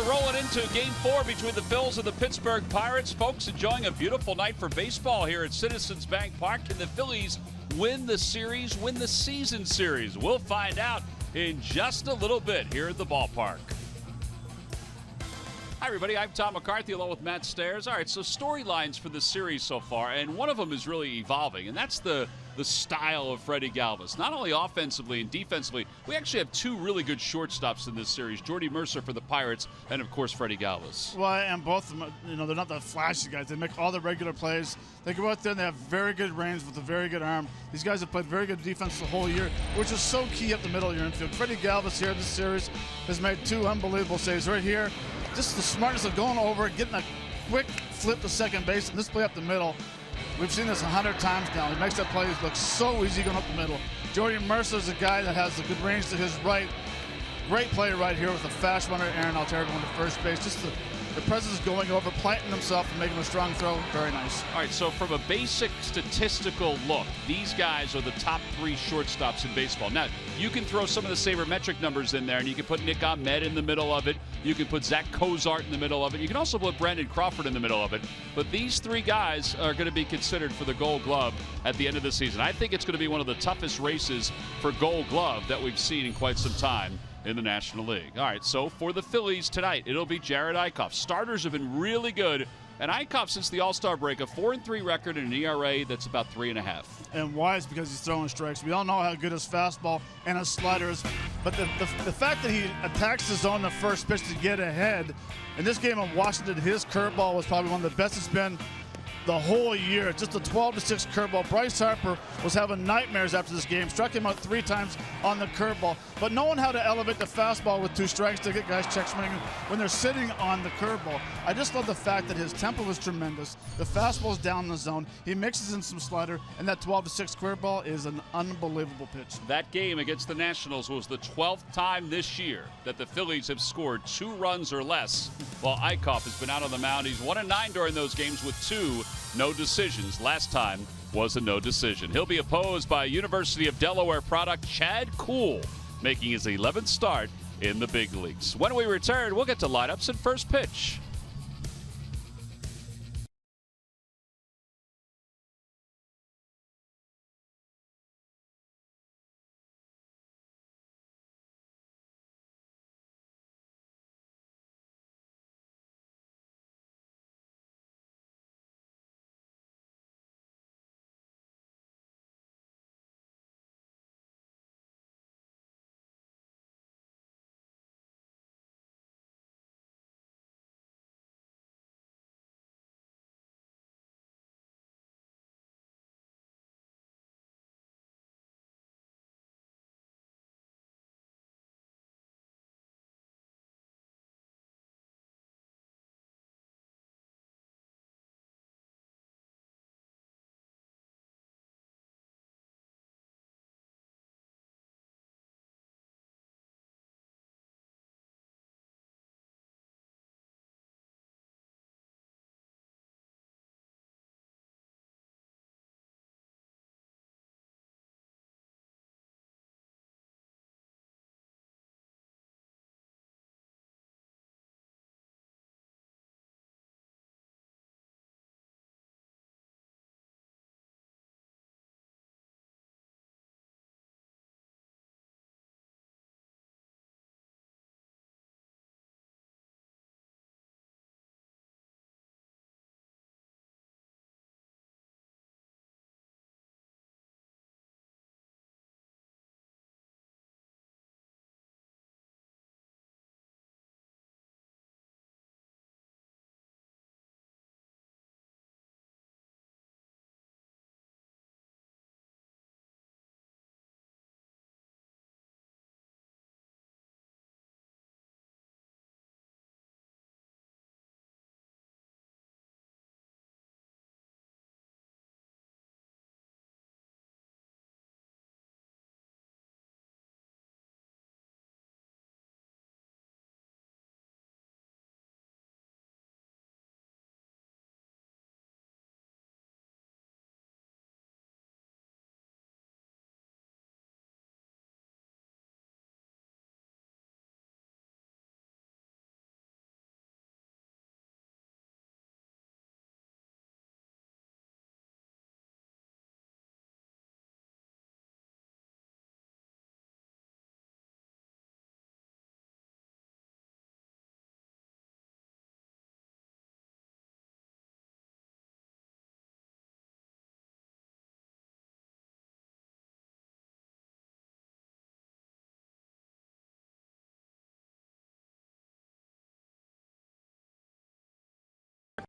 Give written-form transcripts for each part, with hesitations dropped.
rolling into Game 4 between the Phillies and the Pittsburgh Pirates. Folks, enjoying a beautiful night for baseball here at Citizens Bank Park. Can the Phillies win the series, win the season series? We'll find out in just a little bit here at the ballpark. Hi, everybody. I'm Tom McCarthy along with Matt Stairs. All right, so storylines for the series so far, and one of them is really evolving, and that's the style of Freddie Galvis. Not only offensively and defensively, we actually have two really good shortstops in this series. Jordy Mercer for the Pirates, and of course Freddie Galvis. Well, and both of them, they're not the flashy guys. They make all the regular plays. They go out there and they have very good range with a very good arm. These guys have played very good defense the whole year, which is so key up the middle of your infield. Freddie Galvis here in this series has made two unbelievable saves right here. Just the smartness of going over, getting a quick flip to second base, and this play up the middle. We've seen this 100 times now. He makes that play look so easy going up the middle. Jordy Mercer is a guy that has a good range to his right. Great play right here with a fast runner, Aaron Altherr going to first base. Just the presence going over, planting himself and making a strong throw. Very nice. All right, so from a basic statistical look, these guys are the top three shortstops in baseball. Now, you can throw some of the sabermetric numbers in there, and you can put Nick Ahmed in the middle of it. You can put Zach Cozart in the middle of it. You can also put Brandon Crawford in the middle of it. But these three guys are going to be considered for the Gold Glove at the end of the season. I think it's going to be one of the toughest races for Gold Glove that we've seen in quite some time in the National League. All right, so for the Phillies tonight, it'll be Jared Eickhoff. Starters have been really good, and Eickhoff, since the All-Star break, a 4-3 record and an ERA that's about 3.5. And why is because he's throwing strikes. We all know how good his fastball and his slider is, but the fact that he attacks the zone the first pitch to get ahead, in this game of Washington, his curveball was probably one of the best it's been the whole year. Just a 12-6 curveball. Bryce Harper was having nightmares after this game. Struck him out 3 times on the curveball. But knowing how to elevate the fastball with 2 strikes to get guys check swinging when they're sitting on the curveball. I just love the fact that his tempo was tremendous. The fastball's down the zone. He mixes in some slider, and that 12-6 curveball is an unbelievable pitch. That game against the Nationals was the 12th time this year that the Phillies have scored 2 runs or less, while Eickhoff has been out on the mound. He's 1-9 during those games with 2 no decisions. Last time was a no decision. He'll be opposed by University of Delaware product Chad Kuhl, making his 11th start in the big leagues. When we return, we'll get to lineups and first pitch.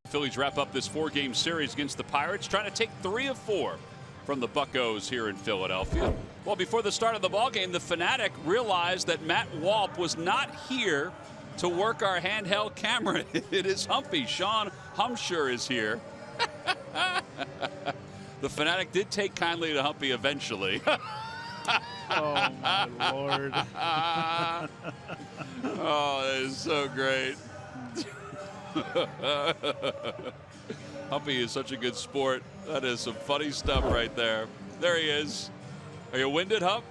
Phillies wrap up this 4-game series against the Pirates, trying to take 3 of 4 from the Buccos here in Philadelphia. Well, before the start of the ballgame, the Fanatic realized that Matt Walp was not here to work our handheld camera. It is Humpy. Sean Humsher is here. The Fanatic did take kindly to Humpy eventually. Oh, my Lord. Oh, that is so great. Humpy is such a good sport. That is some funny stuff right there. There he is. Are you winded, Hump?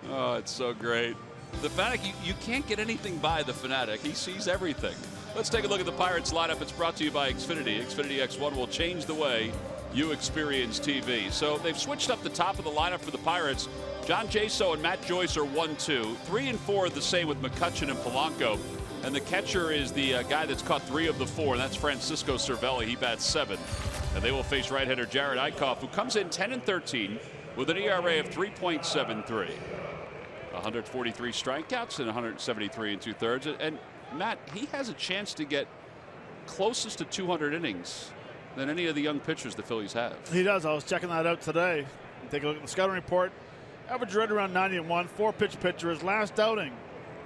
Oh, it's so great. The Fanatic, you can't get anything by the Fanatic. He sees everything. Let's take a look at the Pirates lineup. It's brought to you by Xfinity. Xfinity X1 will change the way you experience TV. So they've switched up the top of the lineup for the Pirates. John Jaso and Matt Joyce are 1-2. 3 and 4 are the same with McCutchen and Polanco. And the catcher is the guy that's caught 3 of the 4, and that's Francisco Cervelli. He bats 7. And they will face right-hander Jared Eickhoff, who comes in 10 and 13 with an ERA of 3.73. 143 strikeouts and 173 2/3. And Matt, he has a chance to get closest to 200 innings than any of the young pitchers the Phillies have. He does. I was checking that out today. Take a look at the scouting report. Average right around 91. 4-pitch pitcher. His last outing,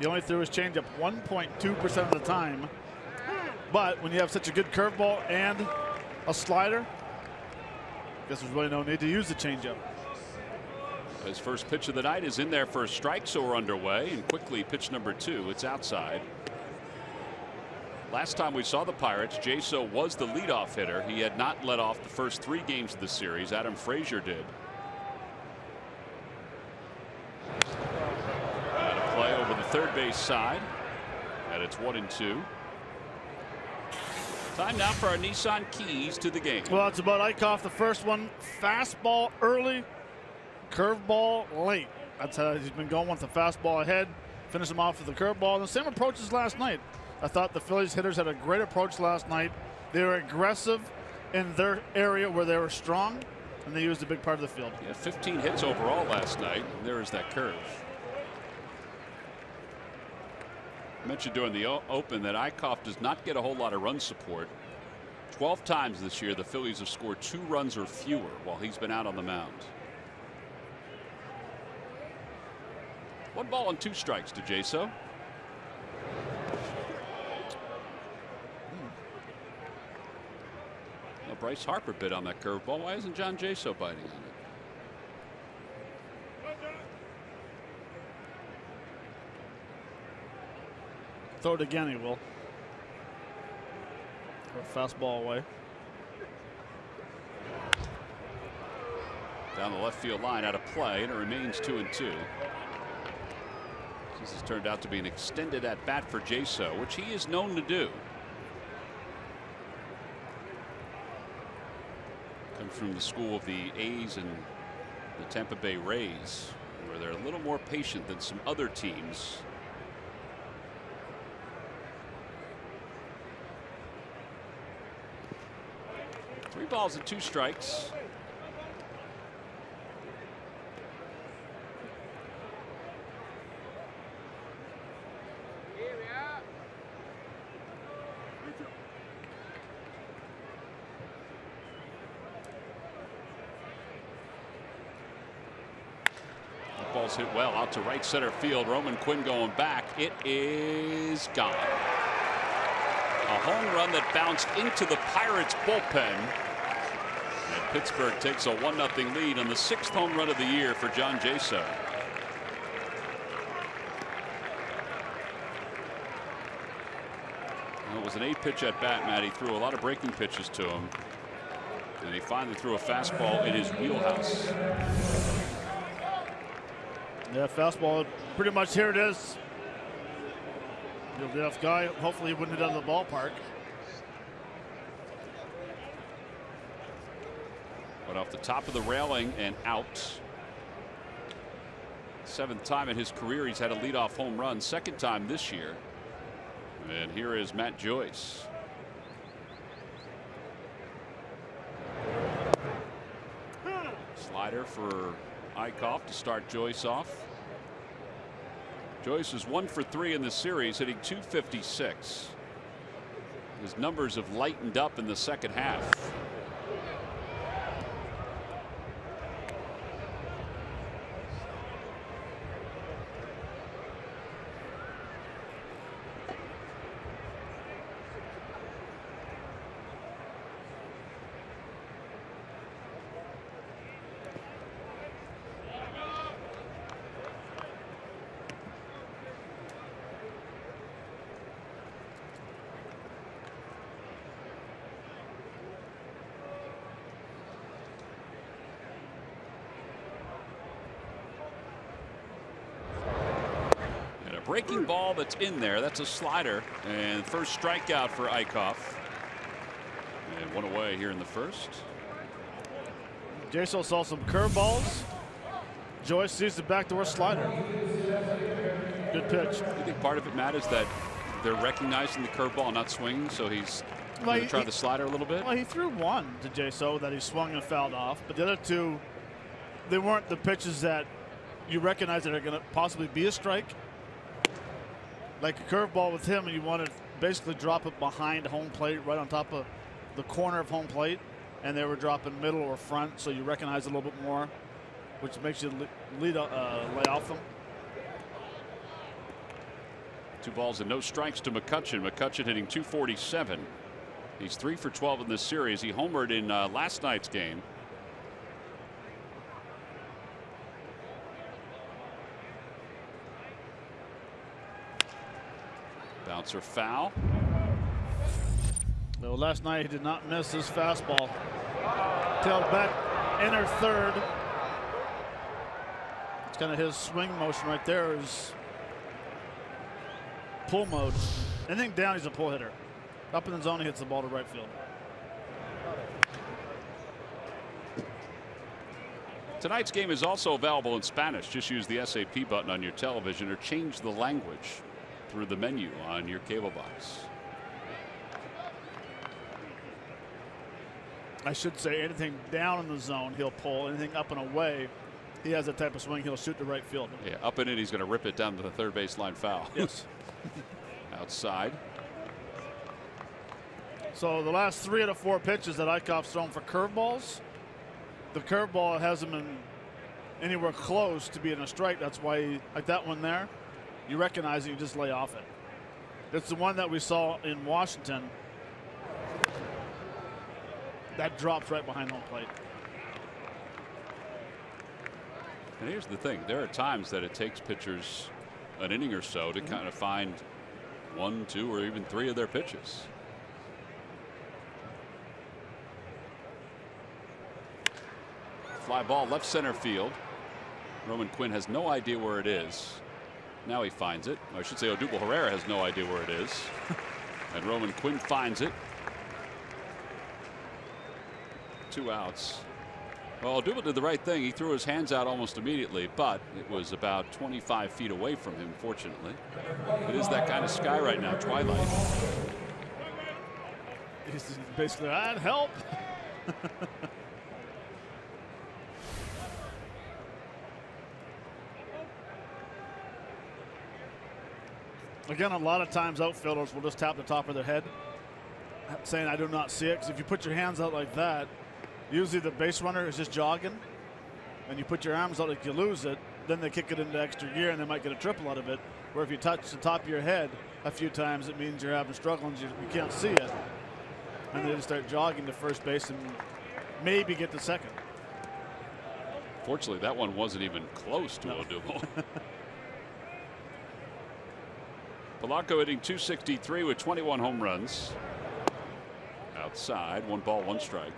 he only threw his changeup 1.2% of the time. But when you have such a good curveball and a slider, I guess there's really no need to use the changeup. His first pitch of the night is in there for a strike, so we're underway. And quickly, pitch number 2. It's outside. Last time we saw the Pirates, Jaso was the leadoff hitter. He had not led off the first 3 games of the series. Adam Frazier did. And a play over the third base side. And it's 1-2. Time now for our Nissan keys to the game. Well, it's about Eickhoff. The first one, fastball early, curveball late. That's how he's been going with the fastball ahead. Finish him off with the curveball. And the same approach as last night. I thought the Phillies hitters had a great approach last night. They were aggressive in their area where they were strong, and they used a big part of the field. Yeah, 15 hits overall last night. And there is that curve. I mentioned during the Open that Eickhoff does not get a whole lot of run support. 12 times this year the Phillies have scored 2 runs or fewer while he's been out on the mound. 1 ball and 2 strikes to Jaso. Well, Bryce Harper bit on that curveball. Why isn't John Jaso biting on it? Throw it again, he will. Or fastball away. Down the left field line, out of play, and it remains 2-2. This has turned out to be an extended at bat for Jaso, which he is known to do. Comes from the school of the A's and the Tampa Bay Rays, where they're a little more patient than some other teams. Three balls and 2 strikes. Ball's hit well out to right center field. Roman Quinn going back. It is gone. A home run that bounced into the Pirates bullpen. And Pittsburgh takes a 1-0 lead on the 6th home run of the year for John Jaso. Well, it was an 8-pitch at bat, Matt. He threw a lot of breaking pitches to him. And he finally threw a fastball in his wheelhouse. Yeah, fastball, pretty much here it is. The off guy, hopefully he wouldn't have done the ballpark. But off the top of the railing and out. 7th time in his career he's had a leadoff home run. 2nd time this year. And here is Matt Joyce. Slider for Eickhoff to start Joyce off. Joyce is 1 for 3 in the series, hitting .256. His numbers have lightened up in the second half. Breaking ball that's in there. That's a slider. And first strikeout for Eichhoff. And one away here in the first. Jaso saw some curveballs. Joyce sees the backdoor slider. Good pitch. I think part of it, Matt, is that they're recognizing the curveball, not swinging, so he's going to try the slider a little bit. Well, he threw one to Jaso that he swung and fouled off, but the other two, they weren't the pitches that you recognize that are going to possibly be a strike. Like a curveball with him, and you want to basically drop it behind home plate, right on top of the corner of home plate, and they were dropping middle or front, so you recognize it a little bit more, which makes you lay off them. 2 balls and no strikes to McCutchen. McCutchen hitting .247. He's 3 for 12 in this series. He homered in last night's game. Bouncer foul. Well, last night he did not miss his fastball. Tailed back, enter third. It's kind of his swing motion right there. Is pull mode. Anything down, he's a pull hitter. Up in the zone, he hits the ball to right field. Tonight's game is also available in Spanish. Just use the SAP button on your television or change the language through the menu on your cable box. I should say anything down in the zone he'll pull. Anything up and away, he has that type of swing, he'll shoot to right field. Yeah, up and in, he's going to rip it down to the third baseline foul. Yes. Outside. So the last 3 out of 4 pitches that Eichhoff's thrown for curveballs, the curveball hasn't been anywhere close to being a strike. That's why, like that one there, you recognize it, you just lay off it. It's the one that we saw in Washington that drops right behind home plate. And here's the thing, there are times that it takes pitchers an inning or so to kind of find 1, 2, or even 3 of their pitches. Fly ball left center field. Roman Quinn has no idea where it is. Now he finds it. I should say Odubel Herrera has no idea where it is. And Roman Quinn finds it. 2 outs. Well, Odubel did the right thing. He threw his hands out almost immediately, but it was about 25 feet away from him, fortunately. It is that kind of sky right now, twilight. He's basically, I'd help. Again, a lot of times outfielders will just tap the top of their head, saying, I do not see it. Because if you put your hands out like that, usually the base runner is just jogging, and you put your arms out like you lose it, then they kick it into extra gear, and they might get a triple out of it. Where if you touch the top of your head a few times, it means you're having struggles, you can't see it. And they just start jogging to first base and maybe get to second. Fortunately, that one wasn't even close to Odubel. Polanco hitting .263 with 21 home runs. Outside, 1 ball, 1 strike.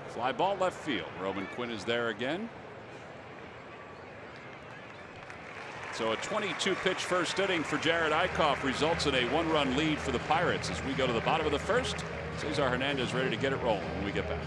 Fly ball left field. Roman Quinn is there again. So a 22-pitch first inning for Jared Eichhoff results in a 1-run lead for the Pirates as we go to the bottom of the first. Cesar Hernandez ready to get it rolling when we get back.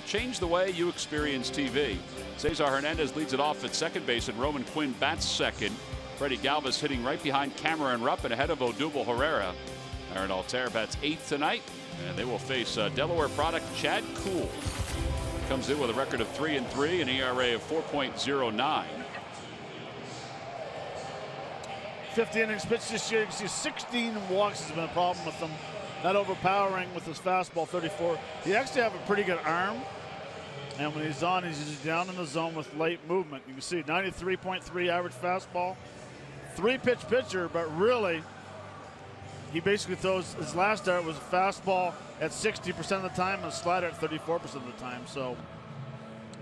Change the way you experience TV. Cesar Hernandez leads it off at second base, and Roman Quinn bats second. Freddie Galvis hitting right behind Cameron Rupp and ahead of Odubel Herrera. Aaron Altair bats eighth tonight, and they will face Delaware product Chad Kuhl. Comes in with a record of 3-3, an ERA of 4.09. 50 innings pitched this year. You can see 16 walks has been a problem with him. Not overpowering with his fastball, 34. He actually have a pretty good arm. And when he's on, he's usually down in the zone with light movement. You can see 93.3 average fastball. 3-pitch pitcher, but really, he basically throws, his last start was a fastball at 60% of the time and a slider at 34% of the time. So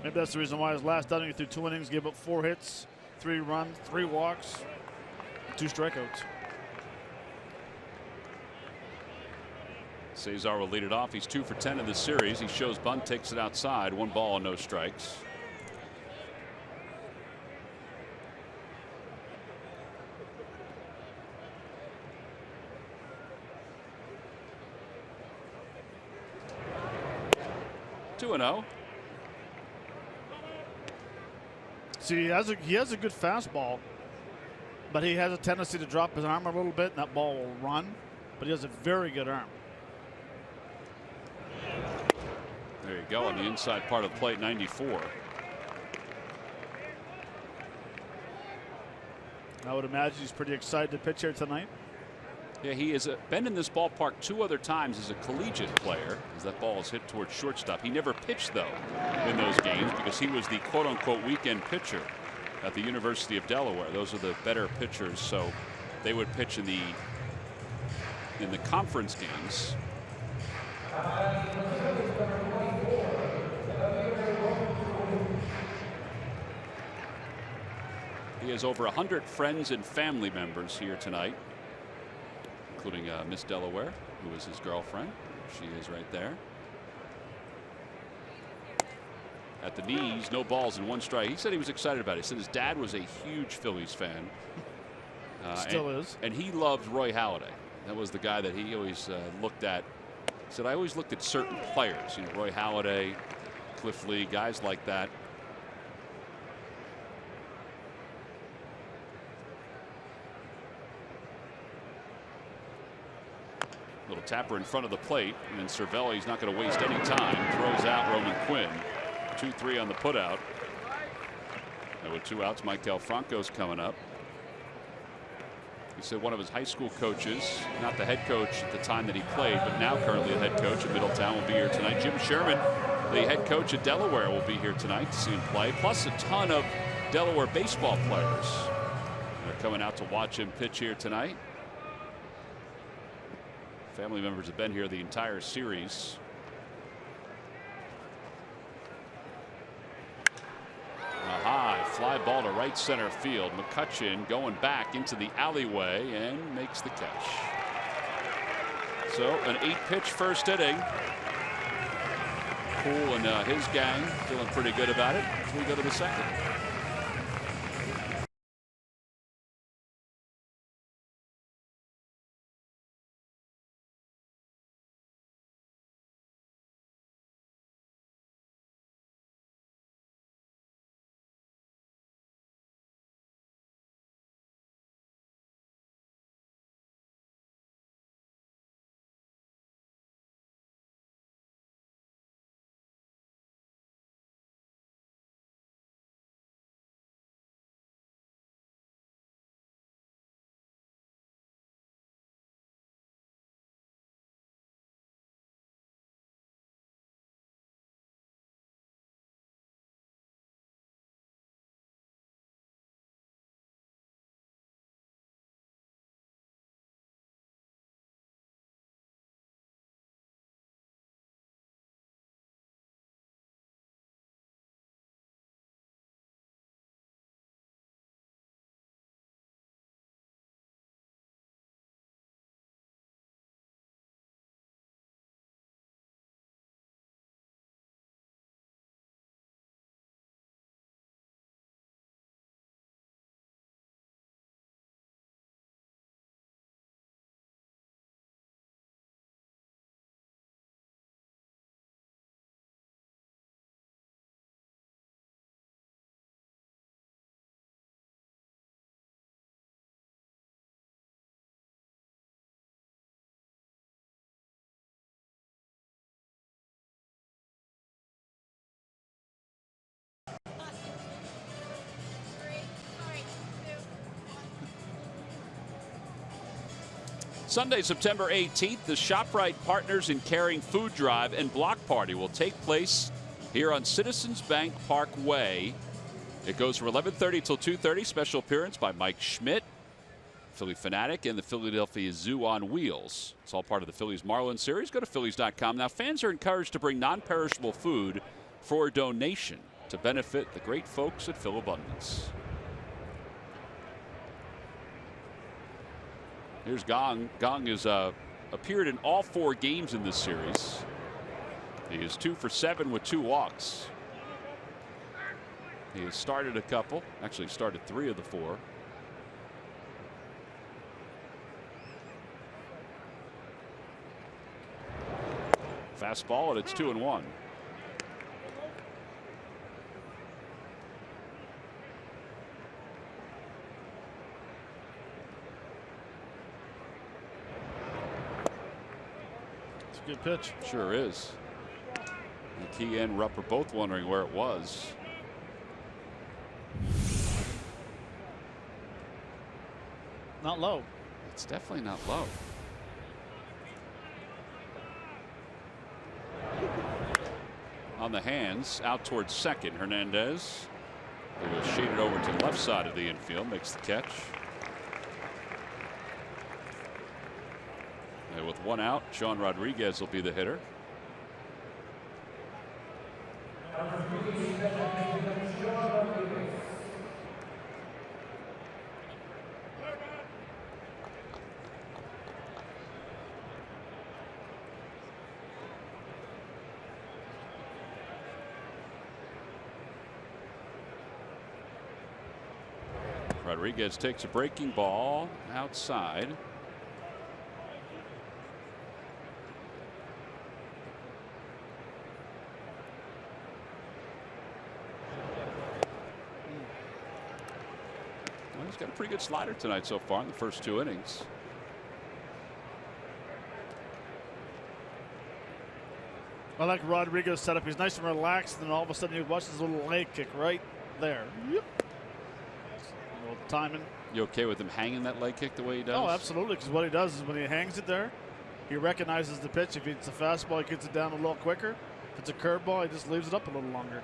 maybe that's the reason why his last outing he threw 2 innings, gave up 4 hits, 3 runs, 3 walks, 2 strikeouts. Cesar will lead it off. He's 2 for 10 in the series. He shows bunt, takes it outside. 1 ball and no strikes. Two and 0. See, he has a good fastball, but he has a tendency to drop his arm a little bit, and that ball will run. But he has a very good arm. There you go on the inside part of the plate, 94. I would imagine he's pretty excited to pitch here tonight. Yeah, he has been in this ballpark 2 other times as a collegiate player, as that ball is hit towards shortstop. He never pitched, though, in those games because he was the quote-unquote weekend pitcher at the University of Delaware. Those are the better pitchers, so they would pitch in the conference games. He has over 100 friends and family members here tonight, including Miss Delaware, who is his girlfriend. She is right there. At the knees, no balls and 1 strike. He said he was excited about it. He said his dad was a huge Phillies fan. Still is. And he loved Roy Halladay. That was the guy that he always looked at. He said, I always looked at certain players, you know, Roy Halladay, Cliff Lee, guys like that. Little tapper in front of the plate, and then Cervelli's not going to waste any time. Throws out Roman Quinn. 2-3 on the putout. And with 2 outs, Mike Del Franco's coming up. He said one of his high school coaches, not the head coach at the time that he played, but now currently the head coach at Middletown, will be here tonight. Jim Sherman, the head coach at Delaware, will be here tonight to see him play, plus a ton of Delaware baseball players. They're coming out to watch him pitch here tonight. Family members have been here the entire series. A high fly ball to right center field. McCutchen going back into the alleyway and makes the catch. So an 8-pitch first inning. Poole and his gang feeling pretty good about it as we go to the second. Sunday, September 18th, the ShopRite Partners in Caring Food Drive and Block Party will take place here on Citizens Bank Park Way. It goes from 11:30 till 2:30. Special appearance by Mike Schmidt, Philly Fanatic, and the Philadelphia Zoo on Wheels. It's all part of the Phillies Marlins series. Go to Phillies.com. Now, fans are encouraged to bring non-perishable food for a donation to benefit the great folks at Phil Abundance. Here's Gong. Gong has appeared in all 4 games in this series. He is 2 for 7 with 2 walks. He has started a couple. Actually started 3 of the 4. Fastball, and it's 2-1. Good pitch. Sure is. McKee and Rupp are both wondering where it was. Not low. It's definitely not low. On the hands, out towards second. Hernandez. It was shaded over to the left side of the infield. Makes the catch. And with 1 out, Sean Rodriguez will be the hitter. Rodriguez takes a breaking ball outside. Well, he's got a pretty good slider tonight so far in the first 2 innings. I like Rodriguez's setup. He's nice and relaxed, and then all of a sudden he watches his little leg kick right there. Yep. A little timing. You okay with him hanging that leg kick the way he does? Oh, absolutely. Because what he does is when he hangs it there, he recognizes the pitch. If it's a fastball, he gets it down a little quicker. If it's a curveball, he just leaves it up a little longer.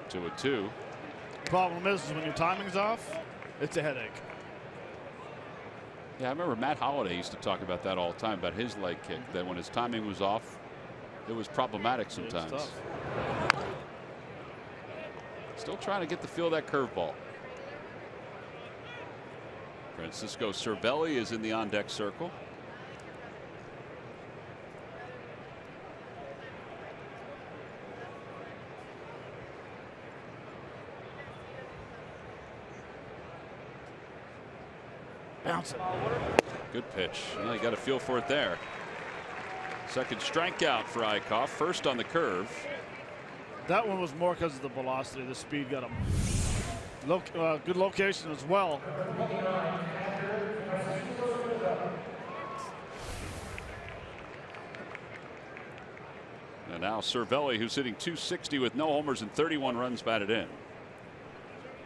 2-2. Problem is when your timing's off, it's a headache. Yeah, I remember Matt Holliday used to talk about that all the time, about his leg kick, that when his timing was off, it was problematic sometimes. Still trying to get the feel of that curveball. Francisco Cervelli is in the on-deck circle. Bounce it. Good pitch. Well, you got a feel for it there. Second strikeout for Eichhoff. First on the curve. That one was more because of the velocity. The speed got him. Good location as well. And now Cervelli, who's hitting .260 with no homers and 31 runs batted in.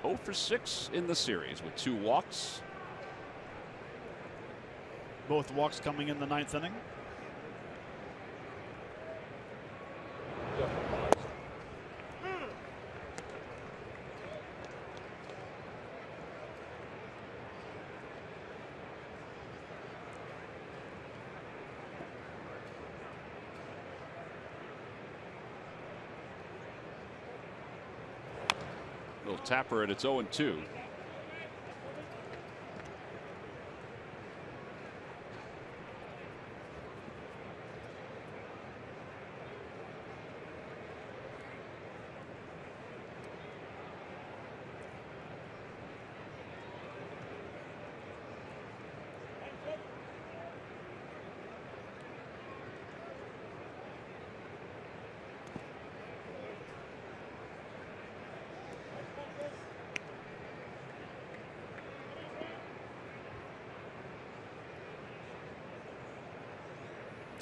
0 for 6 in the series with 2 walks. Both walks coming in the 9th inning. Little tapper at its 0-2.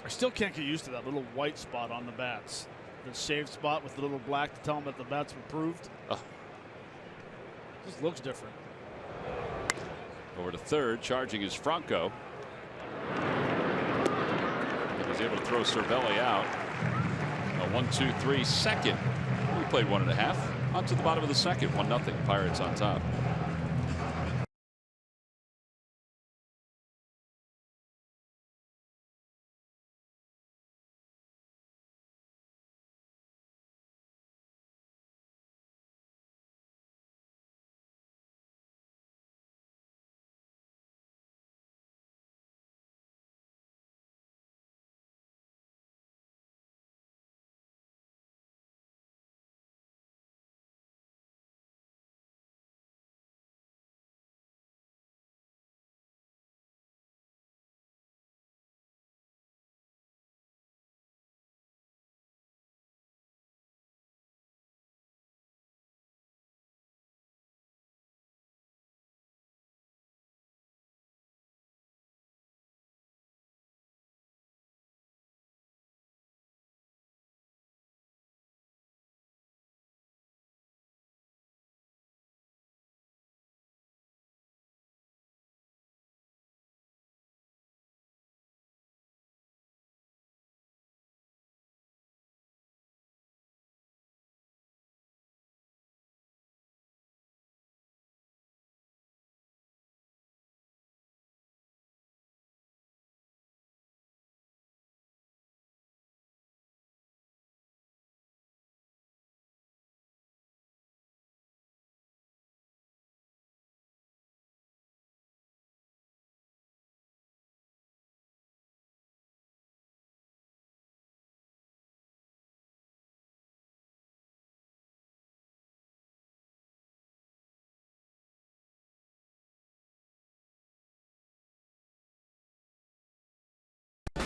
I still can't get used to that little white spot on the bats. The shaved spot with the little black to tell them that the bats were approved. Just looks different. Over to third, charging is Franco. He was able to throw Cervelli out. A 1-2-3 second. We played 1.5. On to the bottom of the second. 1-0. Pirates on top.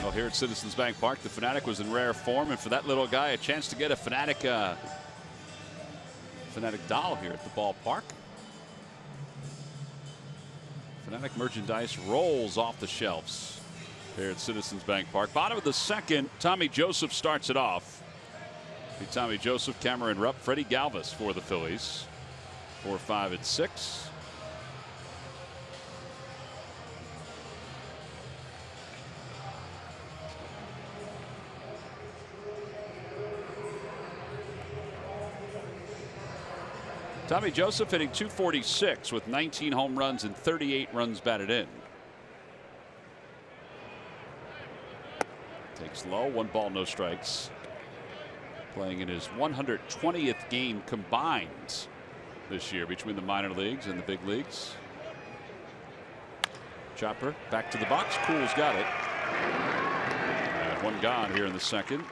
Well, here at Citizens Bank Park, the Fanatic was in rare form, and for that little guy, a chance to get a Fanatic doll here at the ballpark. Fanatic merchandise rolls off the shelves here at Citizens Bank Park. Bottom of the second, Tommy Joseph starts it off. Tommy Joseph, Cameron Rupp, Freddie Galvis for the Phillies. 4, 5, and 6. Tommy Joseph hitting .246 with 19 home runs and 38 runs batted in. Takes low, 1 ball, no strikes. Playing in his 120th game combined this year between the minor leagues and the big leagues. Chopper back to the box. Cool's got it. And one gone here in the second.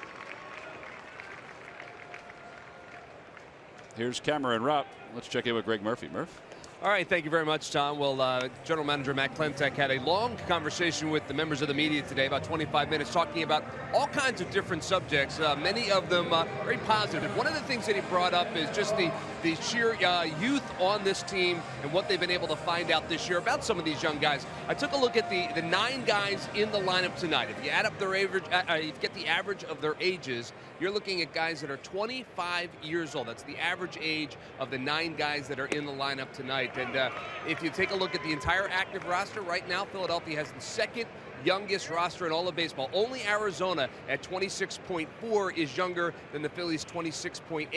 Here's Cameron Rupp. Let's check in with Greg Murphy. Murph. All right, thank you very much, Tom. Well, General Manager Matt Klentak had a long conversation with the members of the media today, about 25 minutes, talking about all kinds of different subjects, many of them very positive. One of the things that he brought up is just the sheer youth on this team and what they've been able to find out this year about some of these young guys. I took a look at the 9 guys in the lineup tonight. If you add up their average, you get the average of their ages, you're looking at guys that are 25 years old. That's the average age of the 9 guys that are in the lineup tonight. And if you take a look at the entire active roster right now, Philadelphia has the second youngest roster in all of baseball. Only Arizona at 26.4 is younger than the Phillies' 26.8.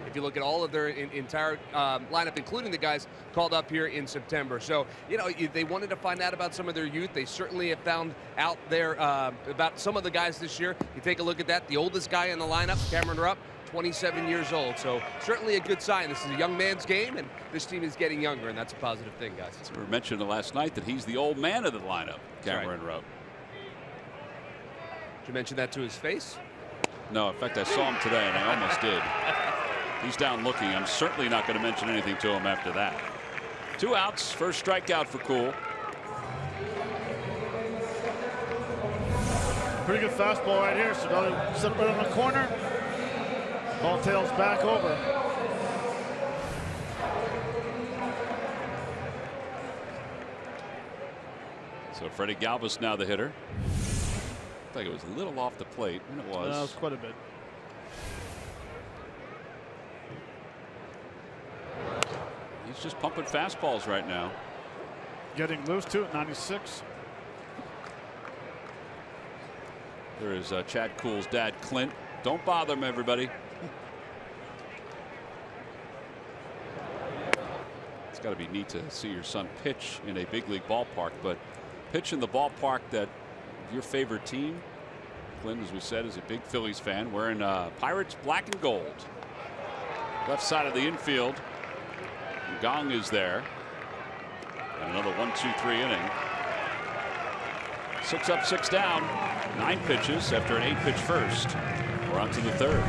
If you look at all of their entire lineup, including the guys called up here in September. So, you know, they wanted to find out about some of their youth. They certainly have found out there about some of the guys this year. You take a look at that. The oldest guy in the lineup, Cameron Rupp, 27 years old. So certainly a good sign. This is a young man's game, and this team is getting younger, and that's a positive thing, guys. So we mentioned last night that he's the old man of the lineup, Cameron Rupp. Did you mention that to his face? No, in fact, I saw him today, and I almost did. He's down looking. I'm certainly not going to mention anything to him after that. 2 outs, first strikeout for Cool. Pretty good fastball right here. So set it right on the corner. Ball tails back over. So Freddie Galvis now the hitter. I think it was a little off the plate, and it was. That was quite a bit. He's just pumping fastballs right now. Getting loose too at 96. There is Chad Cool's dad, Clint. Don't bother him, everybody. It's got to be neat to see your son pitch in a big league ballpark, but pitch in the ballpark that your favorite team. Clint, as we said, is a big Phillies fan, wearing Pirates black and gold. Left side of the infield. Gong is there. And another 1-2-3 inning. 6 up, 6 down. 9 pitches after an 8-pitch first. We're on to the third.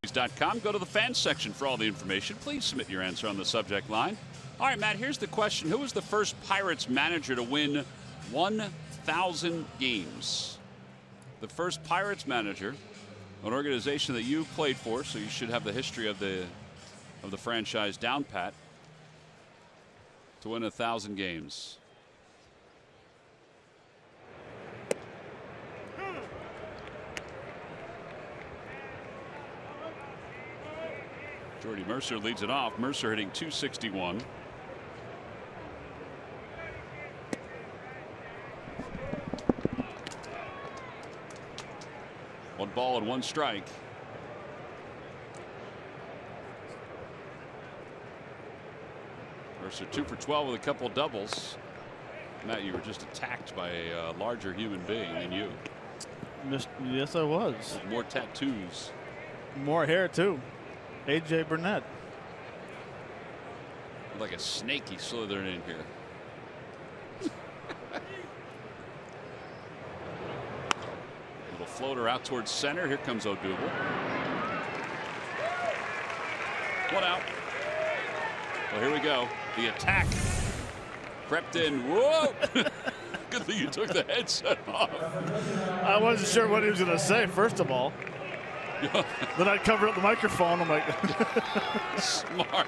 Phillies.com. Go to the fans section for all the information. Please submit your answer on the subject line. All right, Matt, here's the question. Who was the first Pirates manager to win 1,000 games? The first Pirates manager, an organization that you played for, so you should have the history of the franchise down pat, to win 1,000 games. Jordy Mercer leads it off. Mercer hitting .261. One ball and one strike. Mercer 2 for 12 with a couple doubles. Matt, you were just attacked by a larger human being than you. Yes, I was. With more tattoos. More hair, too. A.J. Burnett. Like a snake, he slithered in here. Little floater out towards center. Here comes Odubel. 1 out. Well, here we go. The attack crept in. Whoa! Good thing you took the headset off. I wasn't sure what he was going to say, first of all. Then I covered up the microphone. I'm like, smart.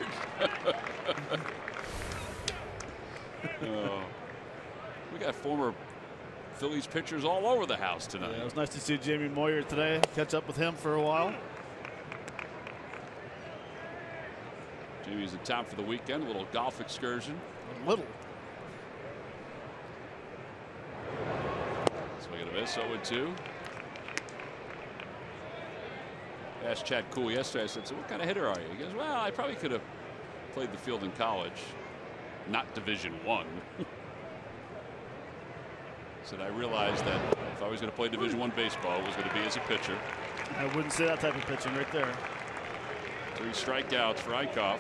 Oh. We got former Phillies pitchers all over the house tonight. Yeah, it was nice to see Jamie Moyer today. Catch up with him for a while. Jamie's in town for the weekend. A little golf excursion. A little. Swing and a miss. 0-2. I asked Chad Cool yesterday. I said, "So what kind of hitter are you?" He goes, "Well, I probably could have played the field in college, not Division I." Said I realized that if I was going to play Division I baseball, it was going to be as a pitcher. I wouldn't say that type of pitching right there. 3 strikeouts for Eichhoff.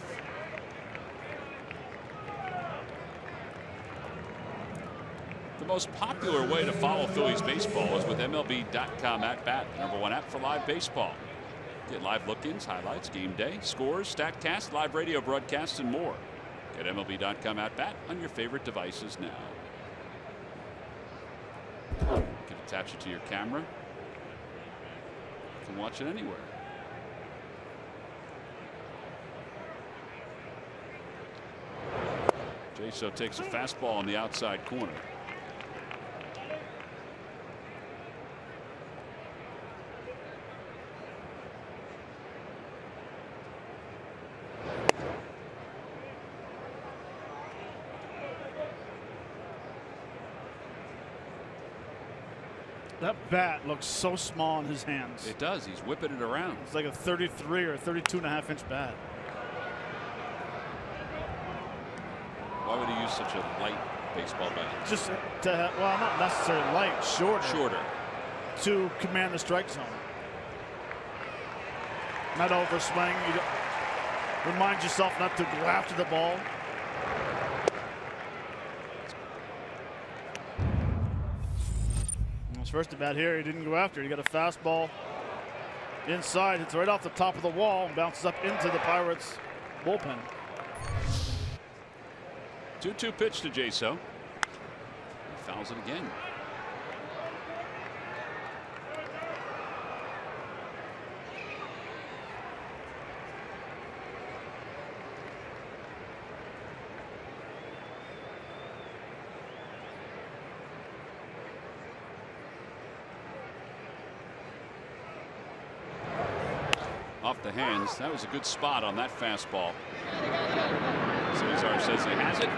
The most popular way to follow Phillies baseball is with MLB.com at bat, the #1 app for live baseball. Get live look-ins, highlights, game day, scores, StatCast, live radio broadcasts, and more. Get MLB.com at bat on your favorite devices now. You can attach it to your camera. You can watch it anywhere. Jaso takes a fastball on the outside corner. That bat looks so small in his hands. It does. He's whipping it around. It's like a 33 or 32.5-inch bat. Why would he use such a light baseball bat? Just to have, well, not necessarily light, shorter. Shorter. To command the strike zone. Not overswing. Remind yourself not to go after the ball. His first at bat here, he didn't go after. He got a fastball inside. It's right off the top of the wall and bounces up into the Pirates bullpen. 2-2 pitch to Jaso. He fouls it again. Off the hands. That was a good spot on that fastball. Cesar says he has it.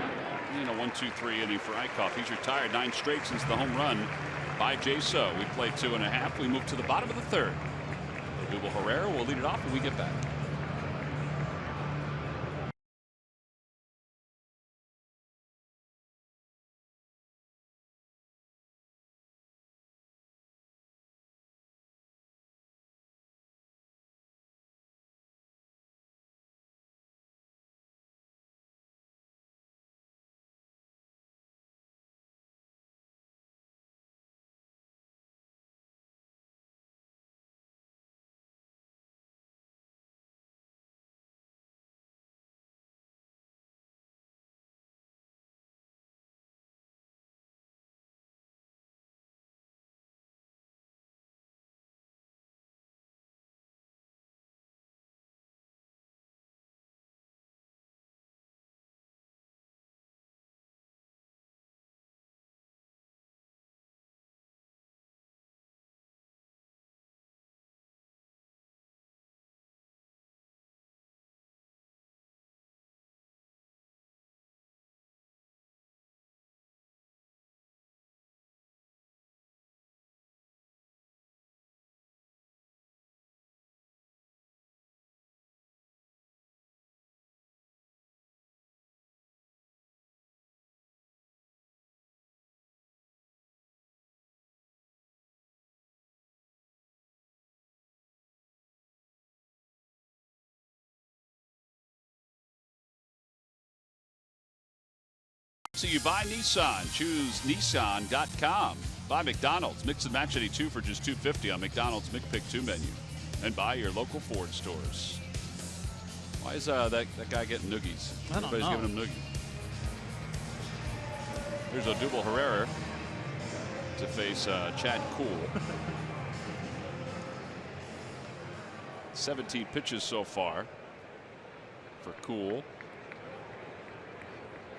And a 1-2-3 inning for Eichhoff. He's retired 9 straight since the home run by Jaso. We play 2.5. We move to the bottom of the 3rd. Odubel Herrera will lead it off when we get back. to you by Nissan. Choose Nissan.com. By McDonald's. Mix and match any 2 for just $2.50 on McDonald's McPick 2 menu. And by your local Ford stores. Why is that guy getting noogies? I don't know. Everybody's giving him noogies. Here's Odubel Herrera to face Chad Kuhl. 17 pitches so far for Kuhl.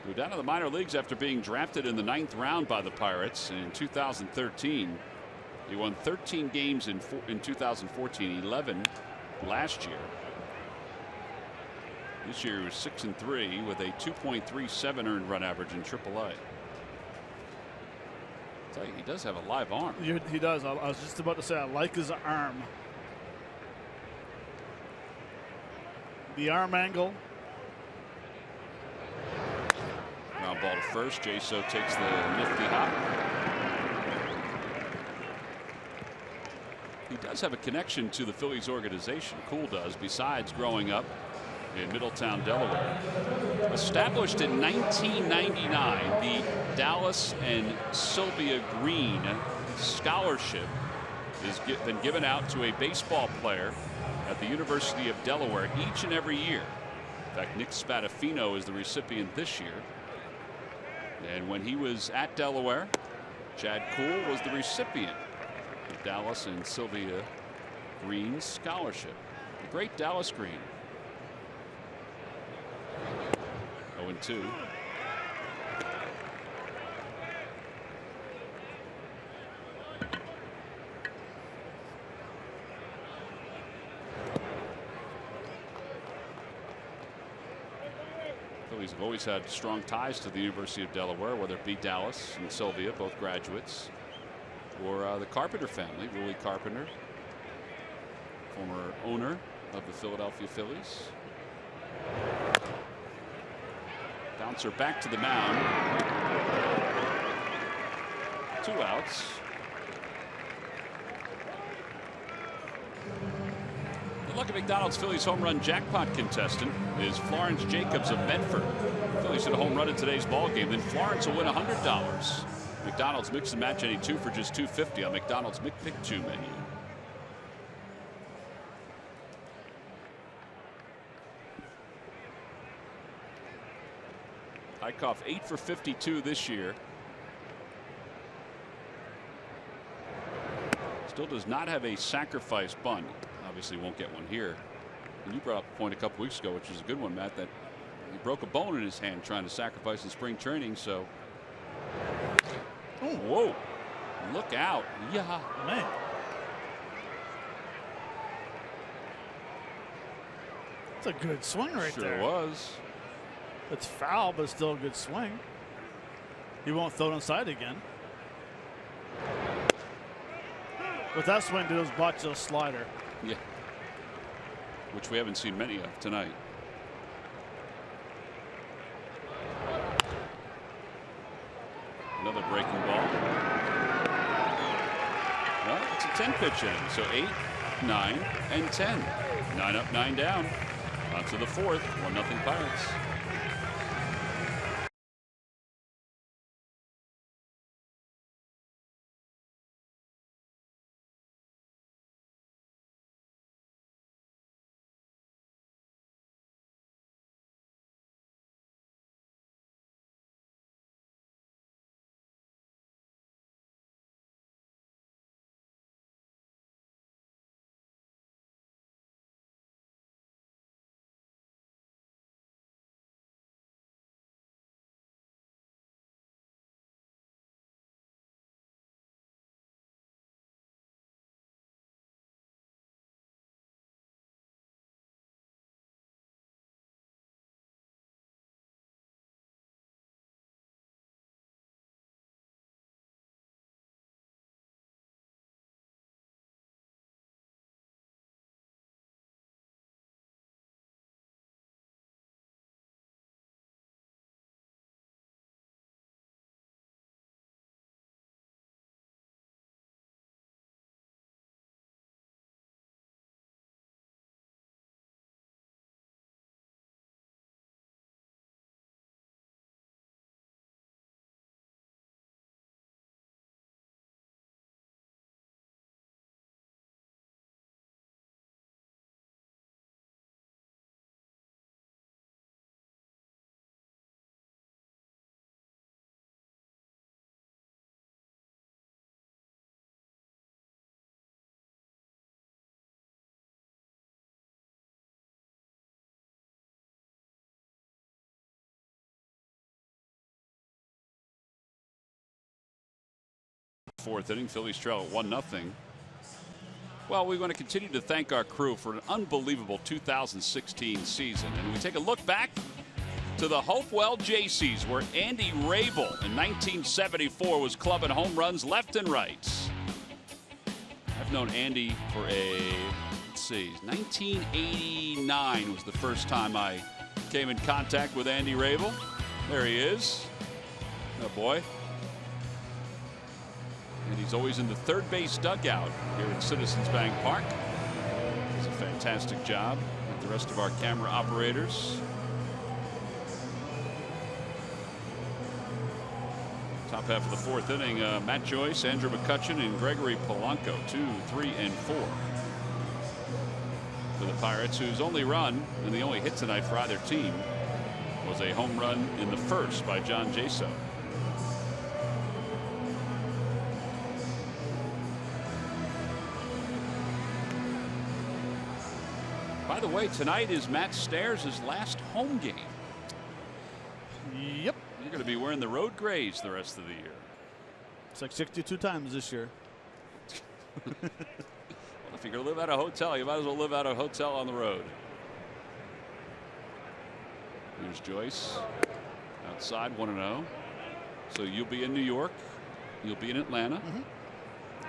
Go down to the minor leagues after being drafted in the 9th round by the Pirates in 2013. He won 13 games in 2014, 11 last year. This year he was 6-3 with a 2.37 earned run average in AAA. I tell you, he does have a live arm. He does. I was just about to say I like his arm. The arm angle. Ground ball to first. Jaso takes the nifty hop. He does have a connection to the Phillies organization. Kuhl does, besides growing up in Middletown, Delaware. Established in 1999, the Dallas and Sylvia Green Scholarship has been given out to a baseball player at the University of Delaware each and every year. In fact, Nick Spadafino is the recipient this year. And when he was at Delaware, Chad Kuhl was the recipient of Dallas and Sylvia Green's scholarship. The great Dallas Green. 0-2. Phillies have always had strong ties to the University of Delaware, whether it be Dallas and Sylvia, both graduates, or the Carpenter family, Willie Carpenter, former owner of the Philadelphia Phillies. Bouncer back to the mound. 2 outs. The luck of McDonald's Phillies home run jackpot contestant is Florence Jacobs of Bedford. Phillies hit a home run in today's ball game. Then Florence will win $100. McDonald's mix and match any 2 for just $2.50 on McDonald's McPick 2 menu. Eichhoff 8 for 52 this year. Still does not have a sacrifice bunt. Obviously won't get one here. And you brought up a point a couple weeks ago, which is a good one, Matt, that he broke a bone in his hand trying to sacrifice in spring training. So, oh, whoa, look out. Yeah, man. It's a good swing right there. Sure was. It's foul, but still a good swing. He won't throw it inside again. With that swing, dude, it was botched a slider. Yeah. Which we haven't seen many of tonight. Another breaking ball. Well, it's a 10-pitch inning, so 8, 9, and 10. 9 up, 9 down. On to the 4th. 1-0 Pirates. Fourth inning, Phillies trail at 1-0. Well, we want to continue to thank our crew for an unbelievable 2016 season. And we take a look back to the Hopewell Jaycees, where Andy Rabel in 1974 was clubbing home runs left and right. I've known Andy for let's see, 1989 was the first time I came in contact with Andy Rabel. There he is. Oh boy. And he's always in the third base dugout here at Citizens Bank Park. Does a fantastic job with the rest of our camera operators. Top half of the fourth inning, Matt Joyce, Andrew McCutchen, and Gregory Polanco, 2, 3, and 4 for the Pirates, whose only run and the only hit tonight for either team was a home run in the first by John Jaso. By the way, tonight is Matt Stairs' last home game. Yep. You're going to be wearing the road grays the rest of the year. It's like 62 times this year. Well, if you're going to live at a hotel, you might as well live at a hotel on the road. Here's Joyce. Outside, 1-0. So you'll be in New York. You'll be in Atlanta.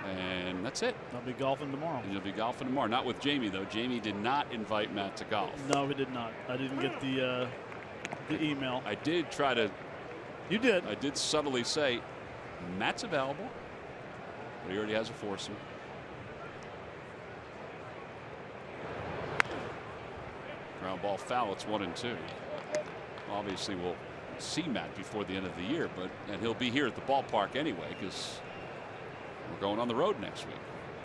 And that's it. I'll be golfing tomorrow. And you'll be golfing tomorrow. Not with Jamie, though. Jamie did not invite Matt to golf. No, he did not. I didn't get the email. I did try to. You did. I did subtly say, Matt's available, but he already has a foursome. Ground ball foul. It's 1-2. Obviously, we'll see Matt before the end of the year, and he'll be here at the ballpark anyway because we're going on the road next week.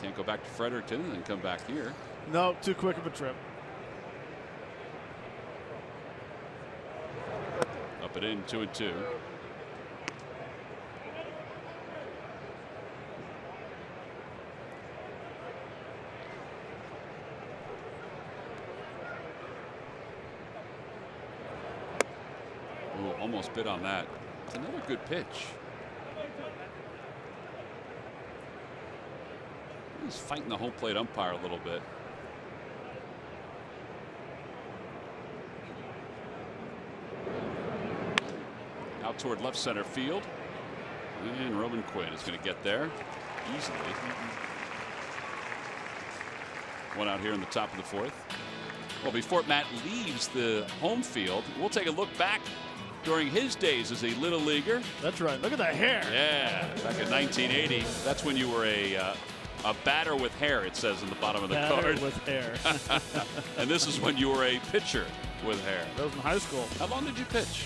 Can't go back to Fredericton and then come back here. No, too quick of a trip. Up and in, 2-2. Ooh, almost bit on that. It's another good pitch. He's fighting the home plate umpire a little bit. Out toward left center field. And Roman Quinn is going to get there easily. One out here in the top of the fourth. Well, before Matt leaves the home field, we'll take a look back during his days as a little leaguer. That's right. Look at the hair. Yeah, back in 1980. That's when you were a batter with hair, it says in the bottom of the card. With hair. And this is when you were a pitcher with hair. That was in high school. How long did you pitch?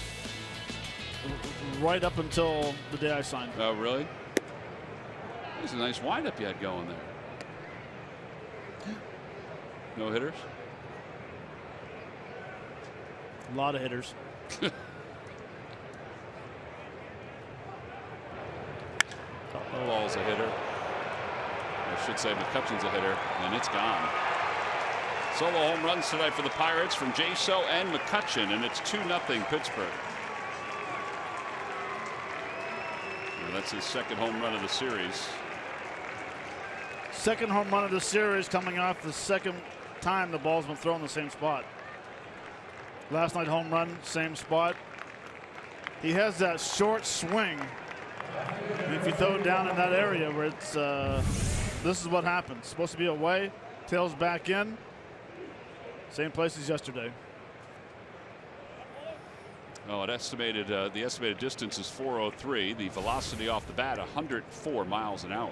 Right up until the day I signed. Oh, really? That's a nice windup you had going there. No hitters? A lot of hitters. Ball's a hitter. I should say McCutchen's a hitter, and it's gone. Solo home runs tonight for the Pirates from Jaso and McCutchen, and it's 2-0 Pittsburgh. And that's his second home run of the series. Second home run of the series, coming off the second time the ball's been thrown in the same spot. Last night home run, same spot. He has that short swing. And if you throw it down in that area where it's, this is what happens. Supposed to be away, tails back in. Same place as yesterday. Oh, the estimated distance is 403. The velocity off the bat, 104 miles an hour.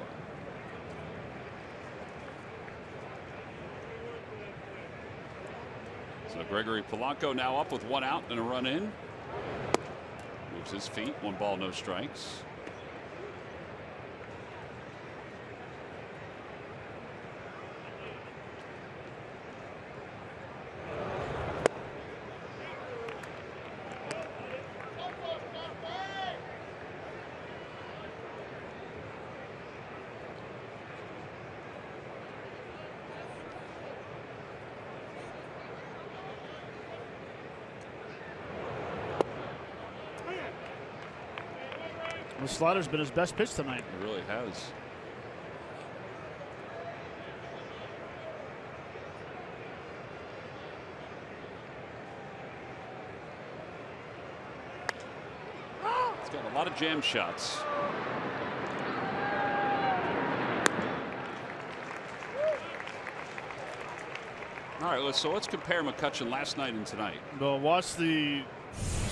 So Gregory Polanco now up with one out and a run in. Moves his feet. 1 ball, no strikes. The slider's been his best pitch tonight. It really has. He's got a lot of jam shots. All right, so let's compare McCutchen last night and tonight. Well, watch the.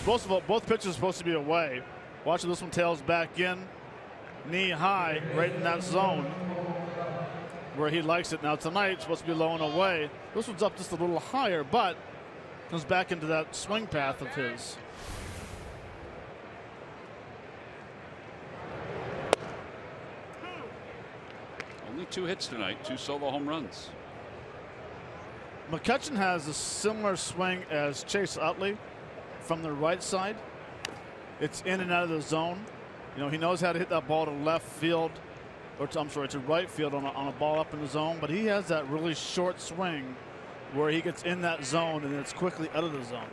Both pitches are supposed to be away. Watch this one tails back in, knee high, right in that zone where he likes it. Now tonight it's supposed to be low and away. This one's up just a little higher, but comes back into that swing path of his. Only 2 hits tonight, 2 solo home runs. McCutchen has a similar swing as Chase Utley from the right side. It's in and out of the zone. You know, he knows how to hit that ball to left field, or to, I'm sorry, to right field on a ball up in the zone. But he has that really short swing where he gets in that zone and it's quickly out of the zone.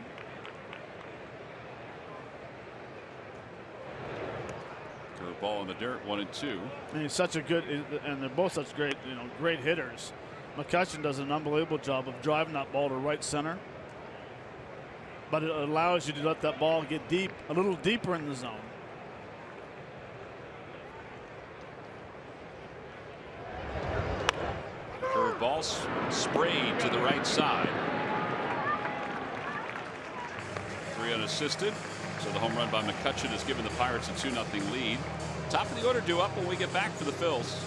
Curveball in the dirt, 1-2. And he's such a good, and they're both such great, great hitters. McCutchen does an unbelievable job of driving that ball to right center, but it allows you to let that ball get deep, a little deeper in the zone. Curveball sprayed to the right side. 3 unassisted. So the home run by McCutchen has given the Pirates a 2-0 lead. Top of the order due up when we get back for the Phils.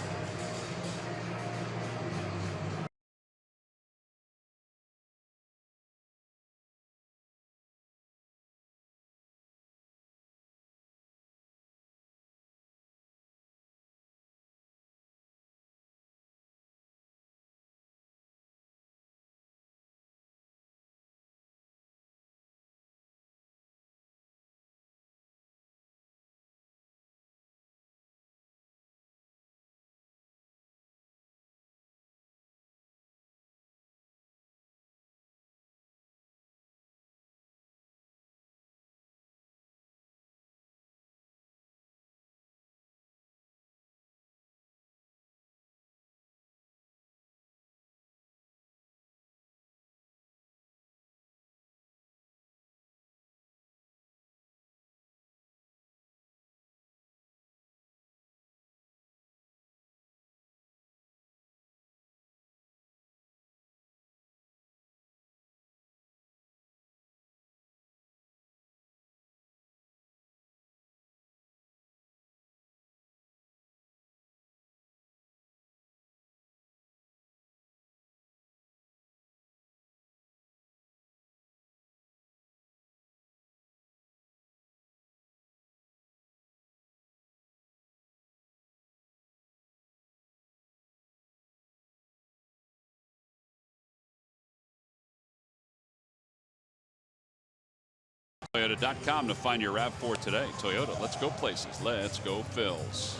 Toyota.com to find your RAV4 today. Toyota, let's go places. Let's go Phils.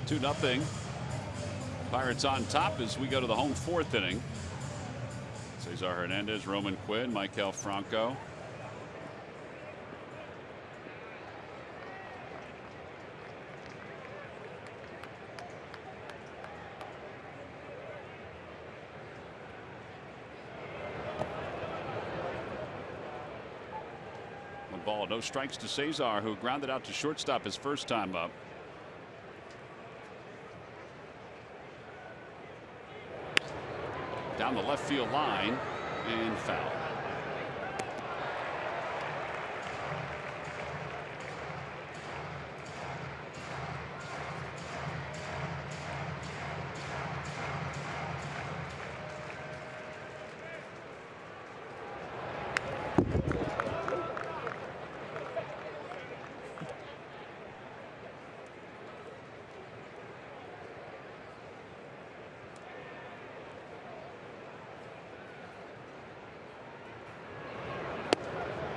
Two nothing. Pirates on top as we go to the home 4th inning. Cesar Hernandez, Roman Quinn, Michael Franco. Ball, no strikes to Cesar, who grounded out to shortstop his first time up. Down the left field line and foul.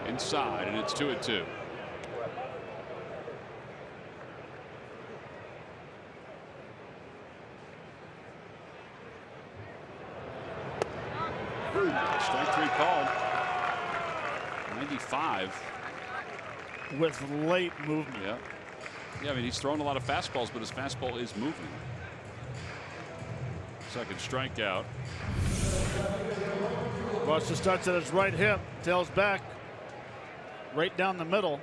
Inside, and it's 2-2. Strike 3 called. 95. With late movement. Yeah. Yeah, I mean, he's throwing a lot of fastballs, but his fastball is moving. Second strikeout. Buster starts at his right hip, tails back, right down the middle.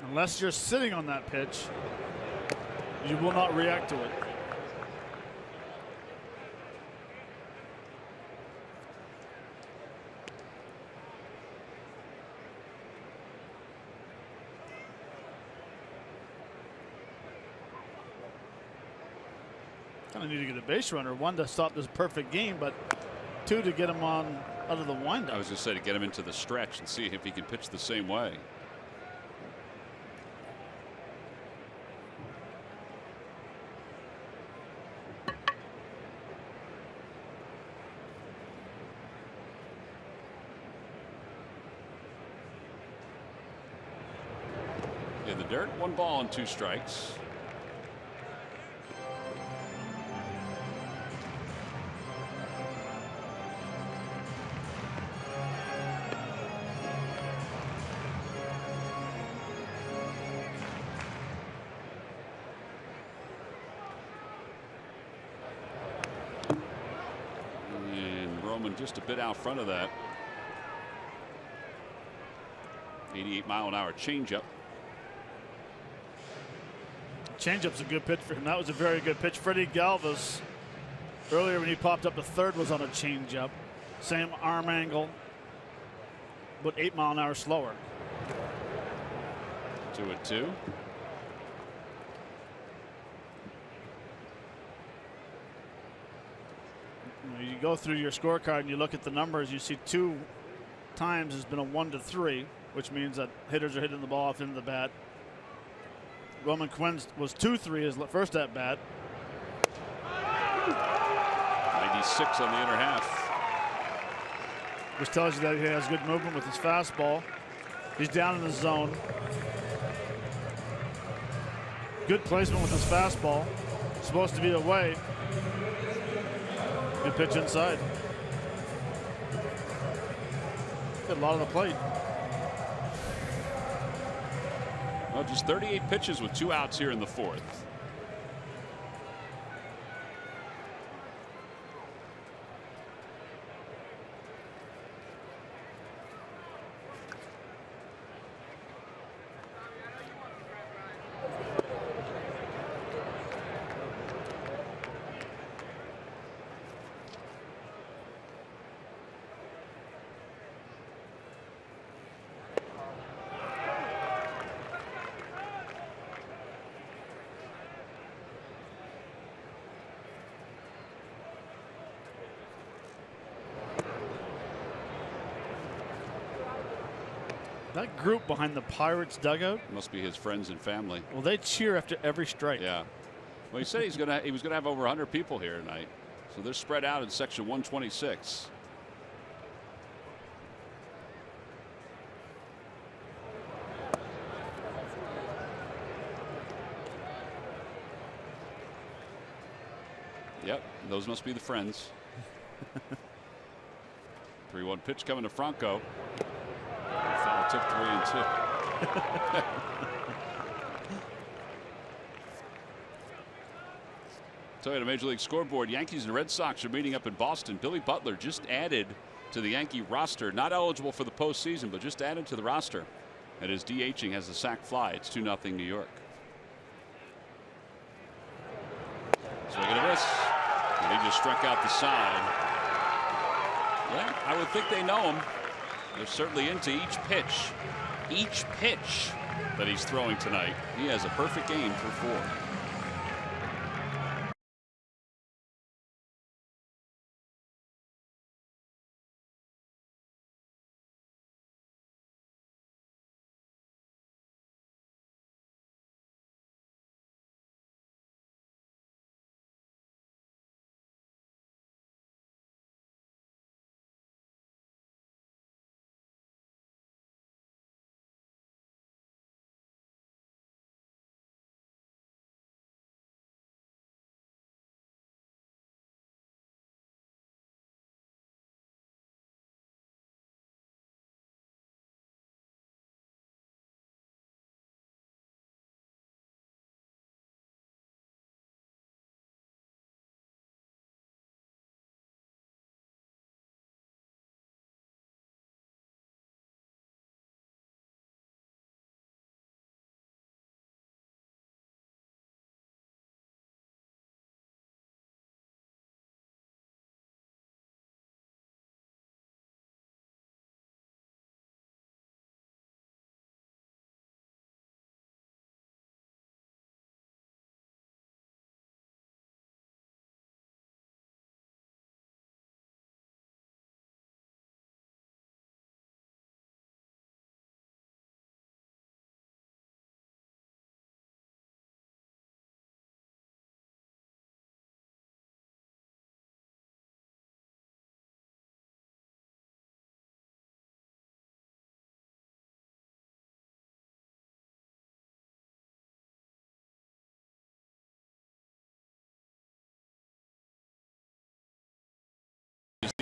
Unless you're sitting on that pitch, you will not react to it. Kind of need to get a base runner. One to stop this perfect game, but two to get him on out of the windup. I was just saying to get him into the stretch and see if he can pitch the same way. In the dirt, 1 ball and 2 strikes. Just a bit out front of that. 88-mile-an-hour changeup. Changeup's a good pitch for him. That was a very good pitch. Freddie Galvis, earlier when he popped up to third, was on a changeup. Same arm angle, but 8-mile-an-hour slower. 2-2. You go through your scorecard and you look at the numbers, you see 2 times has been a 1-3, which means that hitters are hitting the ball off into the bat. Roman Quinn was 2-3 his first at bat. 96 on the inner half. Which tells you that he has good movement with his fastball. He's down in the zone. Good placement with his fastball. Supposed to be away. Good pitch inside. Did a lot of the plate. Well, just 38 pitches with 2 outs here in the 4th. That group behind the Pirates dugout must be his friends and family. Well, they cheer after every strike. Yeah. Well, he said he was gonna have over 100 people here tonight, so they're spread out in section 126. Yep, those must be the friends. 3-1 pitch coming to Franco. Foul tip 3-2. Tell you, at a Major League Scoreboard, Yankees and Red Sox are meeting up in Boston. Billy Butler just added to the Yankee roster, not eligible for the postseason, but just added to the roster. And his DHing has a sac fly. It's 2-0 New York. Swing and a miss. And he just struck out the side. Yeah, I would think they know him. They're certainly into each pitch that he's throwing tonight. He has a perfect game for 4.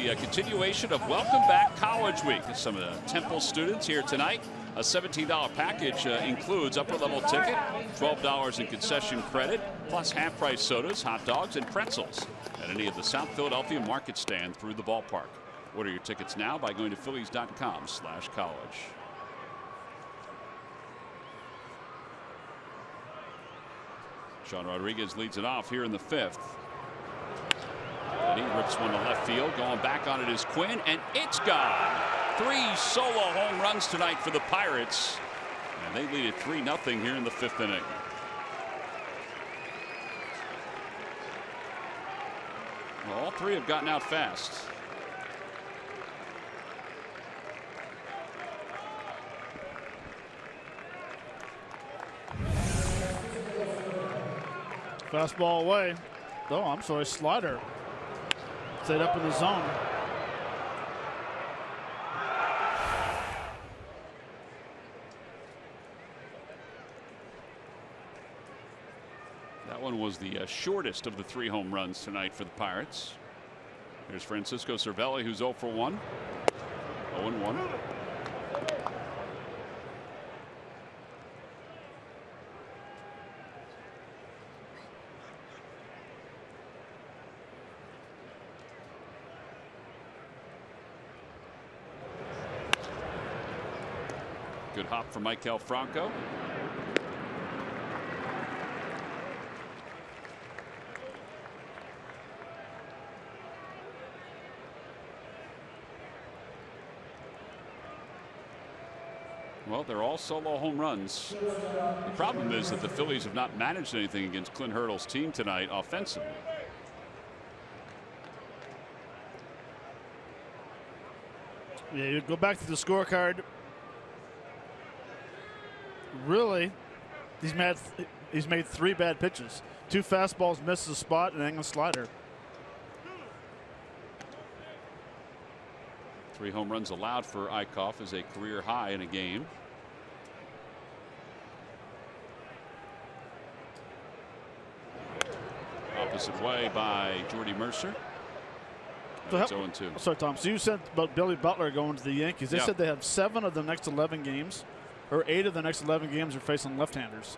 the continuation of Welcome Back College Week. Some of the Temple students here tonight. A $17 package includes upper-level ticket, $12 in concession credit, plus half-price sodas, hot dogs, and pretzels at any of the South Philadelphia market stand through the ballpark. Order your tickets now by going to Phillies.com/college. Sean Rodriguez leads it off here in the 5th. And he rips one to left field. Going back on it is Quinn, and it's gone. 3 solo home runs tonight for the Pirates. And they lead it 3-0 here in the 5th inning. Well, all 3 have gotten out fast. Fastball away. Oh, I'm sorry, slider. Stayed up in the zone. That one was the shortest of the 3 home runs tonight for the Pirates. There's Francisco Cervelli, who's 0 for 1. 0-1. Good hop for Maikel Franco. Well, they're all solo home runs. The problem is that the Phillies have not managed anything against Clint Hurdle's team tonight offensively. Yeah, you go back to the scorecard. Really, he's made 3 bad pitches. 2 fastballs, misses a spot, and a slider. 3 home runs allowed for Eichhoff is a career high in a game. Opposite way by Jordy Mercer. So It's 0-2. Sorry, Tom. So you said about Billy Butler going to the Yankees. They said they have 7 of the next 11 games, or 8 of the next 11 games are facing left-handers.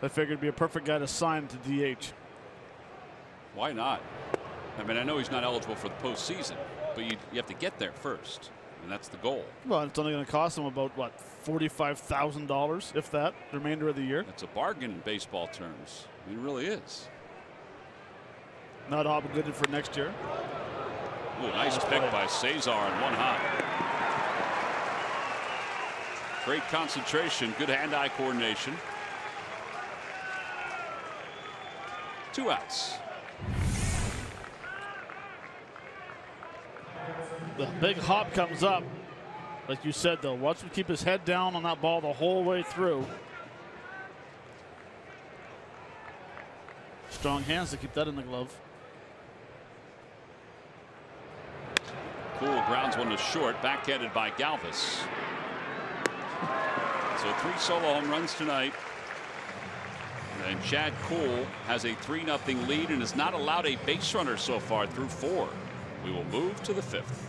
I figured it'd be a perfect guy to sign to DH. Why not? I mean, I know he's not eligible for the postseason, but you have to get there first, and that's the goal. Well, it's only going to cost him about, what, $45,000, if that, the remainder of the year? That's a bargain in baseball terms. I mean, it really is. Not obligated for next year. Ooh, nice pick by Cesar in one hop. Great concentration, good hand-eye coordination. 2 outs. The big hop comes up. Like you said, though, watch him keep his head down on that ball the whole way through. Strong hands to keep that in the glove. Cool grounds one to short, backhanded by Galvis. So 3 solo home runs tonight. And Chad Kuhl has a 3-0 lead and has not allowed a base runner so far through 4. We will move to the 5th.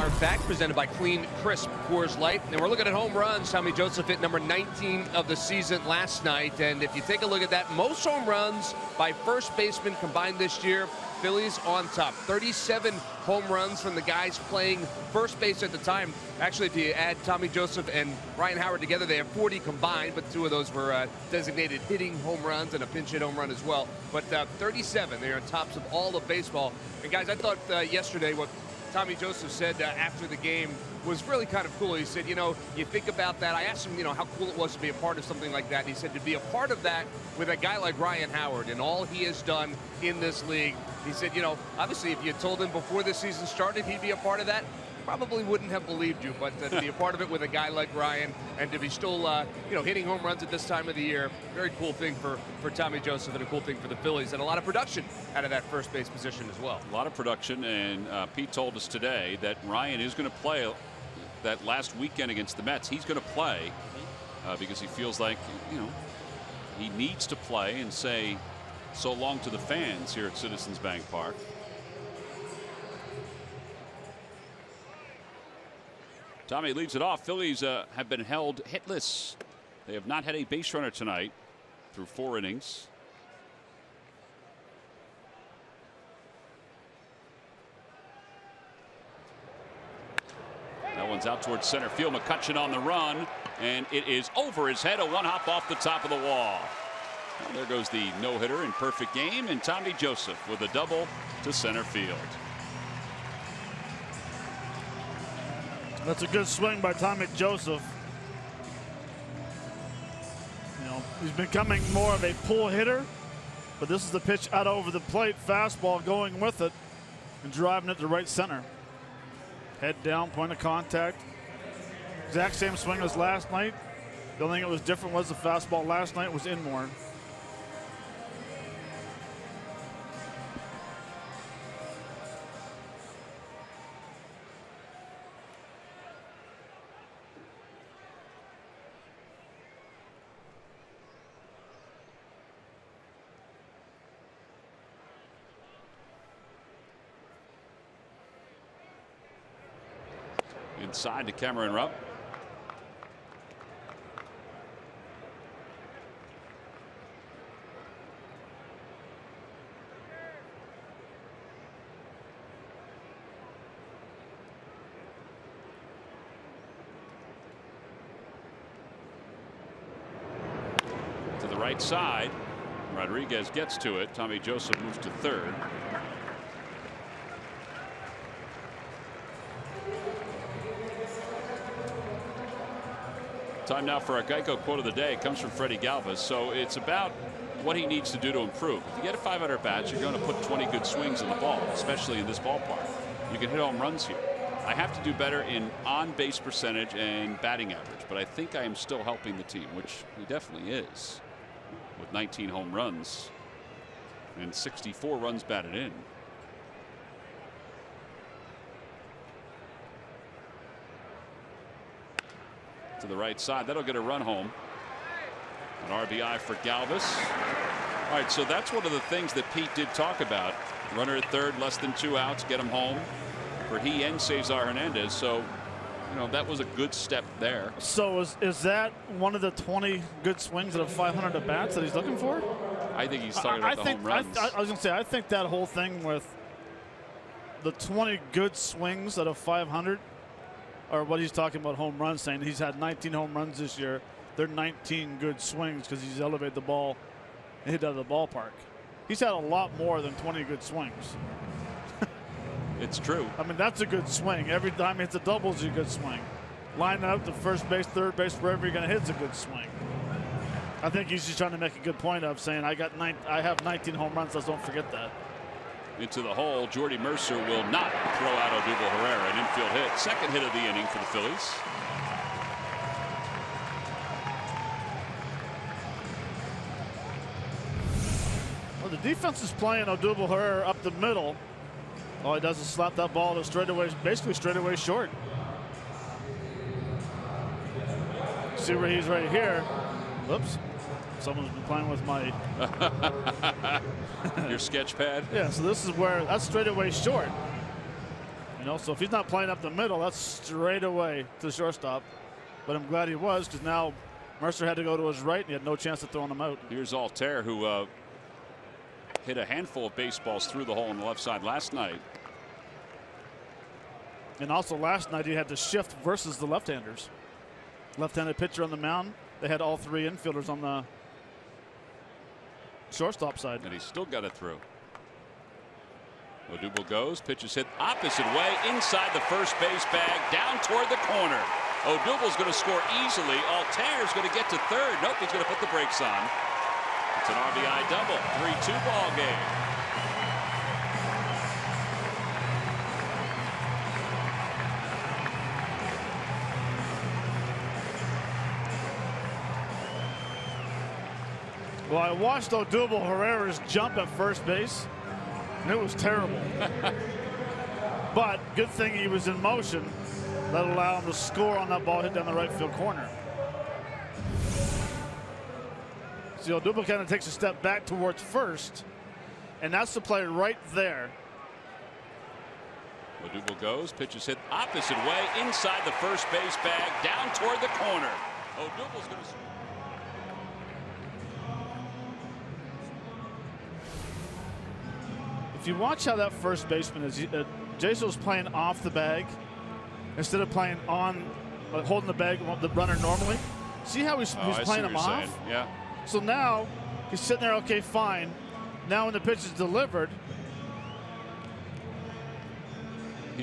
Our Fact, presented by Clean Crisp Coors Light. And we're looking at home runs. Tommy Joseph hit number 19 of the season last night. And if you take a look at that, most home runs by first baseman combined this year, Phillies on top. 37 home runs from the guys playing first base at the time. Actually, if you add Tommy Joseph and Ryan Howard together, they have 40 combined, but 2 of those were designated hitting home runs and a pinch hit home run as well. But 37, they're on tops of all of baseball. And guys, I thought yesterday what Tommy Joseph said after the game was really kind of cool. He said, you know, you think about that. I asked him, you know, how cool it was to be a part of something like that. And he said to be a part of that with a guy like Ryan Howard and all he has done in this league. He said, you know, obviously if you had told him before the season started he'd be a part of that, probably wouldn't have believed you. But to be a part of it with a guy like Ryan and to be still, you know, hitting home runs at this time of the year, very cool thing for Tommy Joseph and a cool thing for the Phillies, and a lot of production out of that first base position as well. A lot of production, and Pete told us today that Ryan is going to play that last weekend against the Mets. He's going to play because he feels like, you know, he needs to play and say so long to the fans here at Citizens Bank Park. Tommy leads it off. Phillies have been held hitless. They have not had a base runner tonight through 4 innings. That one's out towards center field. McCutchen on the run, and it is over his head. A one-hop off the top of the wall. Well, there goes the no-hitter in perfect game, and Tommy Joseph with a double to center field. That's a good swing by Tommy Joseph. You know, he's becoming more of a pull hitter, but this is the pitch out over the plate. Fastball going with it and driving it to right center. Head down, point of contact. Exact same swing as last night. The only thing that was different was the fastball last night was in more. Inside to Cameron Rupp. To the right side. Rodriguez gets to it. Tommy Joseph moves to third. Time now for our Geico quote of the day. It comes from Freddie Galvis. So it's about what he needs to do to improve. If you get a 500 bats, you're going to put 20 good swings in the ball, especially in this ballpark. You can hit home runs here. I have to do better in on-base percentage and batting average, but I think I am still helping the team, which he definitely is, with 19 home runs and 64 runs batted in. To the right side. That'll get a run home. An RBI for Galvis. All right, so that's one of the things that Pete did talk about. Runner at third, less than 2 outs, get him home for he and Cesar Hernandez. So, you know, that was a good step there. So is that one of the 20 good swings at a 500 at bats that he's looking for? I think he's talking about the home runs. I was going to say, I think that whole thing with the 20 good swings at a 500, or what he's talking about home runs, saying he's had 19 home runs this year. They're 19 good swings because he's elevated the ball and hit out of the ballpark. He's had a lot more than 20 good swings. It's true. I mean, that's a good swing. Every time he hits a double is a good swing. Line up to first base, third base, wherever you're going to hit is a good swing. I think he's just trying to make a good point of saying I have 19 home runs. Let's don't forget that. Into the hole. Jordy Mercer will not throw out Odubel Herrera. An infield hit. Second hit of the inning for the Phillies. Well, the defense is playing Odubel Herrera up the middle. All he does is slap that ball to straightaway, basically straightaway short. See where he's right here. Whoops. Someone's been playing with my your sketch pad. Yeah, so this is where that's straightaway short. You know, so if he's not playing up the middle, that's straight away to the shortstop. But I'm glad he was, because now Mercer had to go to his right, and he had no chance of throwing him out. Here's Altair, who hit a handful of baseballs through the hole on the left side last night. And also last night he had to shift versus the left-handers. Left-handed pitcher on the mound. They had all three infielders on the shortstop side. And he still got it through. Odubel goes, pitch is hit opposite way, inside the first base bag, down toward the corner. Odubel's going to score easily. Altair's going to get to third. Nope, he's going to put the brakes on. It's an RBI double. 3-2 ball game. Well, I watched Odubel Herrera's jump at first base, and it was terrible. But good thing he was in motion. That'll allow him to score on that ball hit down the right field corner. See, Odubel kind of takes a step back towards first, and that's the play right there. Odubel goes, pitch is hit opposite way, inside the first base bag, down toward the corner. Odubel's going to. If you watch how that first baseman is, Jaso's playing off the bag instead of playing on, holding the bag, the runner normally. See how he's playing him off? Saying. Yeah. So now he's sitting there, okay, fine. Now when the pitch is delivered,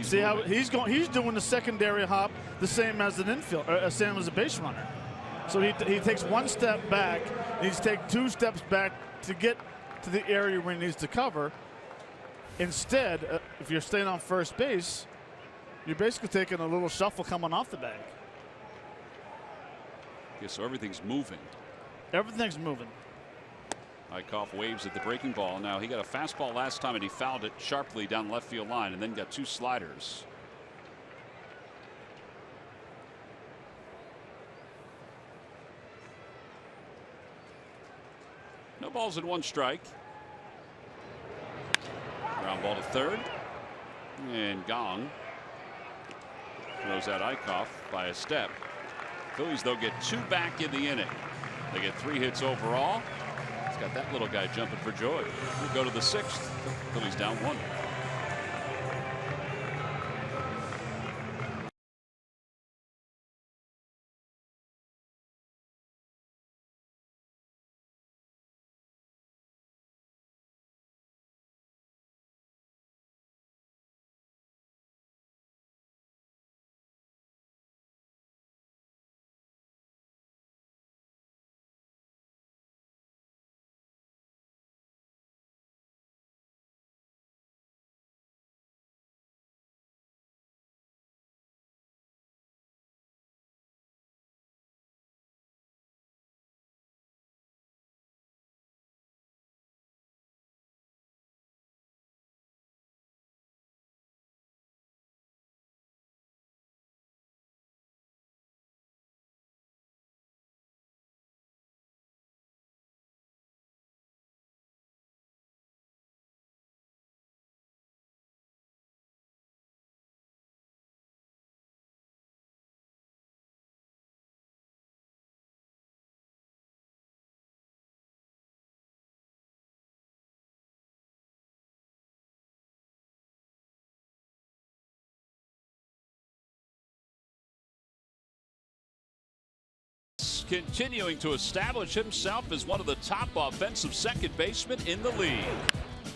see how he's going? He's doing the secondary hop the same as an infield, same as a base runner. So he takes one step back. He needs to take 2 steps back to get to the area where he needs to cover. Instead, if you're staying on first base, you're basically taking a little shuffle coming off the bag. Yeah, so everything's moving. Everything's moving. Eichhoff waves at the breaking ball. Now, he got a fastball last time, and he fouled it sharply down left field line, and then got 2 sliders. No balls and 1 strike. Ground ball to third. And Gong throws out Eichhoff by a step. Phillies, though, get 2 back in the inning. They get 3 hits overall. It's got that little guy jumping for joy. We'll go to the 6th. Phillies down 1. Continuing to establish himself as one of the top offensive second basemen in the league.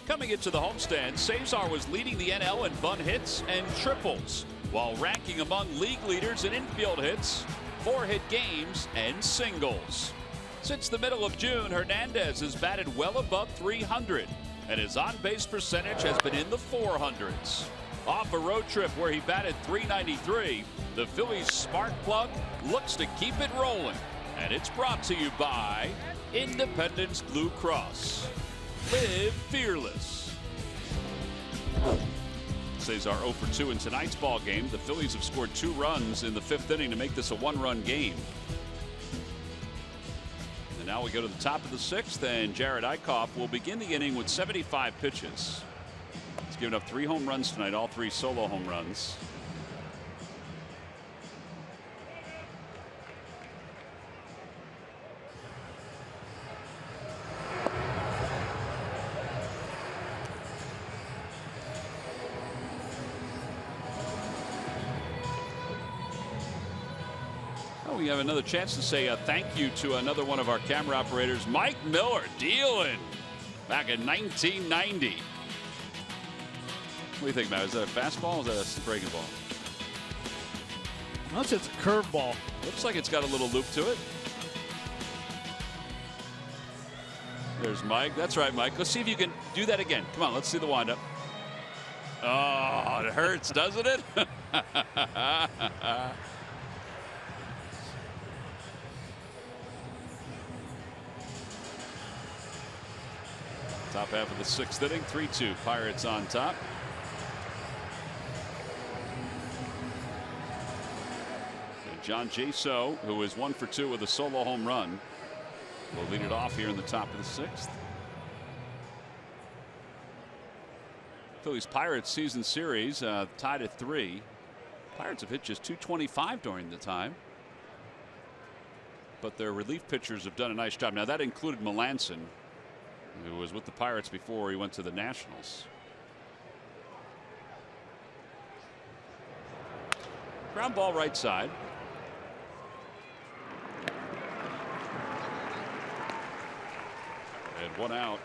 Coming into the homestand, Cesar was leading the NL in bunt hits and triples, while ranking among league leaders in infield hits, 4-hit games, and singles. Since the middle of June, Hernandez has batted well above 300, and his on-base percentage has been in the 400s. Off a road trip where he batted .393, the Phillies' spark plug looks to keep it rolling. And it's brought to you by Independence Blue Cross. Live fearless. Cesar 0 for 2 in tonight's ball game. The Phillies have scored 2 runs in the 5th inning to make this a 1-run game. And now we go to the top of the 6th, and Jared Eichhoff will begin the inning with 75 pitches. It's given up 3 home runs tonight, all 3 solo home runs. We have another chance to say thank you to another one of our camera operators, Mike Miller, dealing back in 1990. What do you think, Matt? Is that a fastball or is that a breaking ball? I'd say it's a curveball. Looks like it's got a little loop to it. There's Mike. That's right, Mike. Let's see if you can do that again. Come on, let's see the windup. Oh, it hurts, doesn't it? Top half of the 6th inning, 3-2. Pirates on top. And John Jaso, who is 1 for 2 with a solo home run, will lead it off here in the top of the 6th. Phillies Pirates season series tied at 3. Pirates have hit just .225 during the time, but their relief pitchers have done a nice job. Now that included Melanson, who was with the Pirates before he went to the Nationals. Ground ball right side. And 1 out.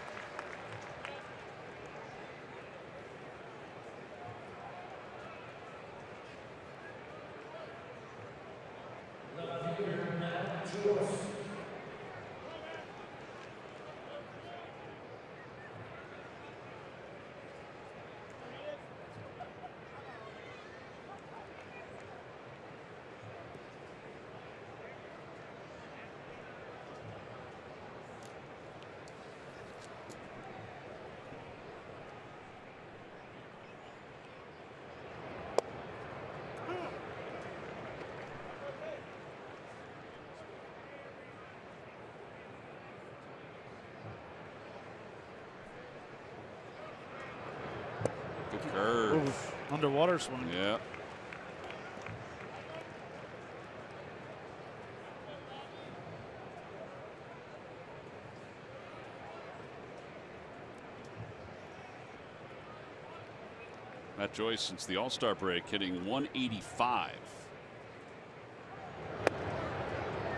Curve. Oof, underwater swing. Yeah. Matt Joyce, since the All-Star break, hitting 185.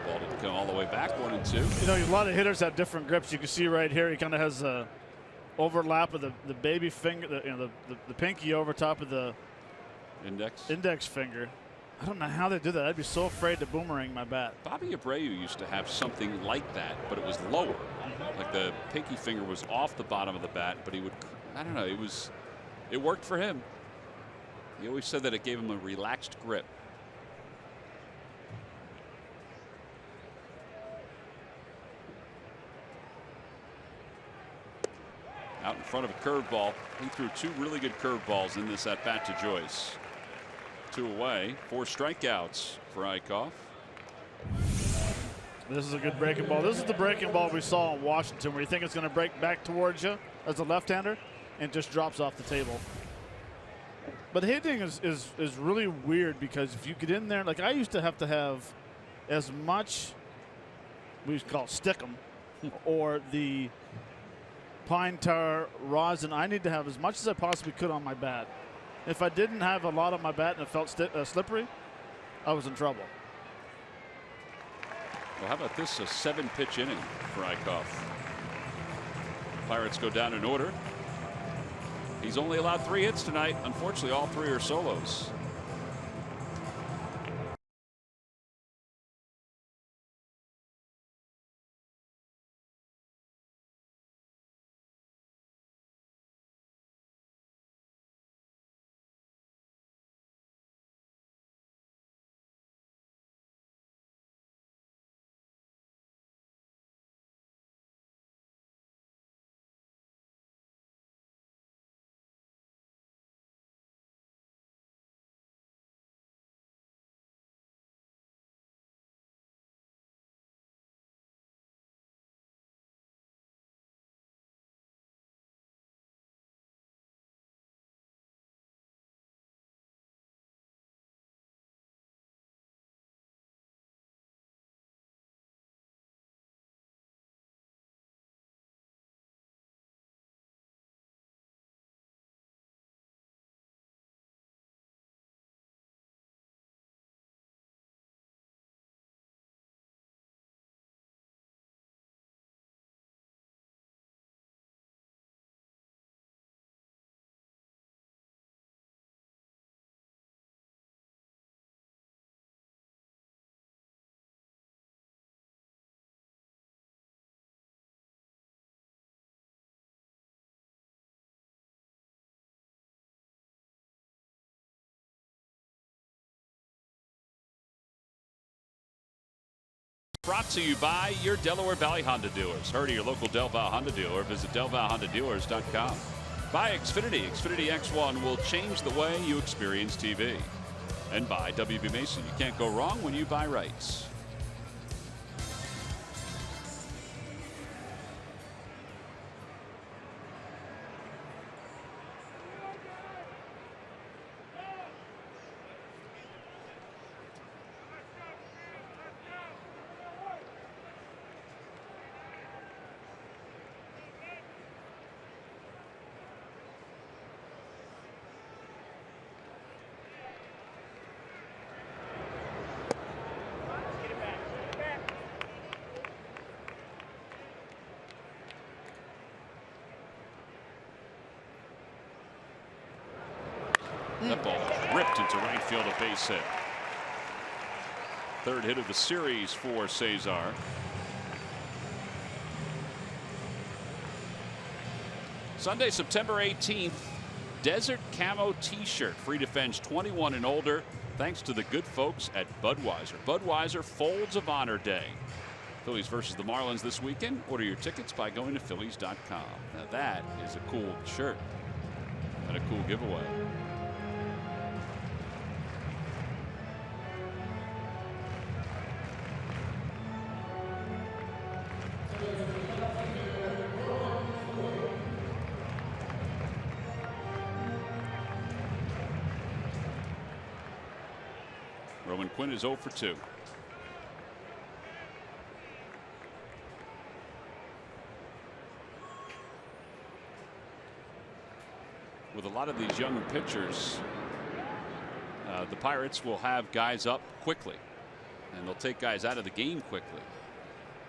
Ball didn't come all the way back. 1-2. You know, a lot of hitters have different grips. You can see right here, he kind of has a overlap of the baby finger, the pinky over top of the index finger. I don't know how they do that. I'd be so afraid to boomerang my bat. Bobby Abreu used to have something like that, but it was lower. Like the pinky finger was off the bottom of the bat, but he would, I don't know, it worked for him. He always said that it gave him a relaxed grip. Out in front of a curveball. He threw 2 really good curveballs in this at bat to Joyce. 2 away, 4 strikeouts for Eichhoff. This is a good breaking ball. This is the breaking ball we saw in Washington, where you think it's going to break back towards you as a left-hander and just drops off the table. But hitting is really weird, because if you get in there, like I used to have as much, we used to call it stickum, or the pine tar rosin. I need to have as much as I possibly could on my bat. If I didn't have a lot on my bat and it felt slippery, I was in trouble. Well, how about this? A 7-pitch inning for Eichhoff. Pirates go down in order. He's only allowed 3 hits tonight. Unfortunately, all 3 are solos. brought to you by your Delaware Valley Honda dealers. Hurry to your local Del Val Honda dealer. Visit DelValHondaDealers.com. By Xfinity. Xfinity X1 will change the way you experience TV. And by WB Mason. You can't go wrong when you buy right. That ball ripped into right field, a base hit. Third hit of the series for Cesar. Sunday, September 18th, Desert Camo T-shirt, free defense 21 and older, thanks to the good folks at Budweiser. Budweiser Folds of Honor Day. Phillies versus the Marlins this weekend. Order your tickets by going to Phillies.com. Now that is a cool shirt and a cool giveaway. Roman Quinn is 0 for 2. With a lot of these young pitchers, the Pirates will have guys up quickly, and they'll take guys out of the game quickly.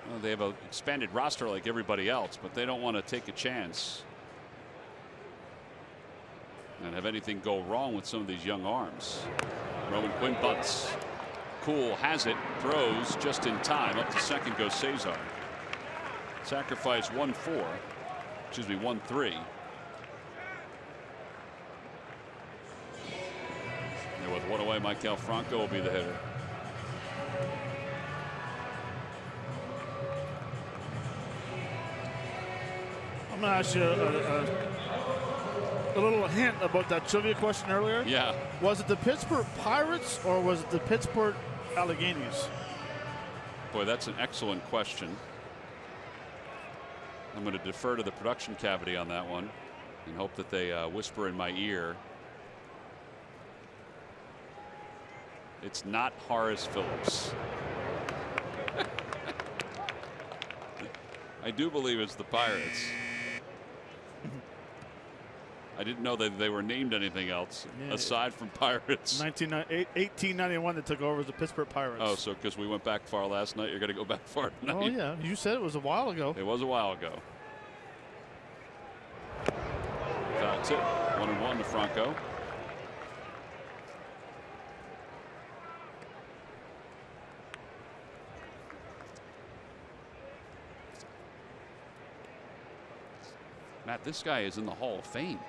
Well, they have an expanded roster like everybody else, but they don't want to take a chance and have anything go wrong with some of these young arms. Roman Quinn bunts. Cool has it, throws just in time. Up to second goes Cesar. Sacrifice 1-4. Excuse me, 1-3. And with one away, Maikel Franco will be the hitter. I'm going to ask you a little hint about that trivia question earlier. Yeah. Was it the Pittsburgh Pirates or was it the Pittsburgh Alleghenies? Boy, that's an excellent question. I'm going to defer to the production cavity on that one and hope that they whisper in my ear. It's not Horace Phillips. I do believe it's the Pirates. I didn't know that they were named anything else aside from Pirates. 1891 that took over as the Pittsburgh Pirates. Oh, so because we went back far last night, you're going to go back far tonight? Oh, yeah. You said it was a while ago. It was a while ago. Foul tip. 1-1 to Franco. Matt, this guy is in the Hall of Fame.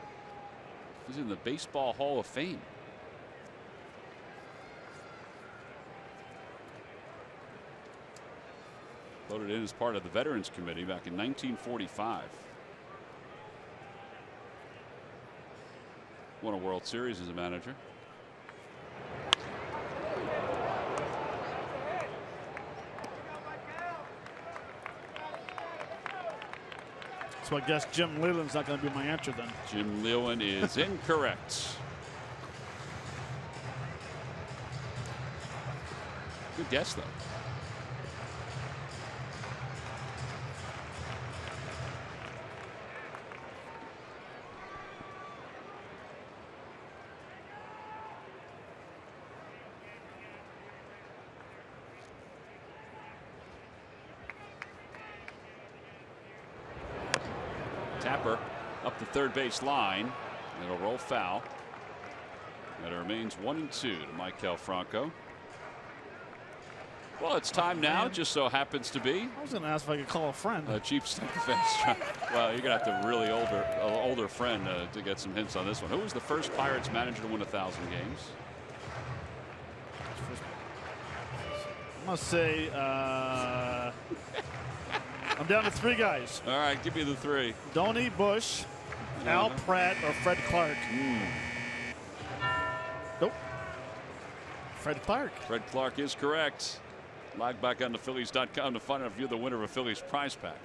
He's in the Baseball Hall of Fame. Voted in as part of the Veterans Committee back in 1945. Won a World Series as a manager. So I guess Jim Leyland's not going to be my answer then. Jim Leyland is incorrect. Good guess, though. Tapper up the third base line. It'll roll foul. And it remains 1-2 to Maikel Franco. Well, it's time now. Just so happens to be. I was going to ask if I could call a friend. Chief State defense. Well, you're going to have to really older friend to get some hints on this one. Who was the first Pirates manager to win 1,000 games? I'm going to say I'm down to 3 guys. All right, give me the 3. Donnie Bush, Al Pratt, or Fred Clark. Nope. Fred Clark. Fred Clark is correct. Log back on the Phillies.com to find out if you're the winner of a Phillies prize pack.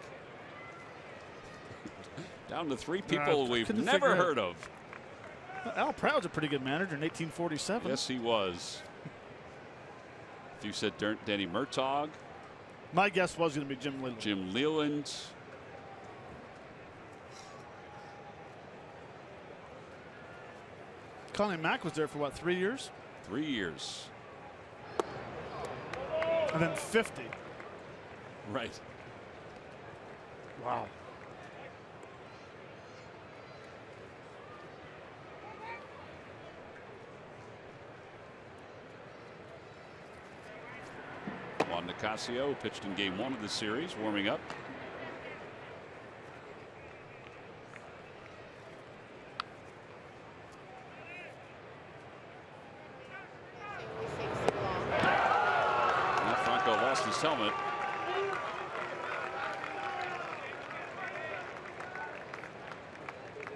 Down to 3 people we've never heard of. Al Pratt was a pretty good manager in 1847. Yes, he was. If you said Danny Murtaugh. My guess was going to be Jim Leland. Jim Leland. Connie Mack was there for what, 3 years? 3 years. And then 50. Right. Wow. Juan Nicasio pitched in game 1 of the series, warming up. Now Franco lost his helmet.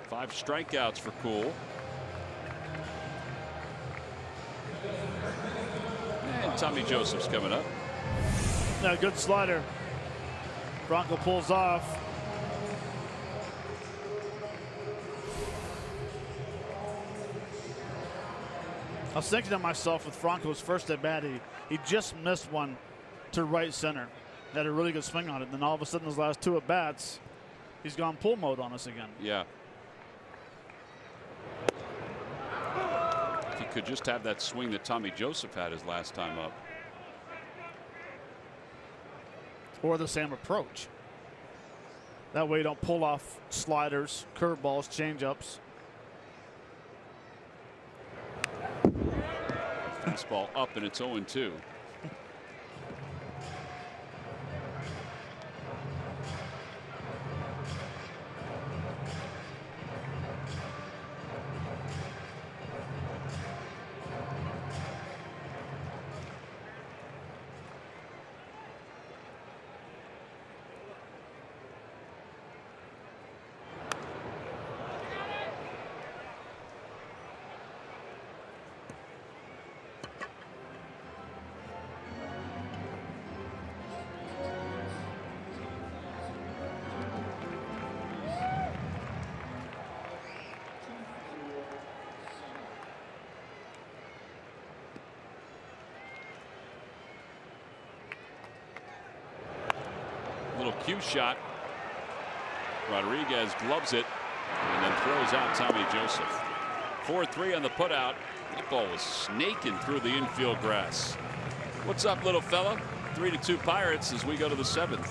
Five strikeouts for Cool. And Tommy Joseph's coming up. Yeah, good slider. Bronco pulls off. I was thinking to myself with Franco's first at bat, he just missed one to right center. Had a really good swing on it. And then all of a sudden, his last 2 at bats, he's gone pull mode on us again. Yeah. If he could just have that swing that Tommy Joseph had his last time up. Or the same approach. That way you don't pull off sliders, curveballs, changeups. Fastball up, and it's 0-2. Little cue shot. Rodriguez gloves it and then throws out Tommy Joseph. 4-3 on the putout. That ball was snaking through the infield grass. What's up, little fella? 3-2 Pirates as we go to the 7th.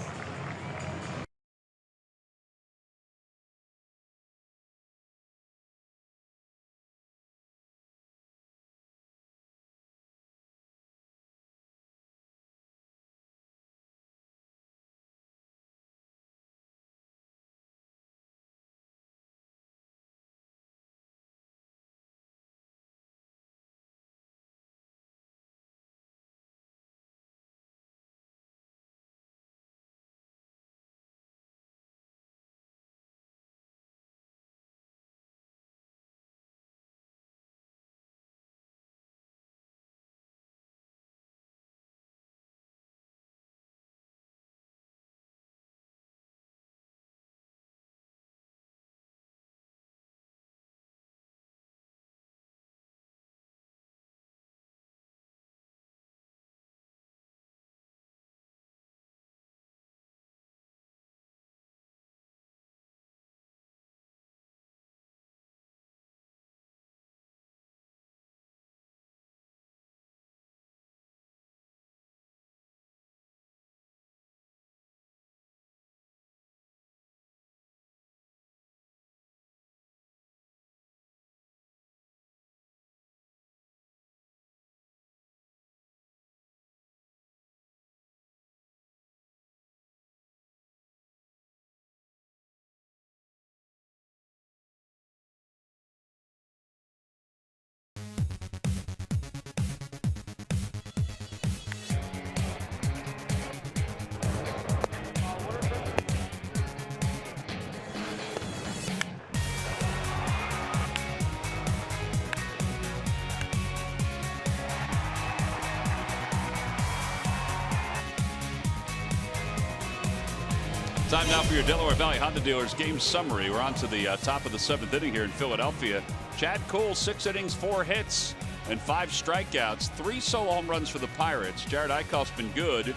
Time now for your Delaware Valley Honda Dealers game summary. We're on to the top of the 7th inning here in Philadelphia. Chad Kuhl, 6 innings, 4 hits, and 5 strikeouts. 3 solo home runs for the Pirates. Jared Eichhoff's been good,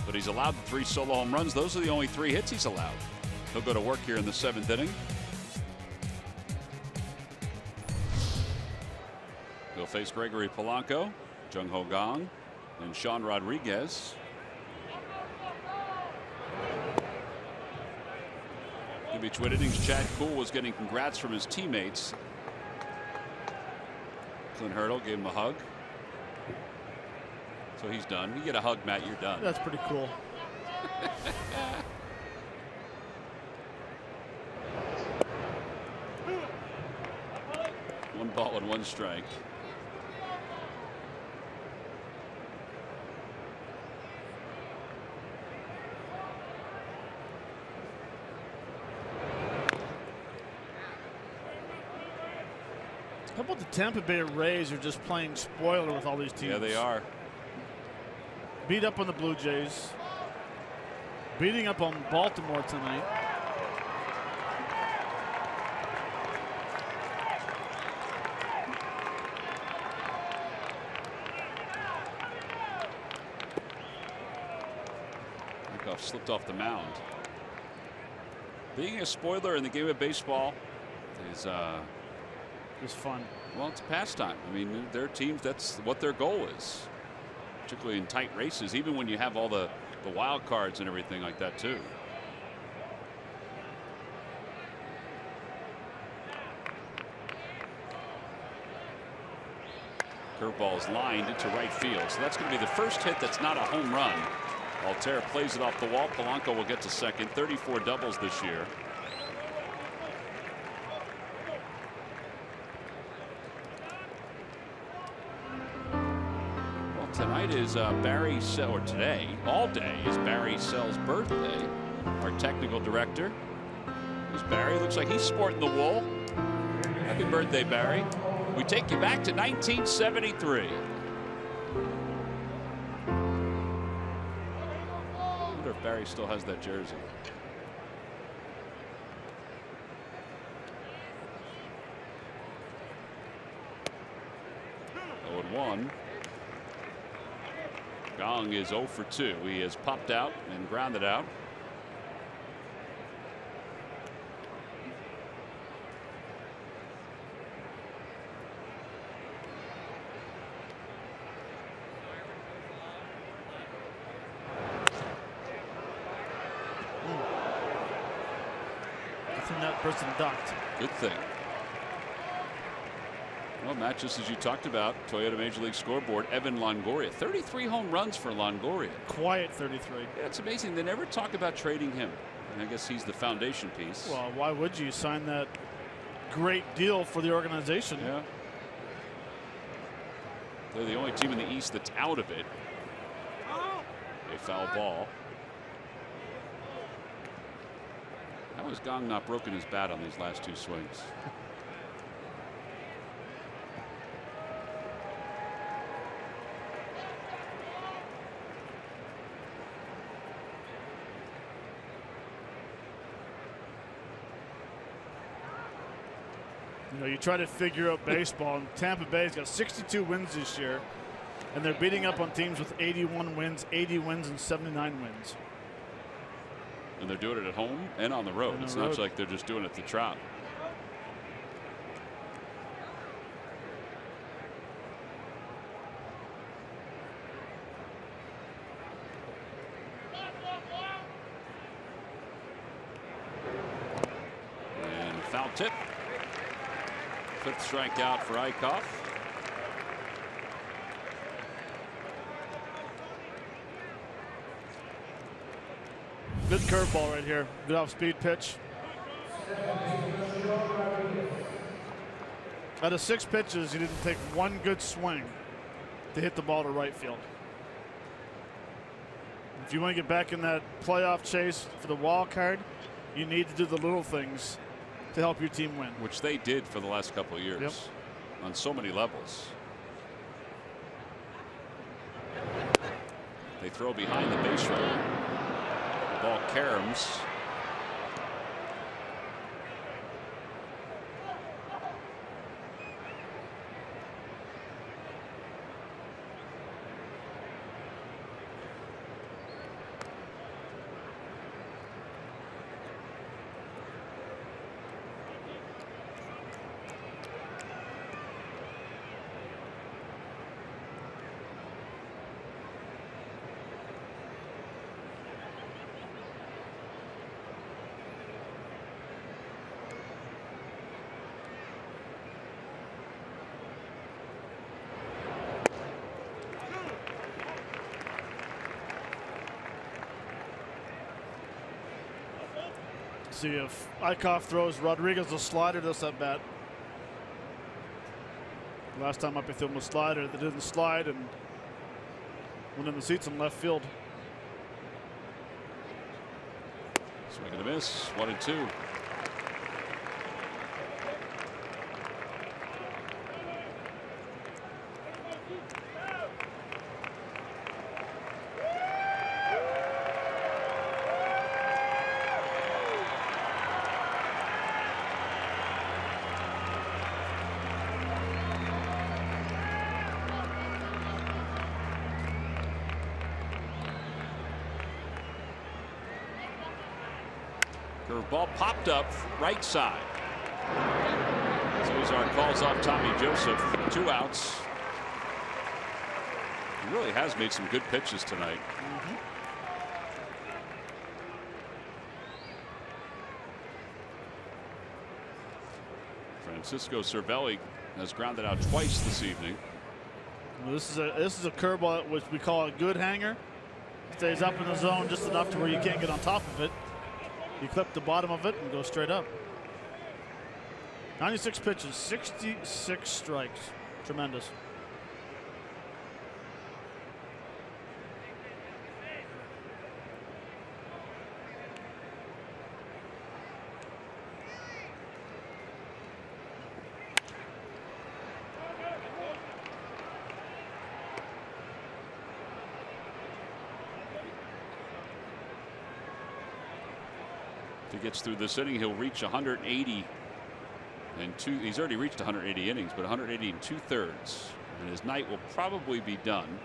but he's allowed 3 solo home runs. Those are the only 3 hits he's allowed. He'll go to work here in the 7th inning. He'll face Gregory Polanco, Jung Ho Kang, and Sean Rodriguez. In between innings, Chad Kuhl was getting congrats from his teammates. Clint Hurdle gave him a hug. So he's done. You get a hug, Matt, you're done. That's pretty cool. 1 ball and 1 strike. How about the Tampa Bay Rays are just playing spoiler with all these teams? Yeah, they are. Beat up on the Blue Jays. Beating up on Baltimore tonight. Eichhoff slipped off the mound. Being a spoiler in the game of baseball is fun. Well, it's a pastime. I mean, their teams, that's what their goal is, particularly in tight races, even when you have all the wild cards and everything like that too. Curveball is lined into right field, so that's going to be the first hit that's not a home run. Altair plays it off the wall. Polanco will get to second. 34 doubles this year. Tonight is Barry Sell, or today, all day is Barry Sell's birthday. Our technical director is Barry. Looks like he's sporting the wool. Happy birthday, Barry. We take you back to 1973. I wonder if Barry still has that jersey. Oh, 0-1. Gong is 0 for 2. He has popped out and grounded out. I think that person ducked. Good thing. Well, Matt, just as you talked about, Toyota Major League Scoreboard, Evan Longoria, 33 home runs for Longoria. Quiet 33. Yeah, it's amazing. They never talk about trading him. And I guess he's the foundation piece. Well, why would you sign that great deal for the organization? Yeah. They're the only team in the East that's out of it. A foul ball. How has Gong not broken his bat on these last 2 swings? You know, you try to figure out baseball, and Tampa Bay's got 62 wins this year, and they're beating up on teams with 81 wins, 80 wins, and 79 wins. And they're doing it at home and on the road. It's not like they're just doing it to trot. And a foul tip. 5th strikeout for Eichhoff. Good curveball right here. Good off-speed pitch. Out of 6 pitches, he didn't take 1 good swing to hit the ball to right field. If you want to get back in that playoff chase for the wild card, you need to do the little things to help your team win. Which they did for the last couple of years on so many levels. They throw behind the base runner. The ball caroms see if Eichhoff throws Rodriguez a slider this at bat. Last time up he threw him a slider that didn't slide and went in the seats in left field. Swing and a miss. 1-2. Ball popped up right side. Cesar calls off Tommy Joseph. 2 outs. He really has made some good pitches tonight. Francisco Cervelli has grounded out twice this evening. Well, this is a curveball which we call a good hanger. Stays up in the zone just enough to where you can't get on top of it. You clip the bottom of it and go straight up. 96 pitches, 66 strikes. Tremendous. If he gets through this inning, he'll reach 180 and two. He's already reached 180 innings, but 180 and 2/3, and his night will probably be done.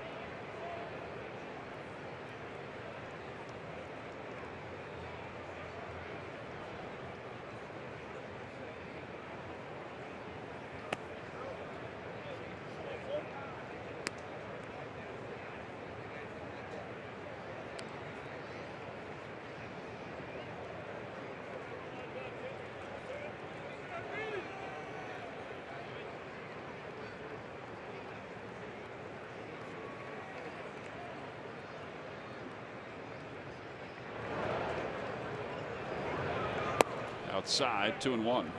Outside, 2-1.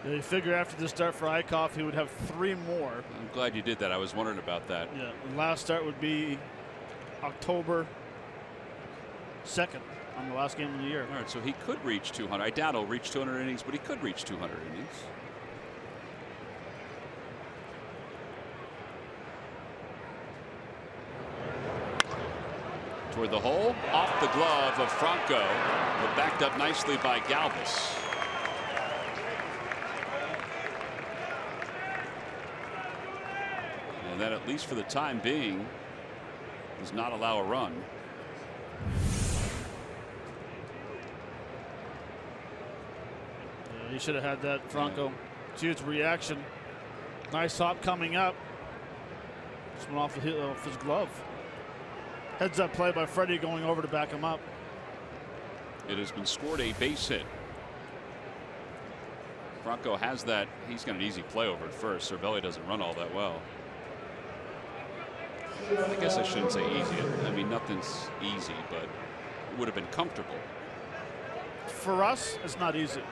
Yeah, you figure after the start for Eichhoff, he would have 3 more. I'm glad you did that. I was wondering about that. Yeah, the last start would be October 2nd on the last game of the year. All right, so he could reach 200. I doubt he'll reach 200 innings, but he could reach 200 innings. Toward the hole, off the glove of Franco, but backed up nicely by Galvis. And that, at least for the time being, does not allow a run. Yeah, he should have had that, Franco. Yeah. Huge reaction. Nice hop coming up. Just went off his glove. Heads up play by Freddie going over to back him up. It has been scored a base hit. Franco has that. He's got an easy play over at first. Cervelli doesn't run all that well. I guess I shouldn't say easy. I mean, nothing's easy, but it would have been comfortable. For us, it's not easy.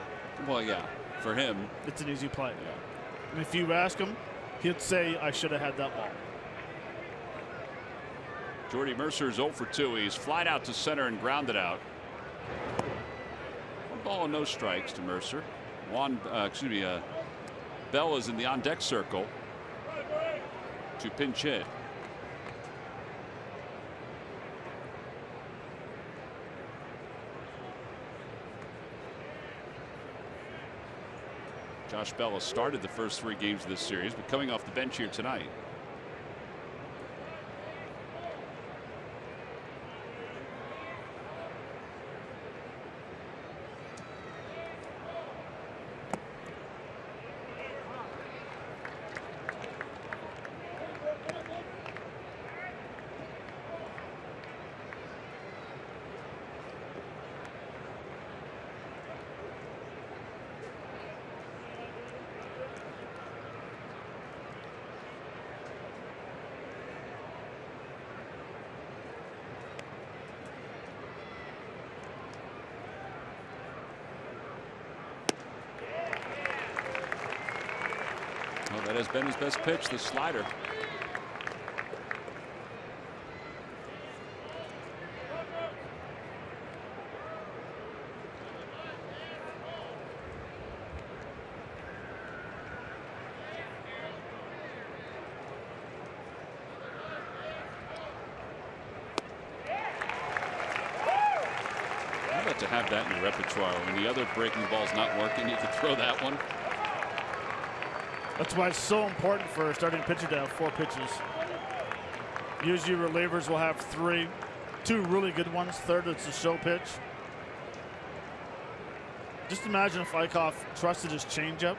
Well, yeah. For him, it's an easy play. Yeah. And if you ask him, he'd say, I should have had that ball. Jordy Mercer's 0 for 2. He's flied out to center and grounded out. 1 ball and no strikes to Mercer. Bell is in the on deck circle to pinch hit. Josh Bell has started the first 3 games of this series, but coming off the bench here tonight. That has been his best pitch, the slider. To have that in your repertoire when the other breaking ball's not working, you can throw that one. That's why it's so important for a starting pitcher to have 4 pitches. Usually relievers will have 3, 2 really good ones, third it's a show pitch. Just imagine if Eichhoff trusted his changeup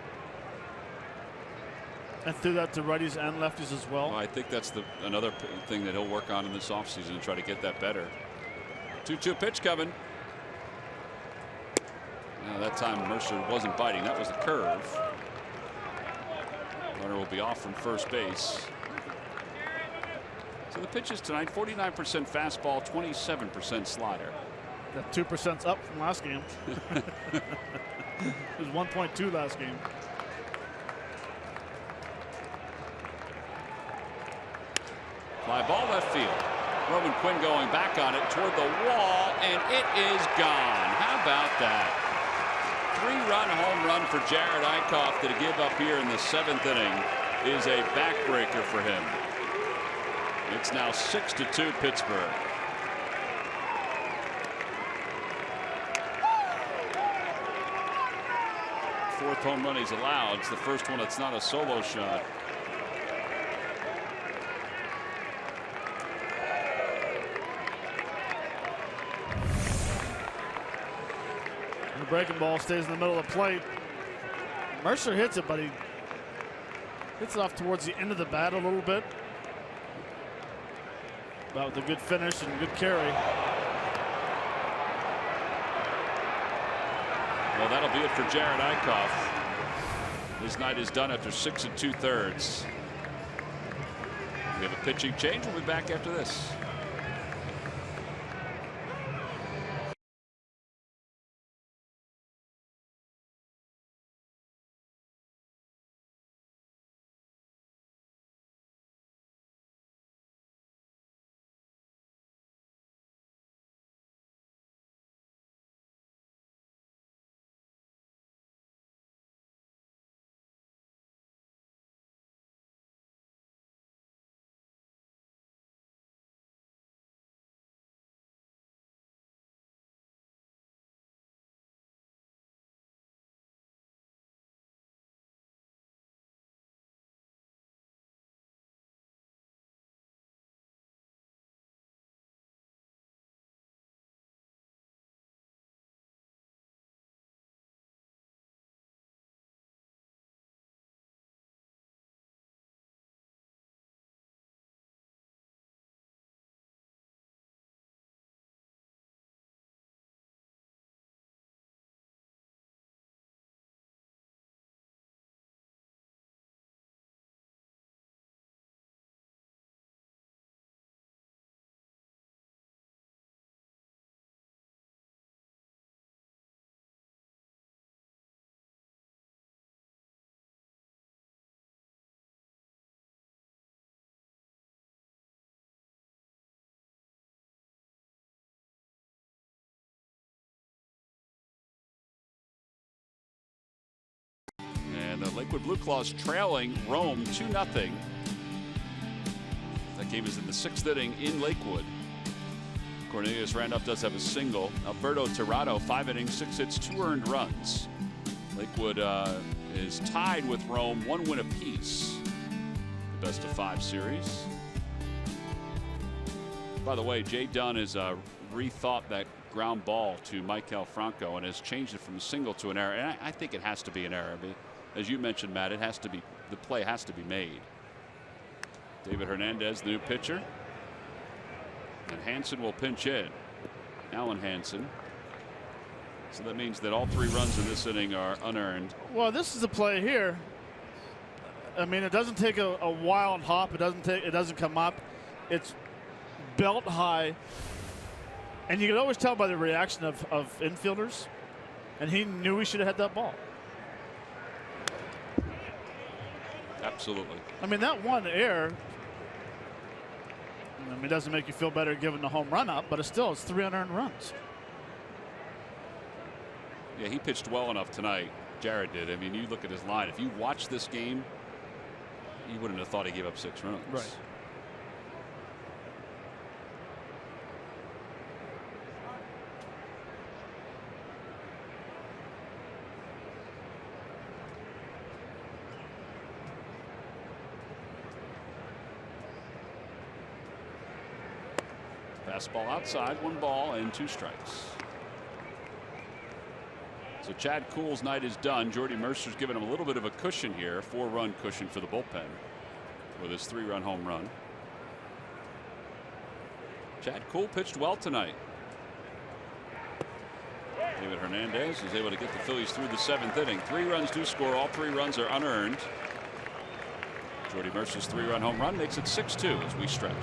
and threw that to righties and lefties as well. I think that's another thing that he'll work on in this offseason and try to get that better. 2-2 pitch coming. That time Mercer wasn't biting. That was a curve. Runner will be off from first base. So the pitches tonight: 49% fastball, 27% slider. That 2%'s up from last game. It was 1.2 last game. Fly ball left field. Roman Quinn going back on it toward the wall, and it is gone. How about that? 3-run home run for Jared Eichhoff to give up here in the 7th inning is a backbreaker for him. It's now 6-2 Pittsburgh. Fourth home run he's allowed. It's the first one that's not a solo shot. The breaking ball stays in the middle of the plate. Mercer hits it, but he hits it off towards the end of the bat a little bit. But with a good finish and good carry. Well, that'll be it for Jared Eichhoff. His night is done after 6 2/3. We have a pitching change. We'll be back after this. The Lakewood Blue Claws trailing Rome 2-0. That game is in the 6th inning in Lakewood. Cornelius Randolph does have a single. Alberto Tirado, 5 innings, 6 hits, 2 earned runs. Lakewood is tied with Rome, 1 win apiece. The best of 5 series. By the way, Jay Dunn has rethought that ground ball to Maikel Franco and has changed it from a single to an error. And I think it has to be an error. As you mentioned, Matt, it has to be, the play has to be made. David Hernandez, the new pitcher. And Hansen will pinch in. Alan Hansen. So that means that all 3 runs in this inning are unearned. Well, this is the play here. I mean, it doesn't take a wild hop. It doesn't come up. It's belt high. And you can always tell by the reaction of infielders. And he knew he should have had that ball. Tap Absolutely. I mean, that one error, I mean, it doesn't make you feel better giving the home run up, but it's 3 unearned runs. Yeah, he pitched well enough tonight. Jared did. I mean, you look at his line. If you watch this game, you wouldn't have thought he gave up 6 runs. Right. Fastball outside, 1 ball and 2 strikes. So Chad Kuhl's night is done. Jordy Mercer's given him a little bit of a cushion here, 4-run cushion for the bullpen with his 3-run home run. Chad Kuhl pitched well tonight. David Hernandez is able to get the Phillies through the 7th inning. 3 runs do score. All 3 runs are unearned. Jordy Mercer's 3-run home run makes it 6-2 as we stretch.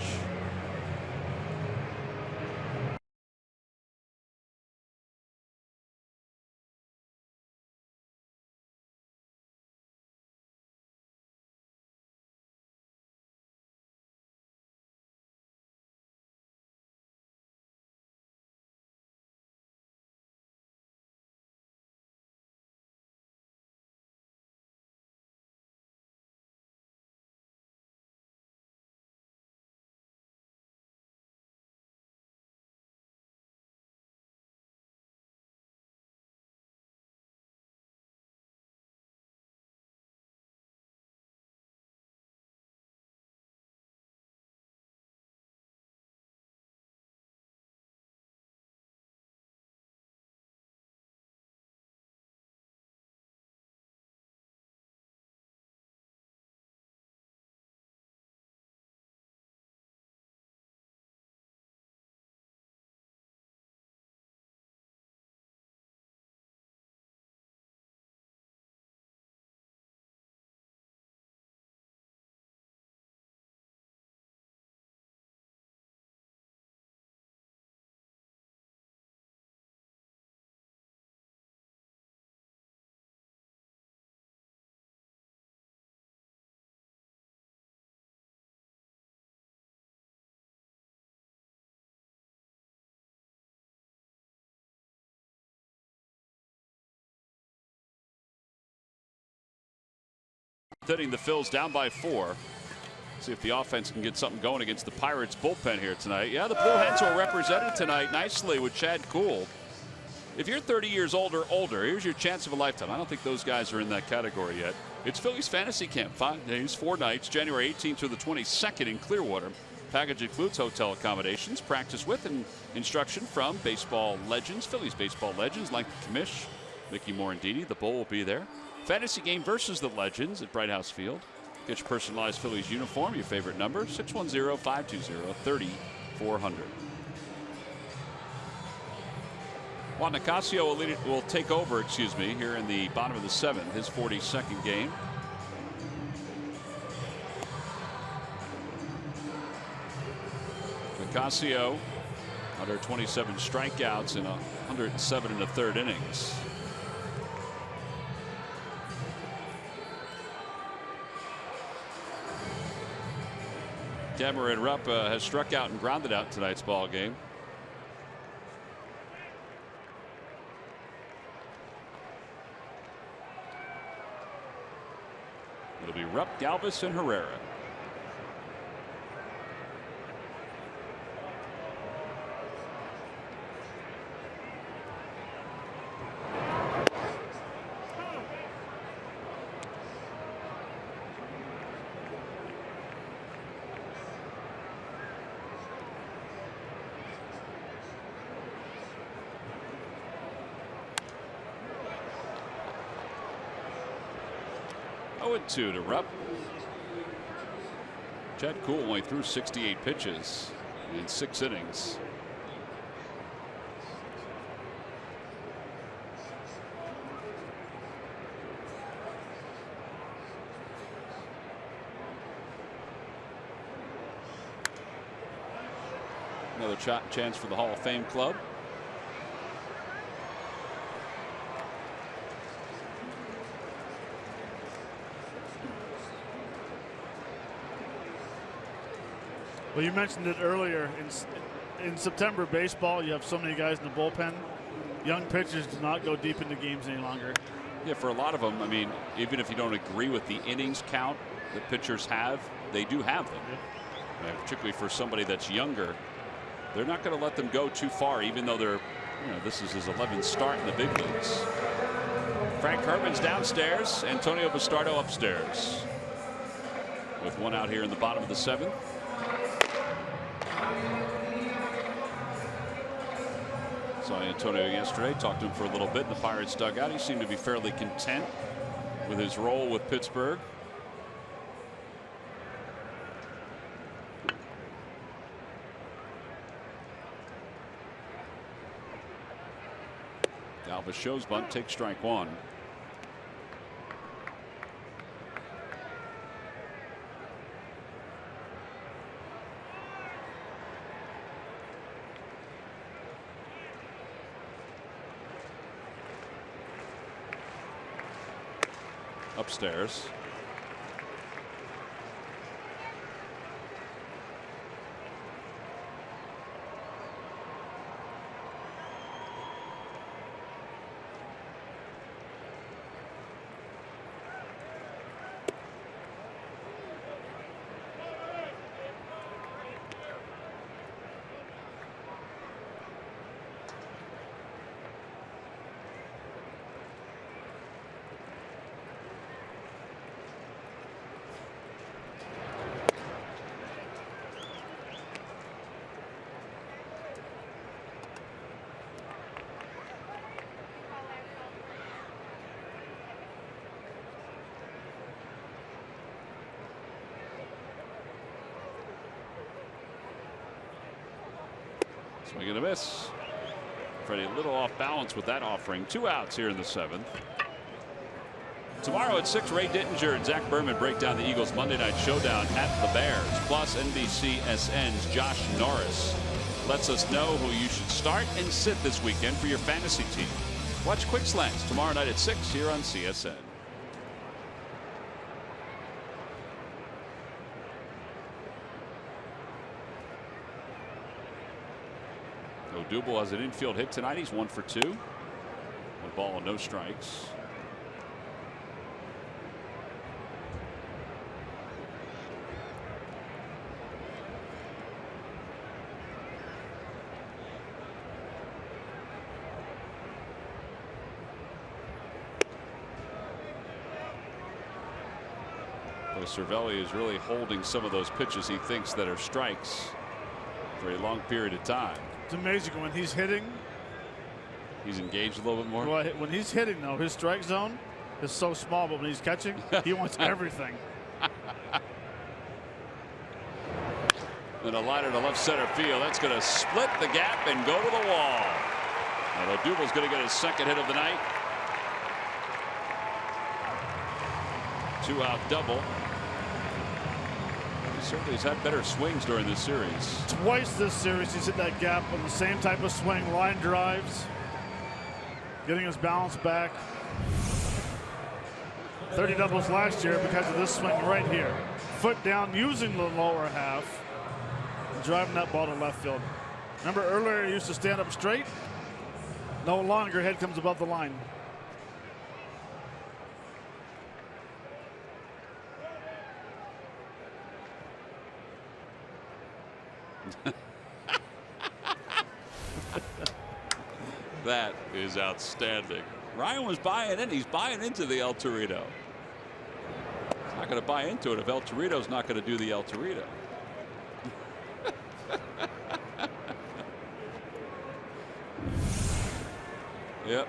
Hitting the Phils down by 4. See if the offense can get something going against the Pirates bullpen here tonight. Yeah, the Blue Hens are represented tonight nicely with Chad Kuhl. If you're 30 years old or older, here's your chance of a lifetime. I don't think those guys are in that category yet. It's Phillies Fantasy Camp. 5 days, 4 nights, January 18th through the 22nd in Clearwater. Package includes hotel accommodations, practice with, and instruction from baseball legends, Phillies baseball legends like Kamish, Mickey Morandini. The Bull will be there. Fantasy game versus the Legends at Bright House Field. Get your personalized Phillies uniform, your favorite number, 610-520-3400. Juan Nicasio will take over, here in the bottom of the 7th, his 42nd game. Nicasio, 127 strikeouts in 107 1/3 innings. Cameron Rupp has struck out and grounded out in tonight's ball game. It'll be Rupp, Galvis, and Herrera. To Rupp. Chad Kuhl only threw 68 pitches in 6 innings. Another chance for the Hall of Fame club. Well, you mentioned it earlier. In September baseball, you have so many guys in the bullpen. Young pitchers do not go deep into games any longer. Yeah, for a lot of them, I mean, even if you don't agree with the innings count that pitchers have, they do have them. Yeah. Particularly for somebody that's younger, they're not going to let them go too far, even though they're, this is his 11th start in the big leagues. Frank Herman's downstairs, Antonio Bastardo upstairs. With one out here in the bottom of the 7th. Saw Antonio yesterday, talked to him for a little bit in the Pirates dugout. He seemed to be fairly content with his role with Pittsburgh. Galvis shows bunt, takes strike 1. Upstairs. Swing and a miss. Freddie a little off balance with that offering. 2 outs here in the 7th. Tomorrow at 6, Ray Dittinger and Zach Berman break down the Eagles' Monday night showdown at the Bears. Plus, NBCSN's Josh Norris lets us know who you should start and sit this weekend for your fantasy team. Watch Quick Slants tomorrow night at 6 here on CSN. Odubel has an infield hit tonight. He's 1 for 2. 1 ball and no strikes. Cervelli is really holding some of those pitches he thinks that are strikes for a long period of time. It's amazing when he's hitting. He's engaged a little bit more. Well, when he's hitting, though, his strike zone is so small, but when he's catching, he wants everything. And a liner to left center field. That's going to split the gap and go to the wall. And Odubel's going to get his 2nd hit of the night. 2-out double. He certainly has had better swings during this series. Twice this series he's hit that gap on the same type of swing, line drives, getting his balance back. 30 doubles last year because of this swing right here. Foot down, using the lower half, and driving that ball to left field. Remember earlier he used to stand up straight? No longer, head comes above the line. That is outstanding. Ryan was buying in. He's buying into the El Torito. He's not going to buy into it if El Torito's not going to do the El Torito. Yep.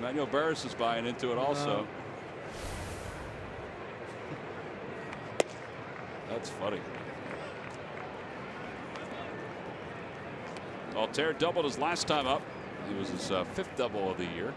Manuel Barris is buying into it also. That's funny. Altair doubled his last time up. It was his 5th double of the year.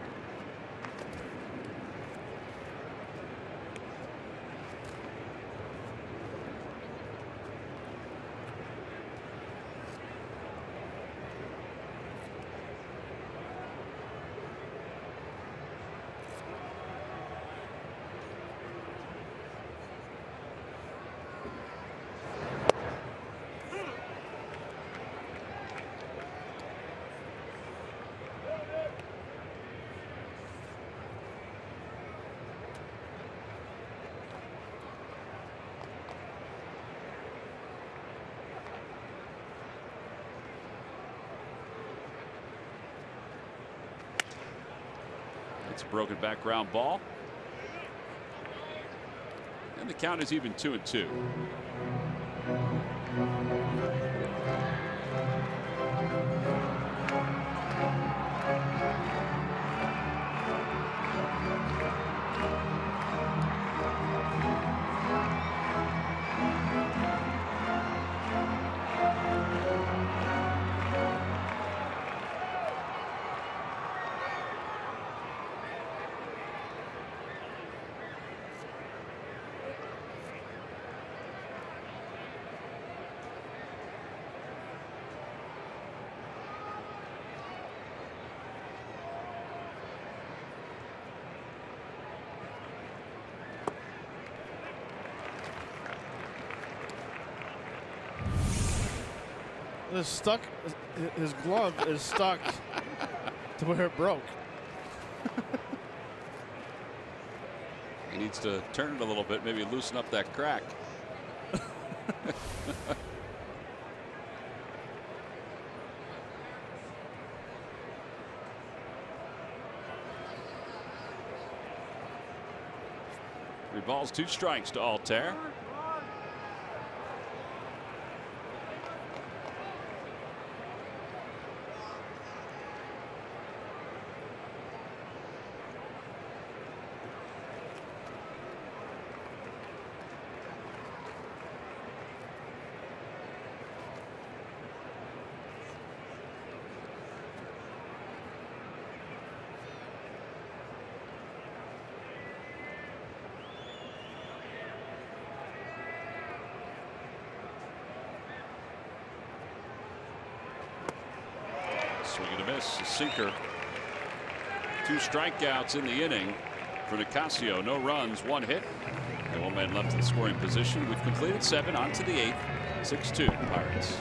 It's a broken back ground ball. And the count is even 2-2. His glove is stuck to where it broke. He needs to turn it a little bit, maybe loosen up that crack. Three balls, 2 strikes to Altair. Swing and a miss, a sinker. 2 strikeouts in the inning for Nicasio. No runs, 1 hit. And 1 man left in scoring position. We've completed 7, on to the 8th. 6-2 Pirates.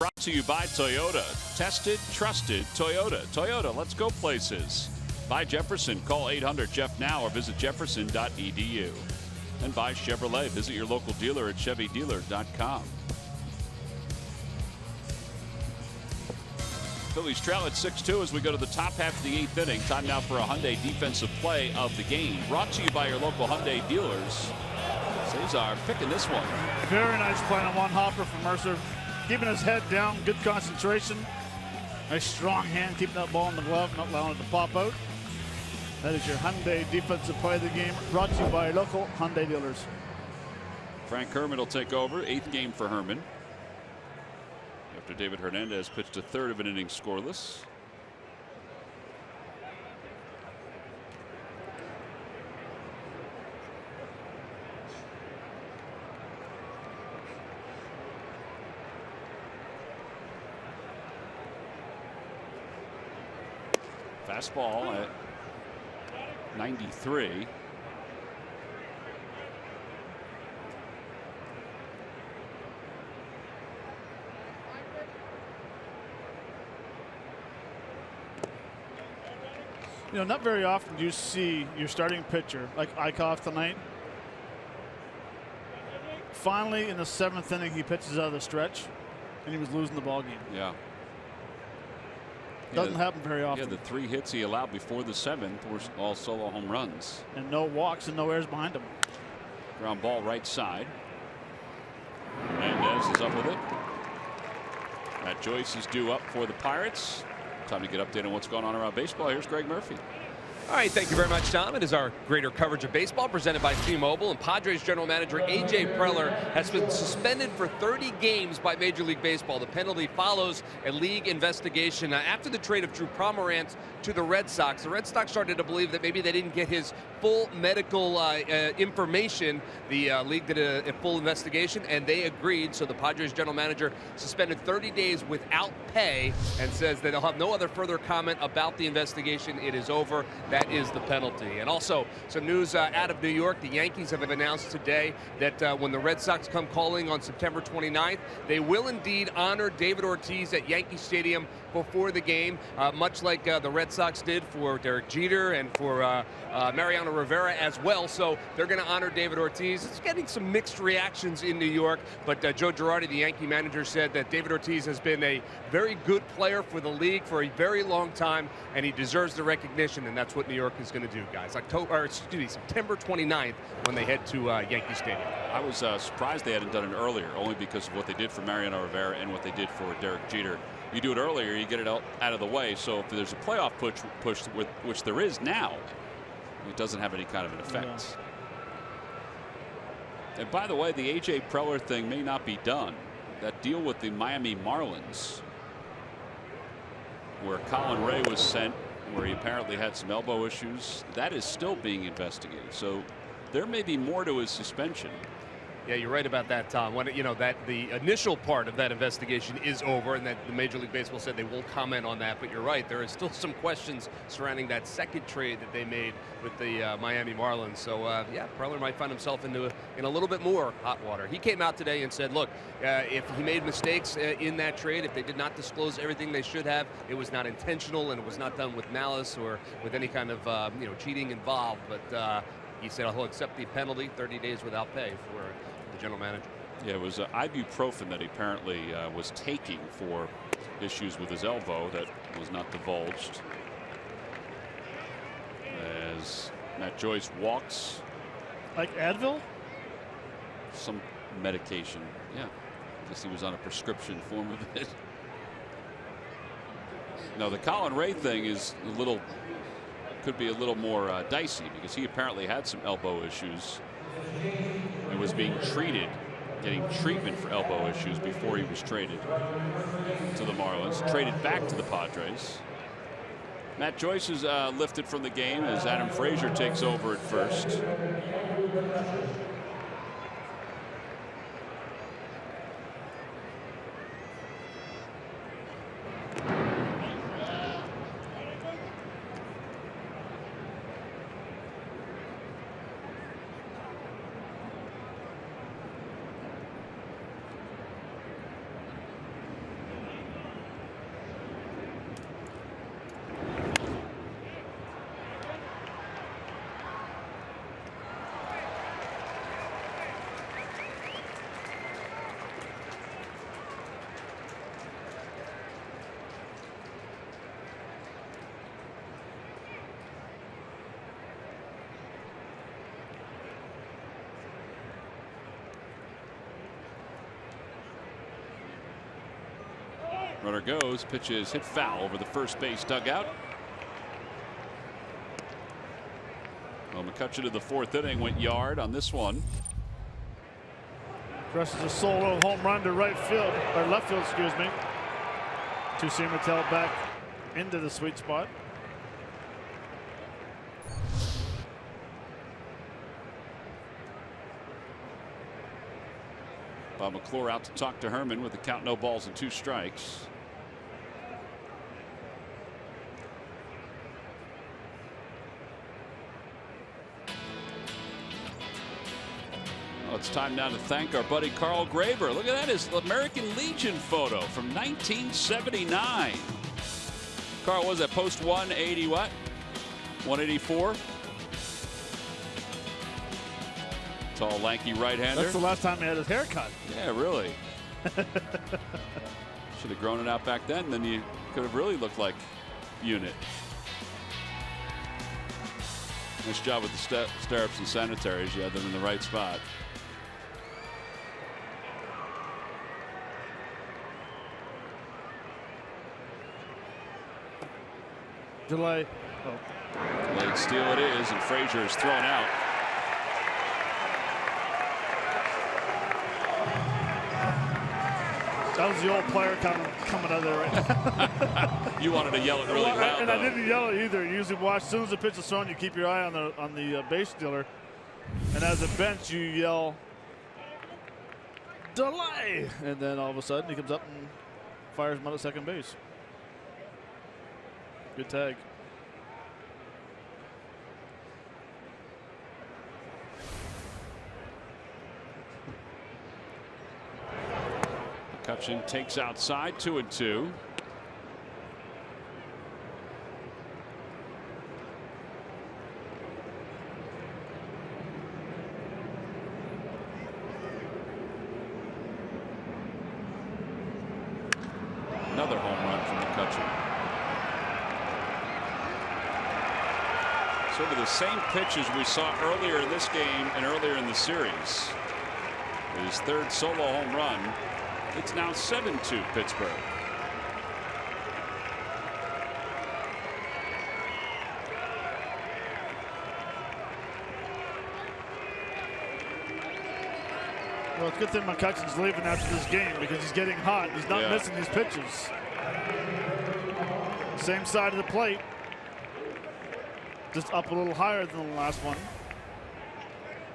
Brought to you by Toyota. Tested, trusted Toyota. Toyota, let's go places. By Jefferson. Call 800-JEFF now or visit jefferson.edu. And by Chevrolet. Visit your local dealer at chevydealer.com. Phillies trail at 6-2 as we go to the top half of the 8th inning. Time now for a Hyundai defensive play of the game. Brought to you by your local Hyundai dealers. Cesar picking this one. Very nice play on one hopper from Mercer. Keeping his head down, good concentration. Nice strong hand, keeping that ball in the glove, not allowing it to pop out. That is your Hyundai defensive play of the game, brought to you by local Hyundai dealers. Frank Herman will take over, 8th game for Herman. After David Hernandez pitched a 1/3 of an inning scoreless. Fastball at 93. You know, not very often do you see your starting pitcher like Eichhoff tonight. Finally, in the 7th inning, he pitches out of the stretch, and he was losing the ball game. Yeah. Doesn't happen very often. Yeah, the 3 hits he allowed before the 7th were all solo home runs. And no walks and no errors behind him. Ground ball right side. Mendez is up with it. Matt Joyce is due up for the Pirates. Time to get updated on what's going on around baseball. Here's Greg Murphy. All right, thank you very much, Tom. It is our greater coverage of baseball presented by T-Mobile. And Padres general manager A.J. Preller has been suspended for 30 games by Major League Baseball. The penalty follows a league investigation after the trade of Drew Pomeranz to the Red Sox. The Red Sox started to believe that maybe they didn't get his full medical information. The league did a full investigation, and they agreed. So the Padres general manager suspended 30 days without pay and says that he'll have no other further comment about the investigation. It is over. That is the penalty. And also some news out of New York. The Yankees have announced today that when the Red Sox come calling on September 29th, they will indeed honor David Ortiz at Yankee Stadium before the game, much like the Red Sox did for Derek Jeter and for Mariano Rivera as well. So they're going to honor David Ortiz. It's getting some mixed reactions in New York, but Joe Girardi, the Yankee manager, said that David Ortiz has been a very good player for the league for a very long time, and he deserves the recognition, and that's what New York is going to do, guys. September 29th when they head to Yankee Stadium. I was surprised they hadn't done it earlier, only because of what they did for Mariano Rivera and what they did for Derek Jeter. You do it earlier, you get it out of the way. So if there's a playoff push which there is now, it doesn't have any kind of an effect. Yeah. And by the way, the A.J. Preller thing may not be done. That deal with the Miami Marlins, where Colin Ray was sent, where he apparently had some elbow issues, that is still being investigated. So there may be more to his suspension. Yeah, you're right about that, Tom. When, you know, that the initial part of that investigation is over, and that the Major League Baseball said they won't comment on that. But you're right, there is still some questions surrounding that second trade that they made with the Miami Marlins. So yeah, Preller might find himself in a little bit more hot water. He came out today and said, look, if he made mistakes in that trade, if they did not disclose everything they should have, it was not intentional and it was not done with malice or with any kind of cheating involved. But he said he'll accept the penalty, 30 days without pay for the general manager. Yeah, it was ibuprofen that he apparently was taking for issues with his elbow that was not divulged. As Matt Joyce walks. Like Advil? Some medication. Yeah. I guess he was on a prescription form of it. Now the Colin Ray thing is could be a little more dicey, because he apparently had some elbow issues and was being getting treatment for elbow issues before he was traded to the Marlins, traded back to the Padres. Matt Joyce is lifted from the game as Adam Frazier takes over at first. Runner goes, pitch is hit foul over the first base dugout. Well, McCutcheon to the fourth inning went yard on this one. Presses a solo home run to right field, or left field, excuse me. Two-seamer tail back into the sweet spot. Bob McClure out to talk to Herman with the count, no balls and 2 strikes. Well, it's time now to thank our buddy Carl Graber. Look at that, his American Legion photo from 1979. Carl, was that post 180 what? 184. Tall, lanky right-hander. That's the last time he had his hair cut. Yeah, really. Should have grown it out back then you could have really looked like Unit. Nice job with the stirrups and sanitaries. You had them in the right spot. Delay. Late steal it is, and Frazier is thrown out. That was the old player kind of coming out of there right now. You wanted to yell it really loud. And I didn't yell it either. You usually watch, as soon as the pitch is thrown, you keep your eye on the base stealer. And as a bench, you yell, delay! And then all of a sudden, he comes up and fires him out at second base. Good tag. McCutchen takes outside, 2-2. Another home run from McCutchen. Sort of the same pitches we saw earlier in this game and earlier in the series. His third solo home run. It's now 7-2 Pittsburgh. Well, it's a good thing McCutchen's leaving after this game because he's getting hot. He's not missing these pitches. Same side of the plate. Just up a little higher than the last one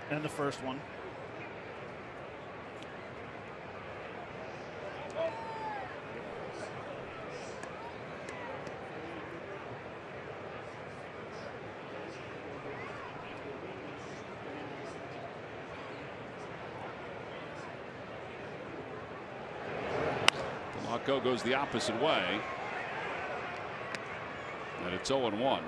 and the first one. Go goes the opposite way, and it's 0-1.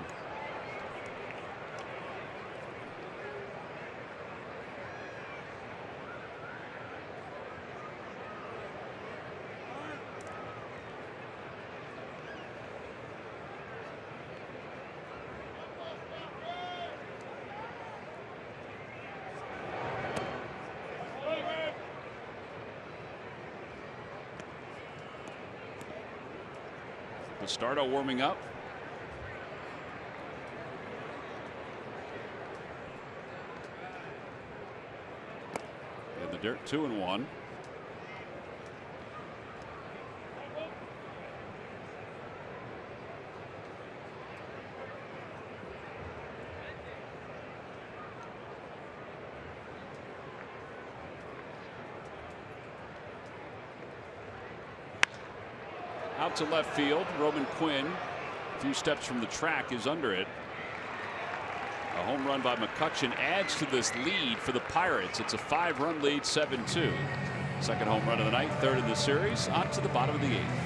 Stardo warming up. In the dirt, 2-1. Out to left field. Roman Quinn, a few steps from the track, is under it. A home run by McCutchen adds to this lead for the Pirates. It's a 5-run lead, 7-2. Second home run of the night, third in the series. On to the bottom of the 8th.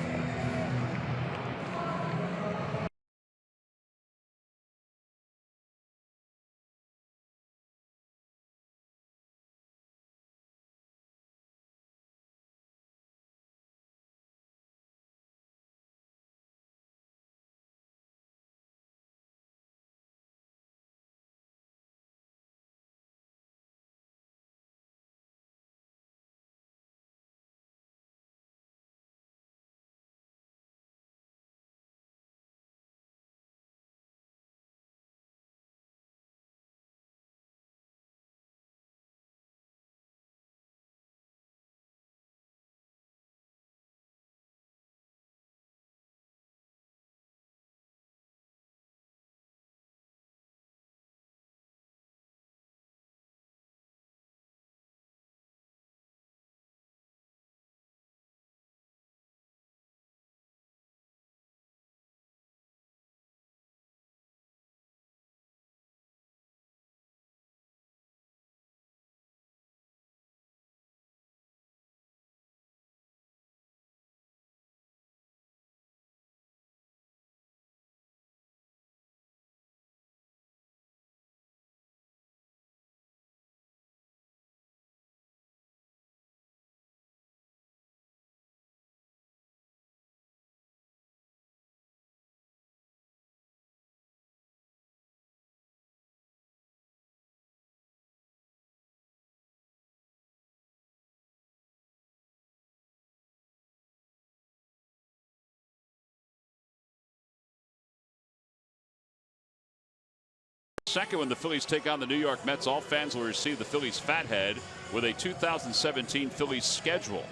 Second, when the Phillies take on the New York Mets, all fans will receive the Phillies Fathead with a 2017 Phillies schedule.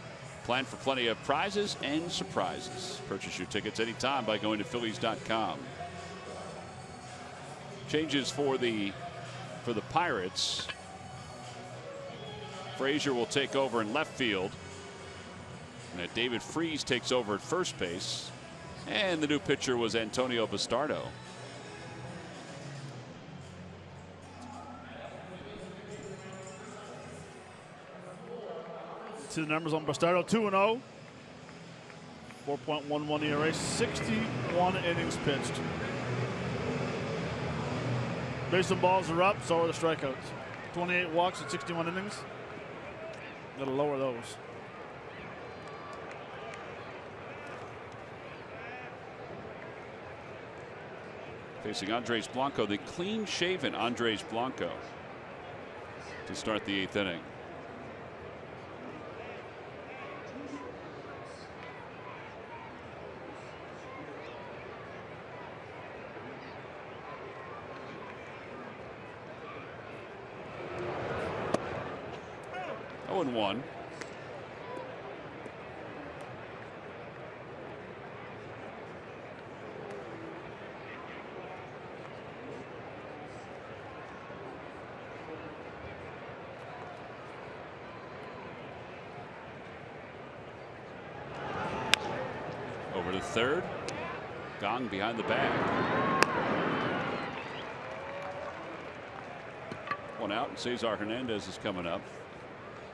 Planned for plenty of prizes and surprises. Purchase your tickets anytime by going to Phillies.com. Changes for the Pirates. Frazier will take over in left field. And David Freese takes over at first base. And the new pitcher was Antonio Bastardo. See the numbers on Bastardo. 2-0. 4.11 ERA. 61 innings pitched. Base and balls are up, so are the strikeouts. 28 walks in 61 innings. Got to lower those. Facing Andres Blanco, the clean-shaven Andres Blanco, to start the 8th inning. Oh, and 1. Over to third. Gong behind the bag. One out, and Cesar Hernandez is coming up.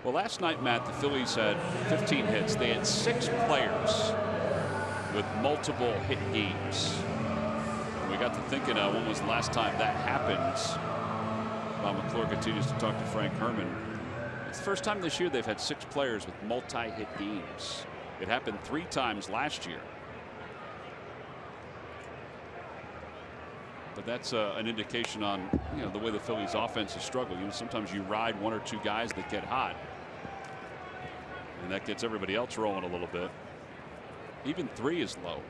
Well, last night, Matt, the Phillies had 15 hits. They had 6 players with multiple hit games. And we got to thinking, when was the last time that happened? Bob McClure continues to talk to Frank Herman. It's the first time this year they've had 6 players with multi-hit games. It happened 3 times last year. But that's an indication on the way the Phillies offense is struggling. Sometimes you ride 1 or 2 guys that get hot, and that gets everybody else rolling a little bit. Even 3 is low.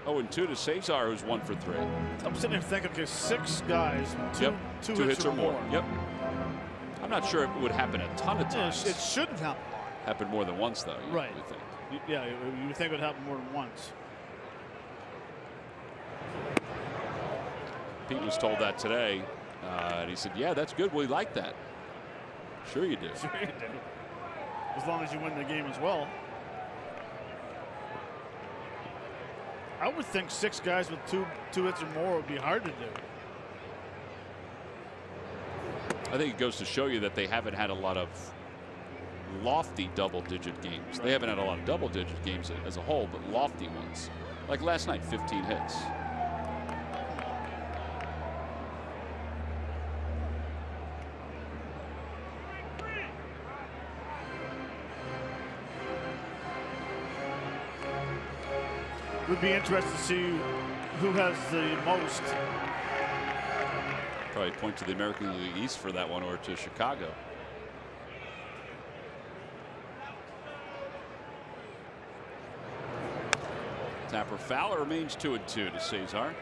Oh, and 2 to Cesar, who's 1 for 3. I'm sitting here thinking, okay, 6 guys, two hits or more. Yep. I'm not sure if it would happen a ton of times. It shouldn't happen. Happened more than once, though. Right. You think. Yeah, you would think it would happen more than once. Pete was told that today, and he said, "Yeah, that's good. We like that." Sure you do. Sure you do. As long as you win the game as well. I would think 6 guys with two hits or more would be hard to do. I think it goes to show you that they haven't had a lot of lofty double-digit games. Right. They haven't had a lot of double-digit games as a whole, but lofty ones. Like last night, 15 hits. Would be interested to see who has the most. Probably point to the American League East for that one, or to Chicago. Tapper foul, remains 2-2 to Cesar.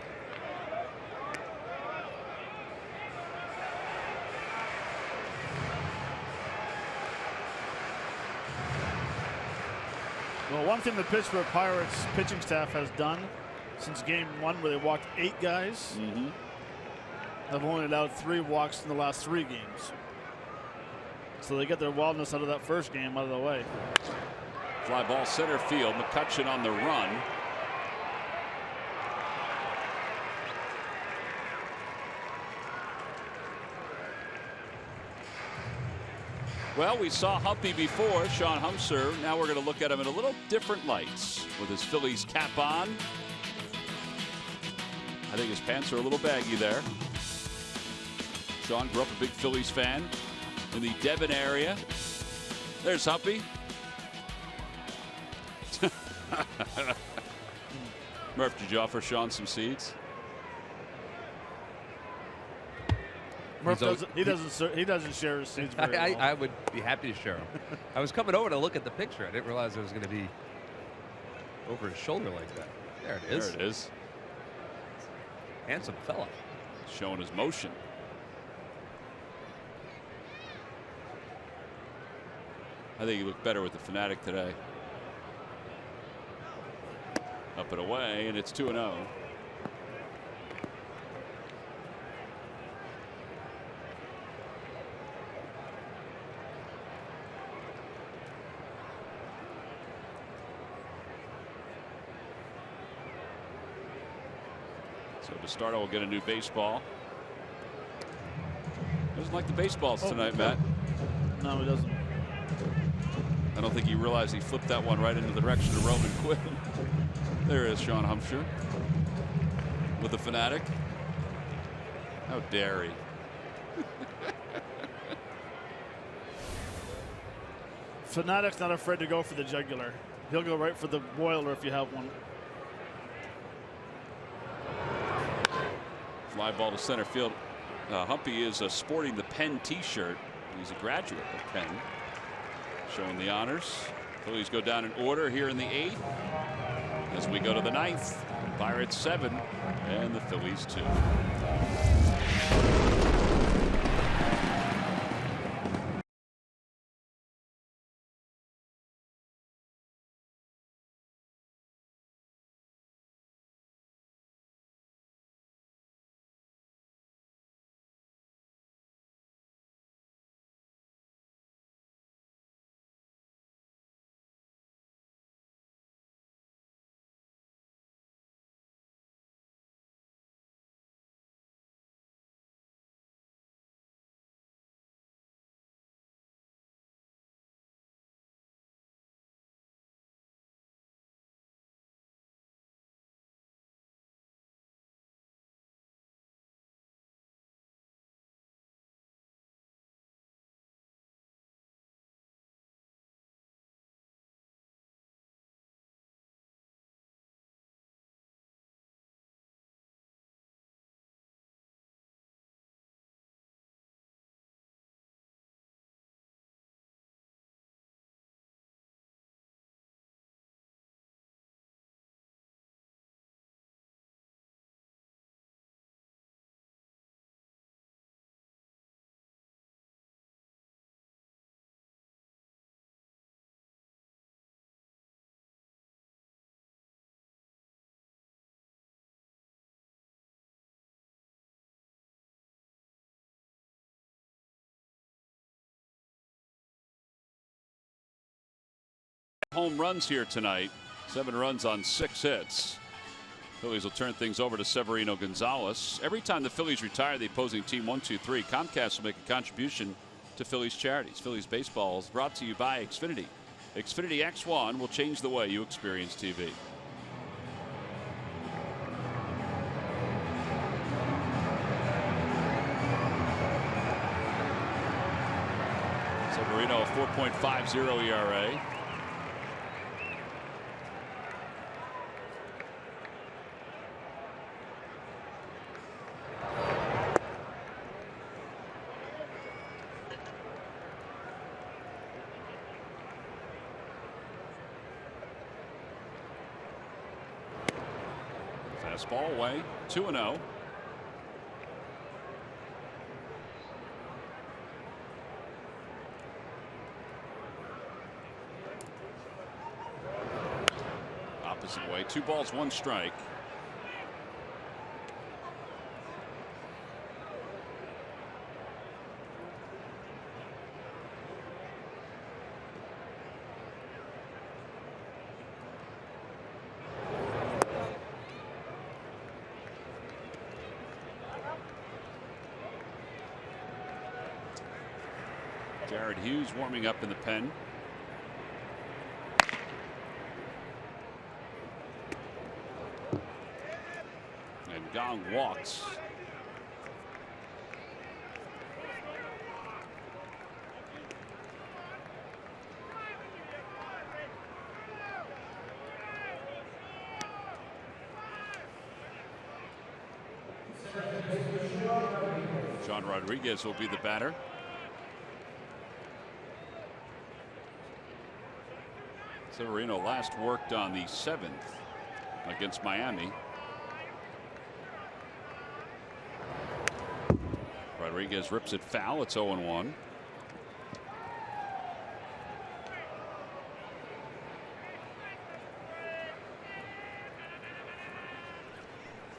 Well, one thing the Pittsburgh Pirates pitching staff has done since game 1, where they walked 8 guys, have only allowed 3 walks in the last 3 games. So they get their wildness out of that first game out of the way. Fly ball center field. McCutchen on the run. Well, we saw Humpy before, Sean Humser. Now we're going to look at him in a little different lights with his Phillies cap on. I think his pants are a little baggy there. Sean grew up a big Phillies fan in the Devon area. There's Humpy. Murph, did you offer Sean some seeds? Murph he doesn't share his seats very well. I would be happy to share them. I was coming over to look at the picture. I didn't realize it was going to be over his shoulder like that. There it is. There it is. Handsome fella. Showing his motion. I think he looked better with the Fanatic today. Up and away, and it's 2-0. So DeStardo will get a new baseball. Doesn't like the baseballs tonight, Matt. No, he doesn't. I don't think he realized he flipped that one right into the direction of Roman Quinn. There is Sean Humsher with the Fanatic. How dare he? Fanatic's not afraid to go for the jugular. He'll go right for the boiler if you have one. Fly ball to center field. Humpy is sporting the Penn T-shirt. He's a graduate of Penn. Showing the honors. Phillies go down in order here in the 8th. As we go to the 9th. Pirates 7 and the Phillies 2. Home runs here tonight. 7 runs on 6 hits. Phillies will turn things over to Severino Gonzalez. Every time the Phillies retire the opposing team 1-2-3, Comcast will make a contribution to Phillies charities. Phillies baseball is brought to you by Xfinity. Xfinity X1 will change the way you experience TV. Severino, a 4.50 ERA. Fastball away, 2-0. Opposite way, 2 balls, 1 strike. Jared Hughes warming up in the pen. And Gong walks. John Rodriguez will be the batter. Severino last worked on the 7th against Miami. Rodriguez rips it foul. It's 0-1.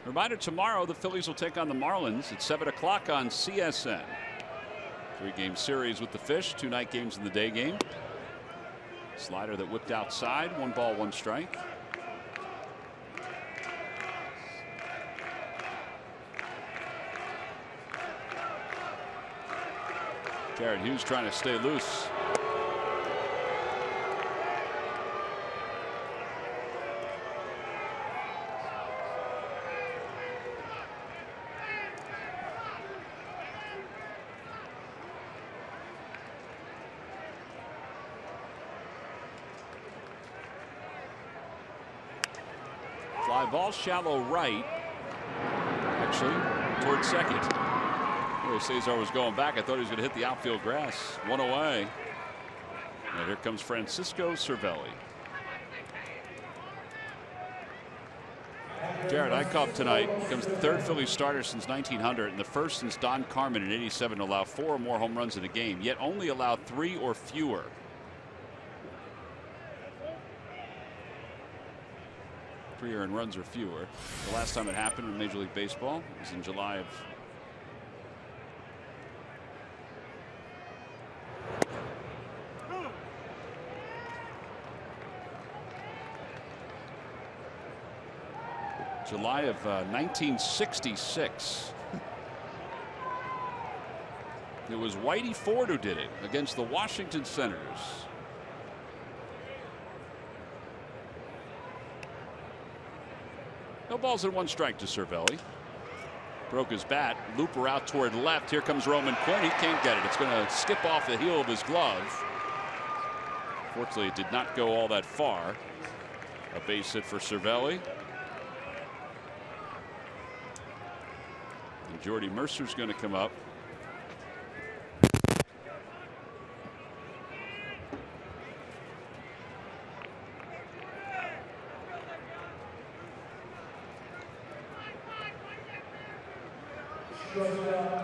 Reminder, tomorrow the Phillies will take on the Marlins at 7 o'clock on CSN. 3-game series with the Fish, 2 night games in the day game. Slider that whipped outside, 1 ball, 1 strike. Jared Hughes trying to stay loose. Fly ball shallow right, actually towards second. Where Cesar was going back, I thought he was going to hit the outfield grass. 1 away. And here comes Francisco Cervelli. Jared Eichhoff tonight becomes the 3rd Phillies starter since 1900 and the 1st since Don Carmen in '87 to allow 4 or more home runs in a game, yet only allowed 3 or fewer. Earned runs or fewer. The last time it happened in Major League Baseball was in July of July of 1966. It was Whitey Ford who did it against the Washington Senators. No balls and 1 strike to Cervelli. Broke his bat. Looper out toward left. Here comes Roman Quinn. He can't get it. It's going to skip off the heel of his glove. Fortunately, it did not go all that far. A base hit for Cervelli. And Jordy Mercer's going to come up.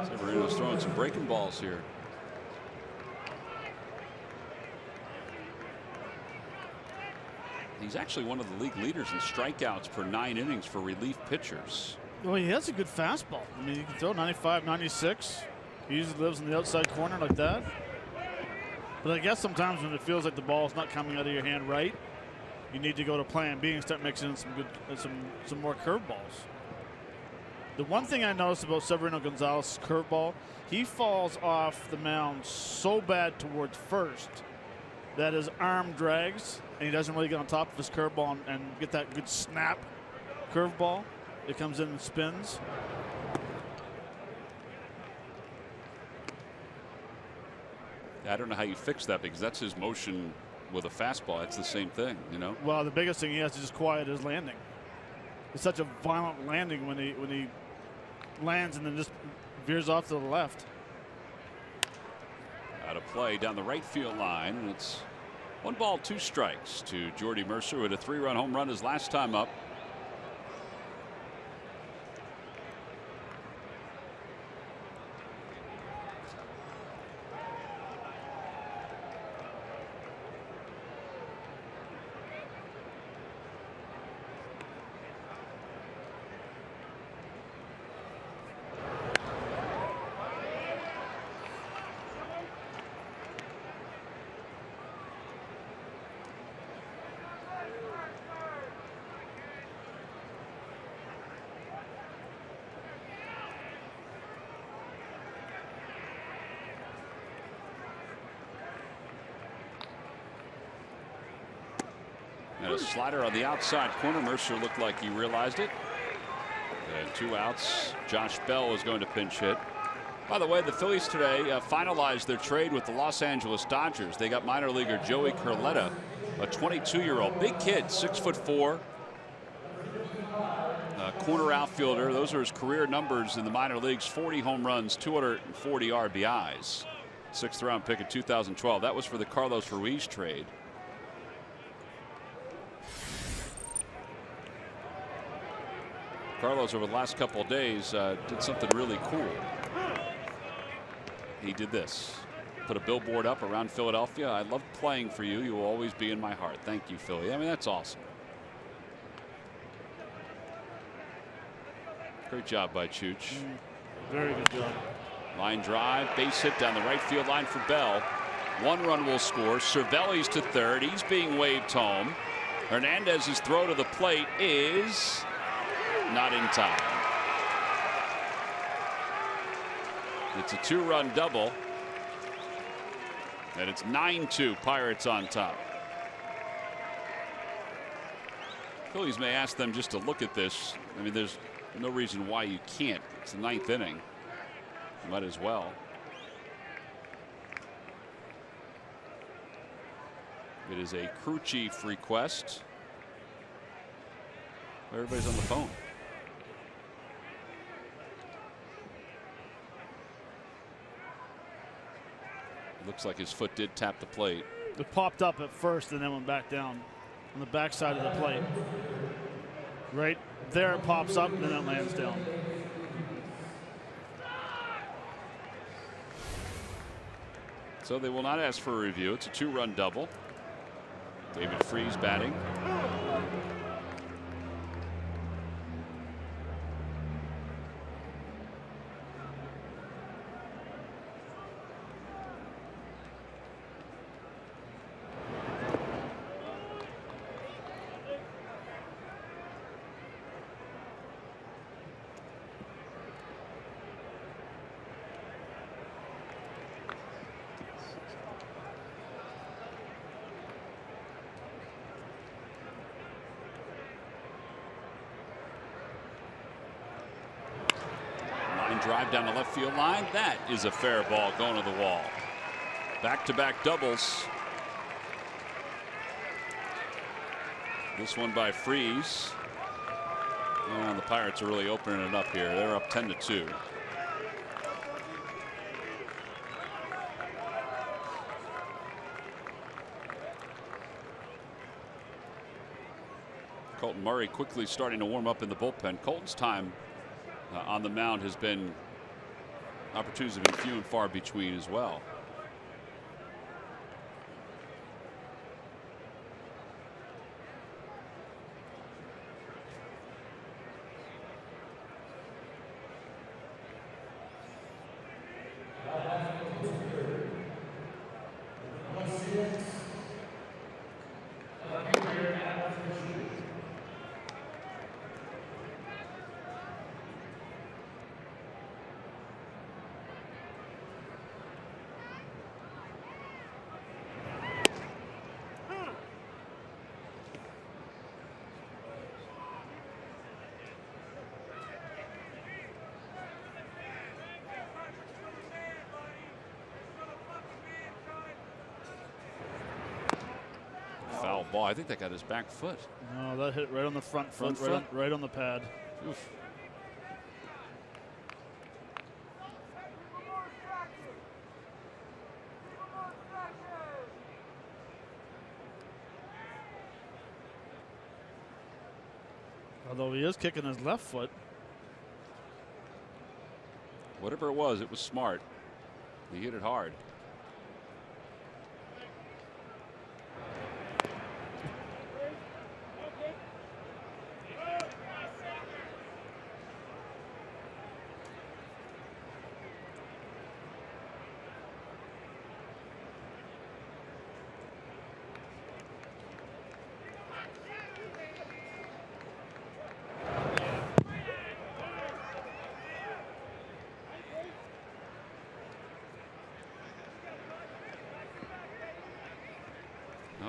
Severino's throwing some breaking balls here. He's actually one of the league leaders in strikeouts per 9 innings for relief pitchers. Well, he has a good fastball. I mean, he can throw 95, 96. He usually lives in the outside corner like that. But I guess sometimes when it feels like the ball's not coming out of your hand right, you need to go to plan B and start mixing in some more curveballs. The one thing I noticed about Severino Gonzalez's curveball, he falls off the mound so bad towards first that his arm drags and he doesn't really get on top of his curveball and get that good snap curveball. It comes in and spins. I don't know how you fix that because that's his motion with a fastball. It's the same thing, you know. Well, the biggest thing he has to just quiet his landing. It's such a violent landing when he lands and then just veers off to the left. Out of play down the right field line, and it's 1 ball, 2 strikes to Jordy Mercer, who had a 3-run home run his last time up. And a slider on the outside corner. Mercer looked like he realized it. And 2 outs. Josh Bell is going to pinch hit. By the way, the Phillies today finalized their trade with the Los Angeles Dodgers. They got minor leaguer Joey Curletta, a 22-year-old big kid, 6'4", corner outfielder. Those are his career numbers in the minor leagues: 40 home runs, 240 RBIs. 6th round pick in 2012. That was for the Carlos Ruiz trade. Carlos, over the last couple of days, did something really cool. He did this. Put a billboard up around Philadelphia. I love playing for you. You will always be in my heart. Thank you, Philly. I mean, that's awesome. Great job by Chooch. Very good job. Line drive, base hit down the right field line for Bell. 1 run will score. Cervelli's to third. He's being waved home. Hernandez's throw to the plate is not in time. It's a 2-run double. And it's 9-2, Pirates on top. Phillies may ask them just to look at this. I mean, there's no reason why you can't. It's the 9th inning. You might as well. It is a crew chief request. Everybody's on the phone. Looks like his foot did tap the plate. It popped up at first and then went back down on the back side of the plate. Right there it pops up and then it lands down. So they will not ask for a review. It's a 2-run double. David Freese batting. Drive down the left field line. That is a fair ball going to the wall. Back-to-back doubles. This one by Freese. And the Pirates are really opening it up here. They're up 10-2. Colton Murray quickly starting to warm up in the bullpen. Colton's time on the mound has been opportunities have been few and far between as well. Foul ball. I think that got his back foot. No, that hit right on the front foot, right on the pad. Oof. Although he is kicking his left foot. Whatever it was smart. He hit it hard.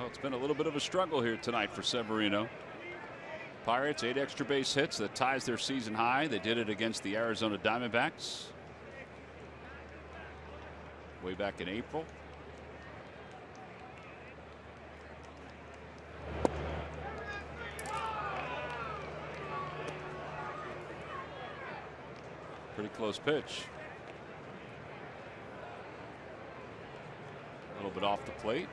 It's been a little bit of a struggle here tonight for Severino. Pirates 8 extra base hits. That ties their season high. They did it against the Arizona Diamondbacks way back in April. Pretty close pitch. A little bit off the plate.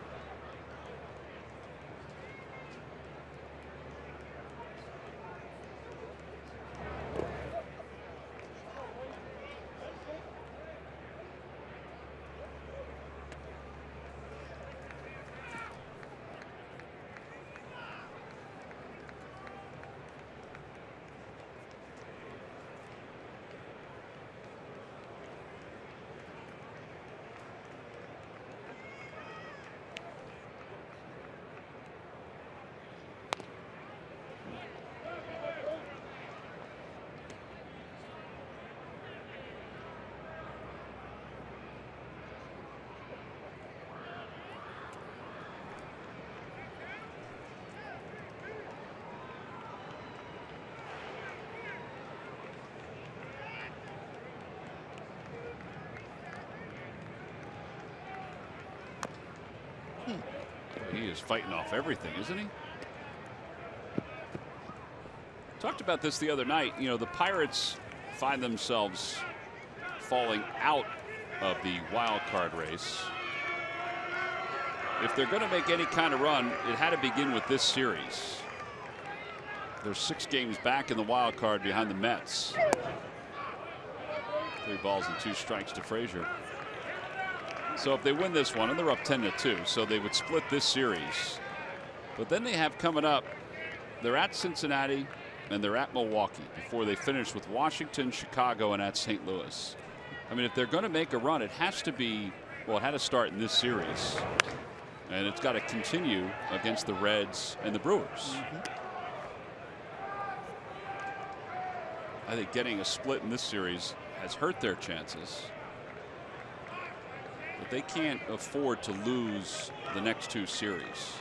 He is fighting off everything, isn't he? Talked about this the other night. You know, the Pirates find themselves falling out of the wild card race. If they're going to make any kind of run, it had to begin with this series. They're 6 games back in the wild card behind the Mets. 3 balls and 2 strikes to Frazier. So if they win this one, and they're up 10-2, so they would split this series. But then they have coming up, they're at Cincinnati and they're at Milwaukee before they finish with Washington, Chicago, and at St. Louis. I mean, if they're going to make a run, it has to be, well, it had to start in this series. And it's got to continue against the Reds and the Brewers. I think getting a split in this series has hurt their chances. But they can't afford to lose the next 2 series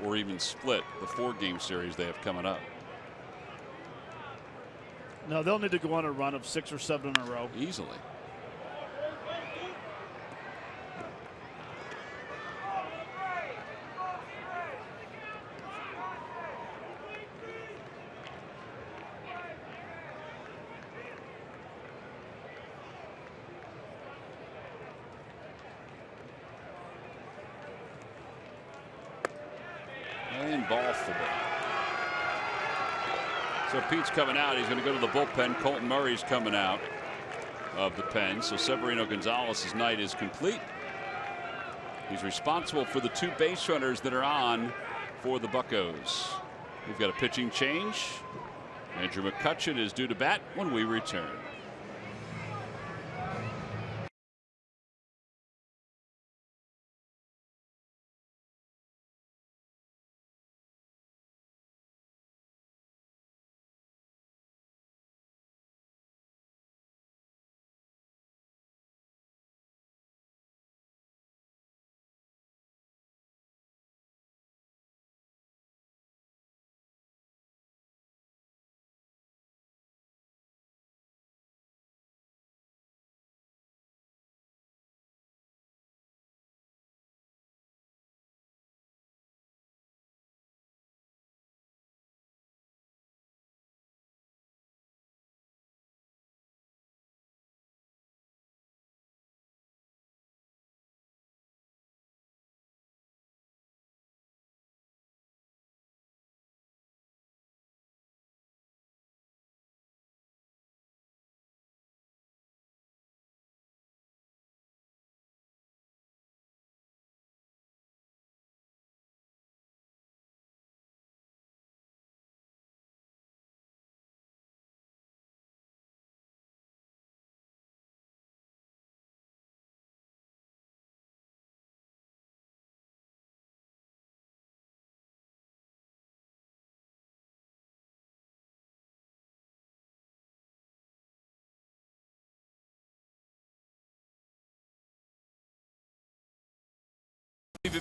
or even split the 4-game series they have coming up. No, they'll need to go on a run of 6 or 7 in a row. Easily. Ball 4. So Pete's coming out. He's going to go to the bullpen. Colton Murray's coming out of the pen. So Severino Gonzalez's night is complete. He's responsible for the 2 base runners that are on for the Buccos. We've got a pitching change. Andrew McCutchen is due to bat when we return.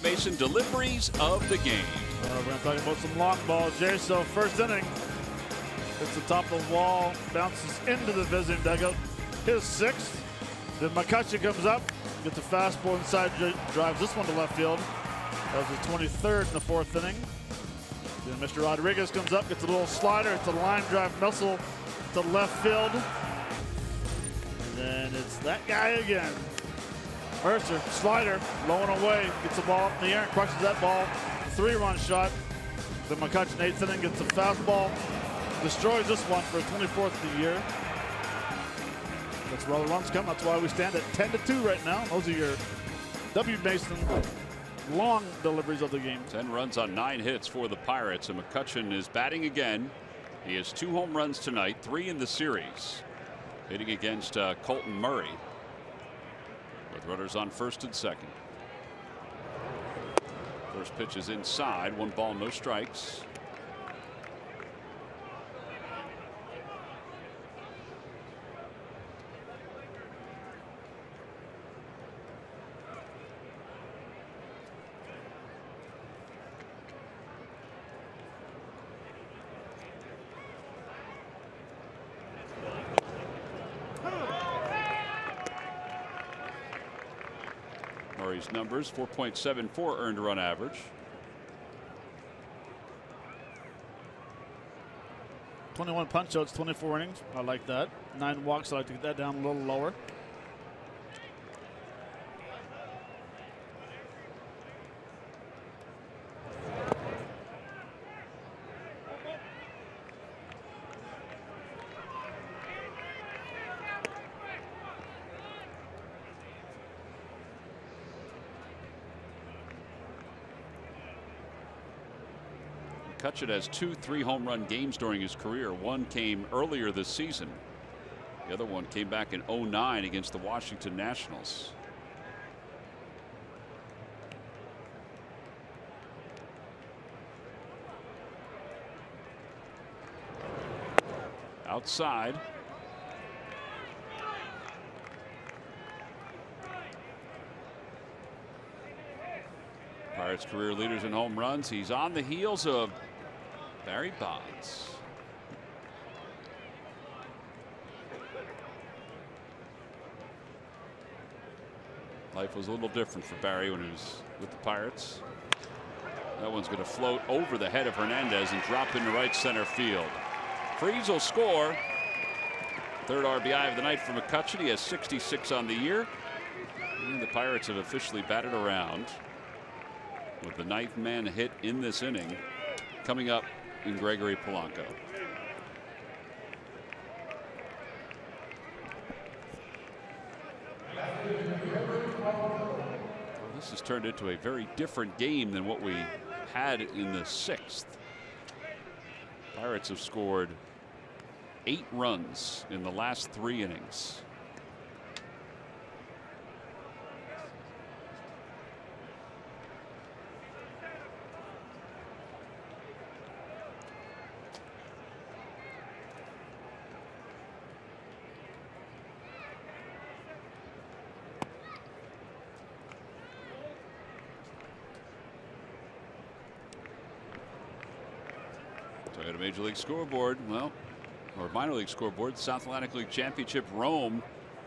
Mason deliveries of the game. We're going to talk about some long balls, Jay. So first inning, it's the top of the wall, bounces into the visiting dugout. His 6th. Then McCutchen comes up, gets a fastball inside, drives this one to left field. That was his 23rd in the 4th inning. Then Mr. Rodriguez comes up, gets a little slider. It's a line drive missile to left field. that guy again. Mercer, slider, low and away, gets the ball up in the air and crushes that ball. 3-run shot. Then McCutchen, 8th inning, gets a fastball. Destroys this one for his 24th of the year. That's where all the runs come. That's why we stand at 10-2 right now. Those are your W. Mason long deliveries of the game. 10 runs on 9 hits for the Pirates, and McCutchen is batting again. He has 2 home runs tonight, 3 in the series. Hitting against Colton Murray. With runners on first and second. First pitch is inside. 1 ball, no strikes. Murray's numbers: 4.74 earned run average. 21 punch outs, 24 innings. I like that. 9 walks. I like to get that down a little lower. McCutchen has 2 3-home run games during his career. One came earlier this season. The other one came back in 2009 against the Washington Nationals. Outside. Pirates career leaders in home runs. He's on the heels of Barry Bonds. Life was a little different for Barry when he was with the Pirates. That one's going to float over the head of Hernandez and drop into right center field. Freese will score. 3rd RBI of the night for McCutchen. He has 66 on the year. And the Pirates have officially batted around with the 9th man hit in this inning coming up in Gregory Polanco. Well, this has turned into a very different game than what we had in the 6th. Pirates have scored 8 runs in the last 3 innings. So at a Major League scoreboard, well, or minor league scoreboard, South Atlantic League Championship, Rome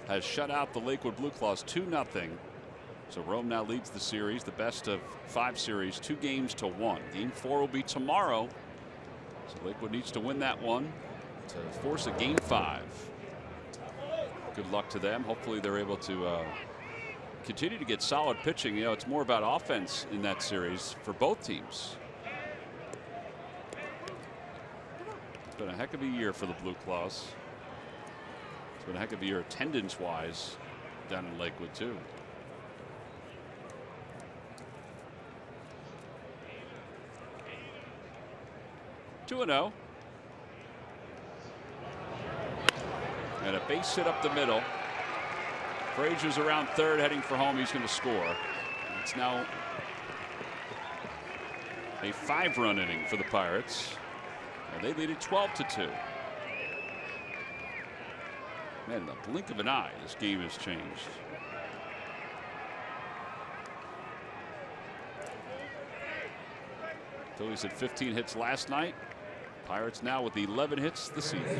has shut out the Lakewood Blue Claws 2-0. So Rome now leads the series, the best of 5 series, 2-1. Game 4 will be tomorrow. So Lakewood needs to win that one to force a Game 5. Good luck to them. Hopefully they're able to continue to get solid pitching. You know, it's more about offense in that series for both teams. It's been a heck of a year for the Blue Claws. It's been a heck of a year attendance-wise down in Lakewood, too. (2-0) and a base hit up the middle. Frazier's around third, heading for home. He's going to score. It's now a 5-run inning for the Pirates, and they lead it 12-2. Man, in the blink of an eye, this game has changed. Phillies had 15 hits last night. Pirates now with 11 hits this season.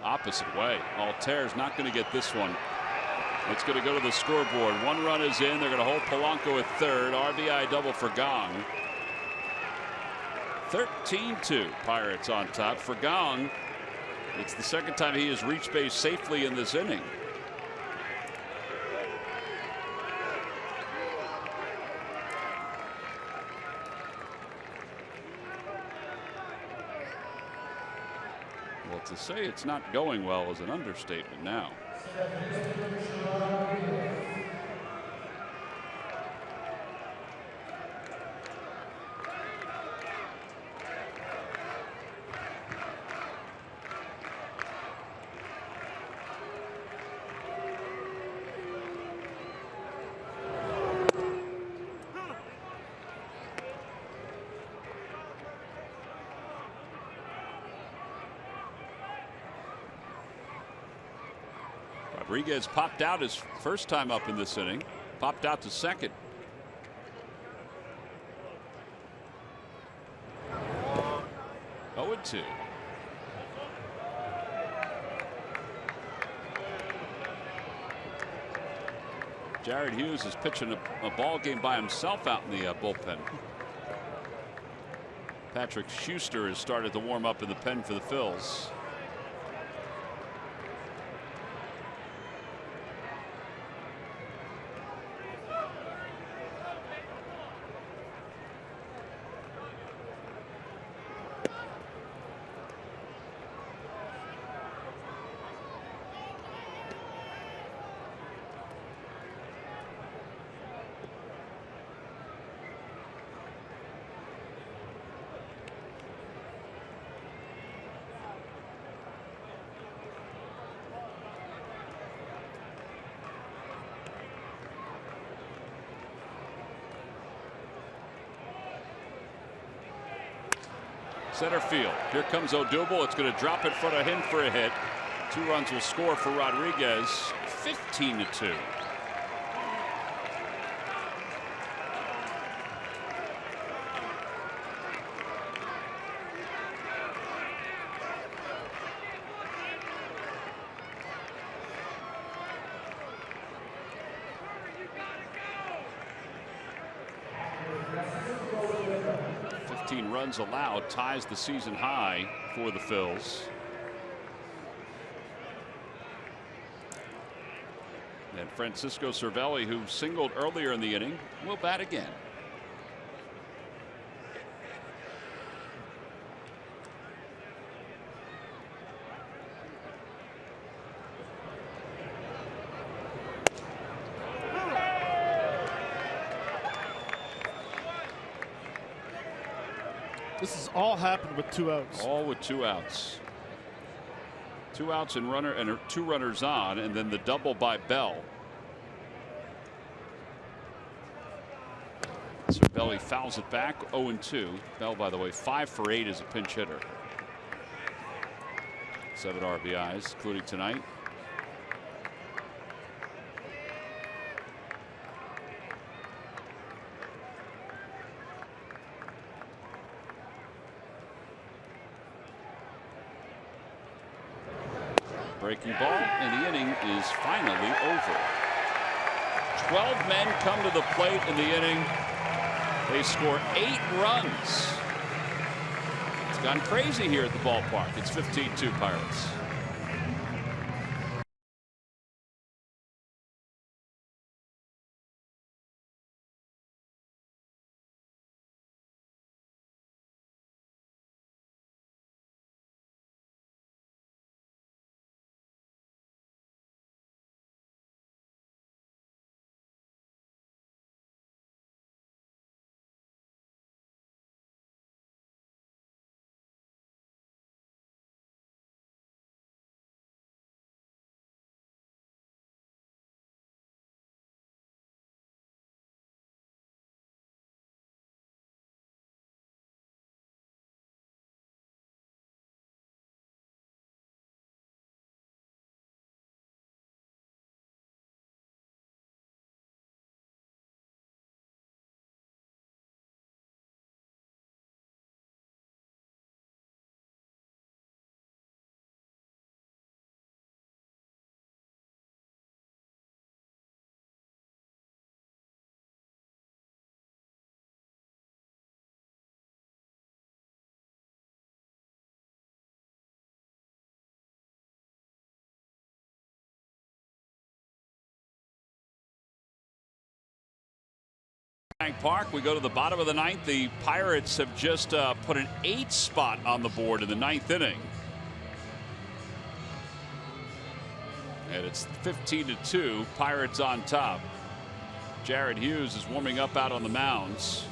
opposite way. Alter's not going to get this one. It's going to go to the scoreboard. 1 run is in. They're going to hold Polanco at third. RBI double for Gong. 13-2. Pirates on top. For Gong, it's the second time he has reached base safely in this inning. Well, to say it's not going well is an understatement now. Rodriguez popped out his first time up in this inning. Popped out to second. Oh, 2. Jared Hughes is pitching a ball game by himself out in the bullpen. Patrick Schuster has started to warm up in the pen for the Phils. Center field. Here comes Odubel. It's going to drop in front of him for a hit. 2 runs will score for Rodriguez. 15-2. Runs allowed ties the season high for the Phils. And Francisco Cervelli, who singled earlier in the inning, will bat again. This has all happened with 2 outs. All with 2 outs. 2 outs and 2 runners on, and then the double by Bell. Cervelli fouls it back. 0-2. Bell, by the way, 5 for 8 as a pinch hitter. 7 RBIs, including tonight. Breaking ball, and the inning is finally over. 12 men come to the plate in the inning. They score 8 runs. It's gone crazy here at the ballpark. It's 15-2 Pirates. Park. We go to the bottom of the ninth. The Pirates have just put an 8 spot on the board in the 9th inning. And it's 15-2. Pirates on top. Jared Hughes is warming up out on the mounds.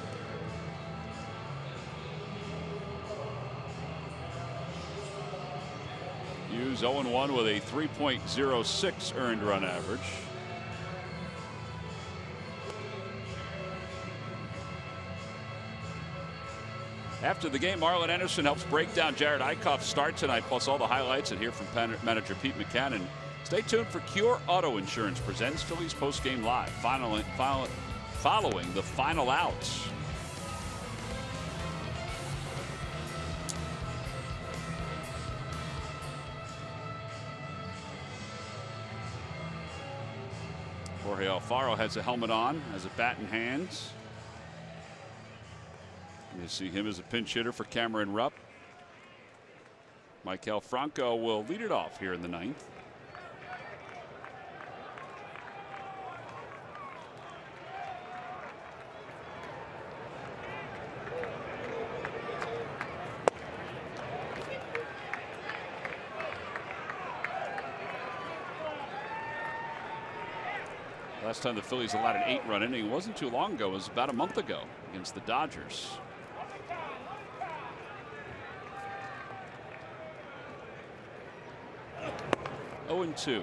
Hughes 0-1 with a 3.06 earned run average. After the game, Marlon Anderson helps break down Jared Eichhoff's start tonight, plus all the highlights, and hear from manager Pete Mackanin. Stay tuned for Cure Auto Insurance presents Phillies Postgame Live, following the final outs. Jorge Alfaro has a helmet on, has a bat in hands. You see him as a pinch hitter for Cameron Rupp. Maikel Franco will lead it off here in the 9th. Last time the Phillies allowed an 8-run inning wasn't too long ago. It was about a month ago against the Dodgers. Oh, and 2.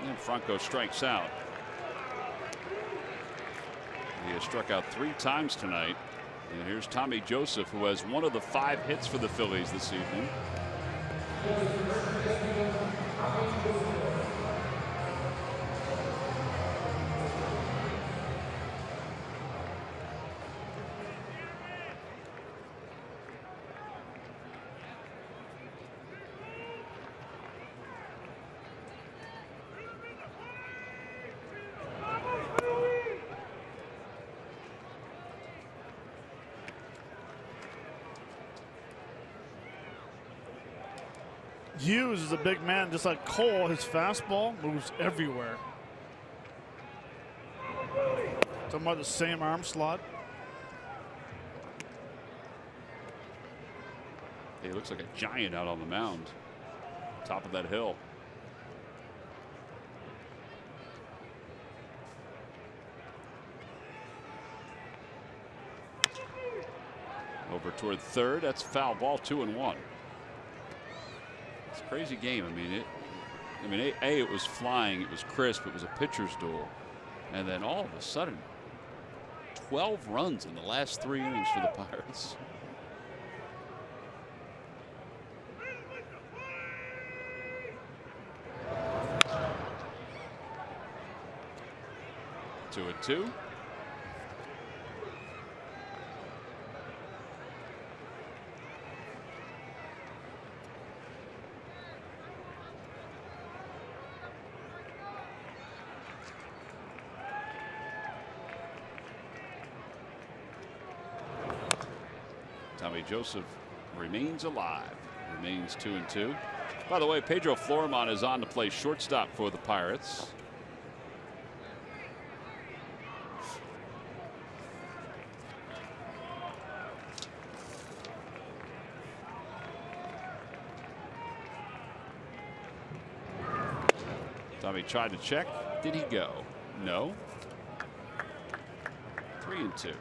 And Franco strikes out. He has struck out 3 times tonight. And here's Tommy Joseph, who has one of the 5 hits for the Phillies this evening. Hughes is a big man, just like Cole. His fastball moves everywhere. Talking about the same arm slot. He looks like a giant out on the mound, top of that hill. Over toward third. That's foul ball. 2-1. It's a crazy game. I mean, it was flying. It was crisp. It was a pitcher's duel. And then all of a sudden, 12 runs in the last 3 innings for the Pirates. Two and 2. Tommy Joseph remains alive. Remains 2-2. By the way, Pedro Florimon is on to play shortstop for the Pirates. Tommy tried to check. Did he go? No. 3-2.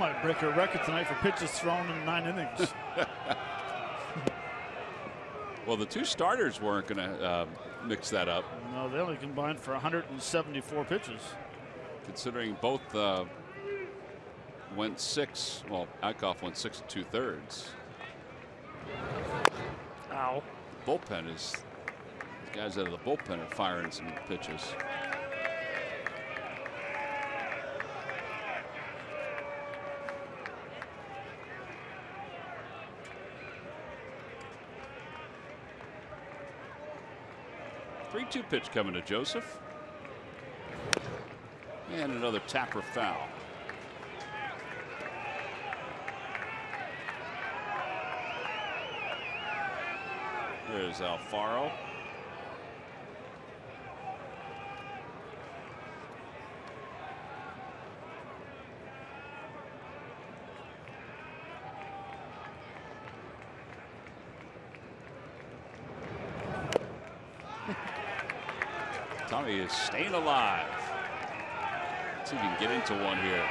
might break her record tonight for pitches thrown in 9 innings. Well, the 2 starters weren't going to mix that up. No, they only combined for 174 pitches. Considering both went 6. Well, Eichhoff went 6 2/3. Ow. Bullpen is. The guys out of the bullpen are firing some pitches. Three-2 pitch coming to Joseph. And another tapper foul. There's Alfaro. Tommy is staying alive. Let's see if he can get into one here.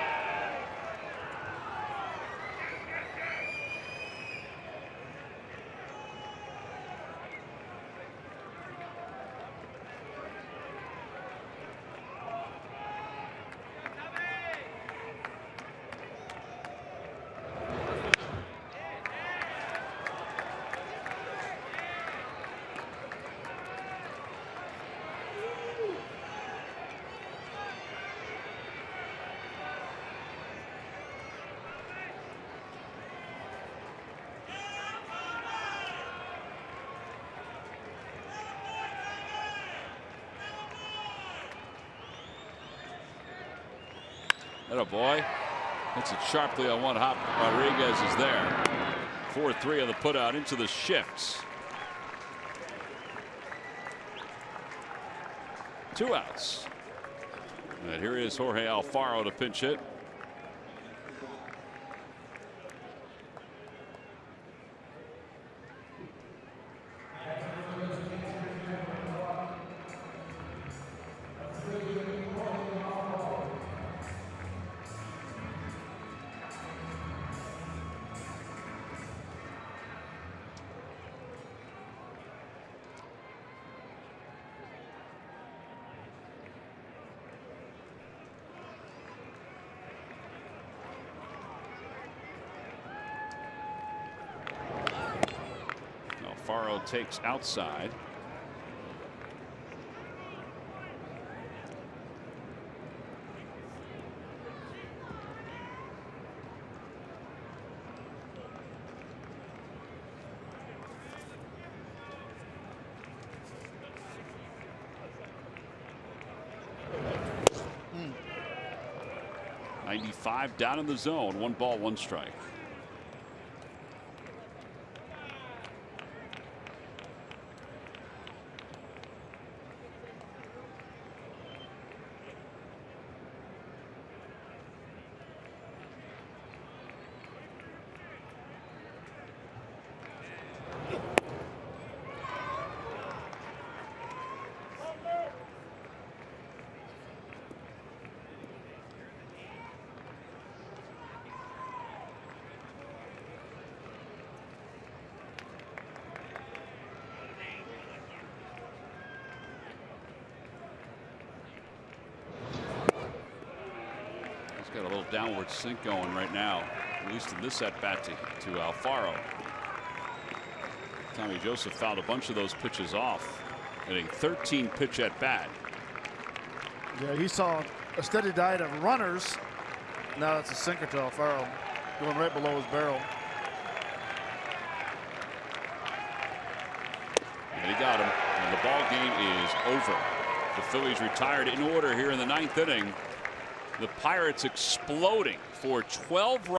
Atta boy. Hits it sharply on one hop. Rodriguez is there. 4-3 on the putout into the shifts. 2 outs. And here is Jorge Alfaro to pinch hit. Alfaro takes outside. Mm. 95 down in the zone. 1 ball, 1 strike. Got a little downward sink going right now, at least in this at bat to Alfaro. Tommy Joseph fouled a bunch of those pitches off at a 13 pitch at bat. Yeah, he saw a steady diet of runners. Now that's a sinker to Alfaro, going right below his barrel. And he got him, and the ball game is over. The Phillies retired in order here in the 9th inning. The Pirates exploding for 12 runs.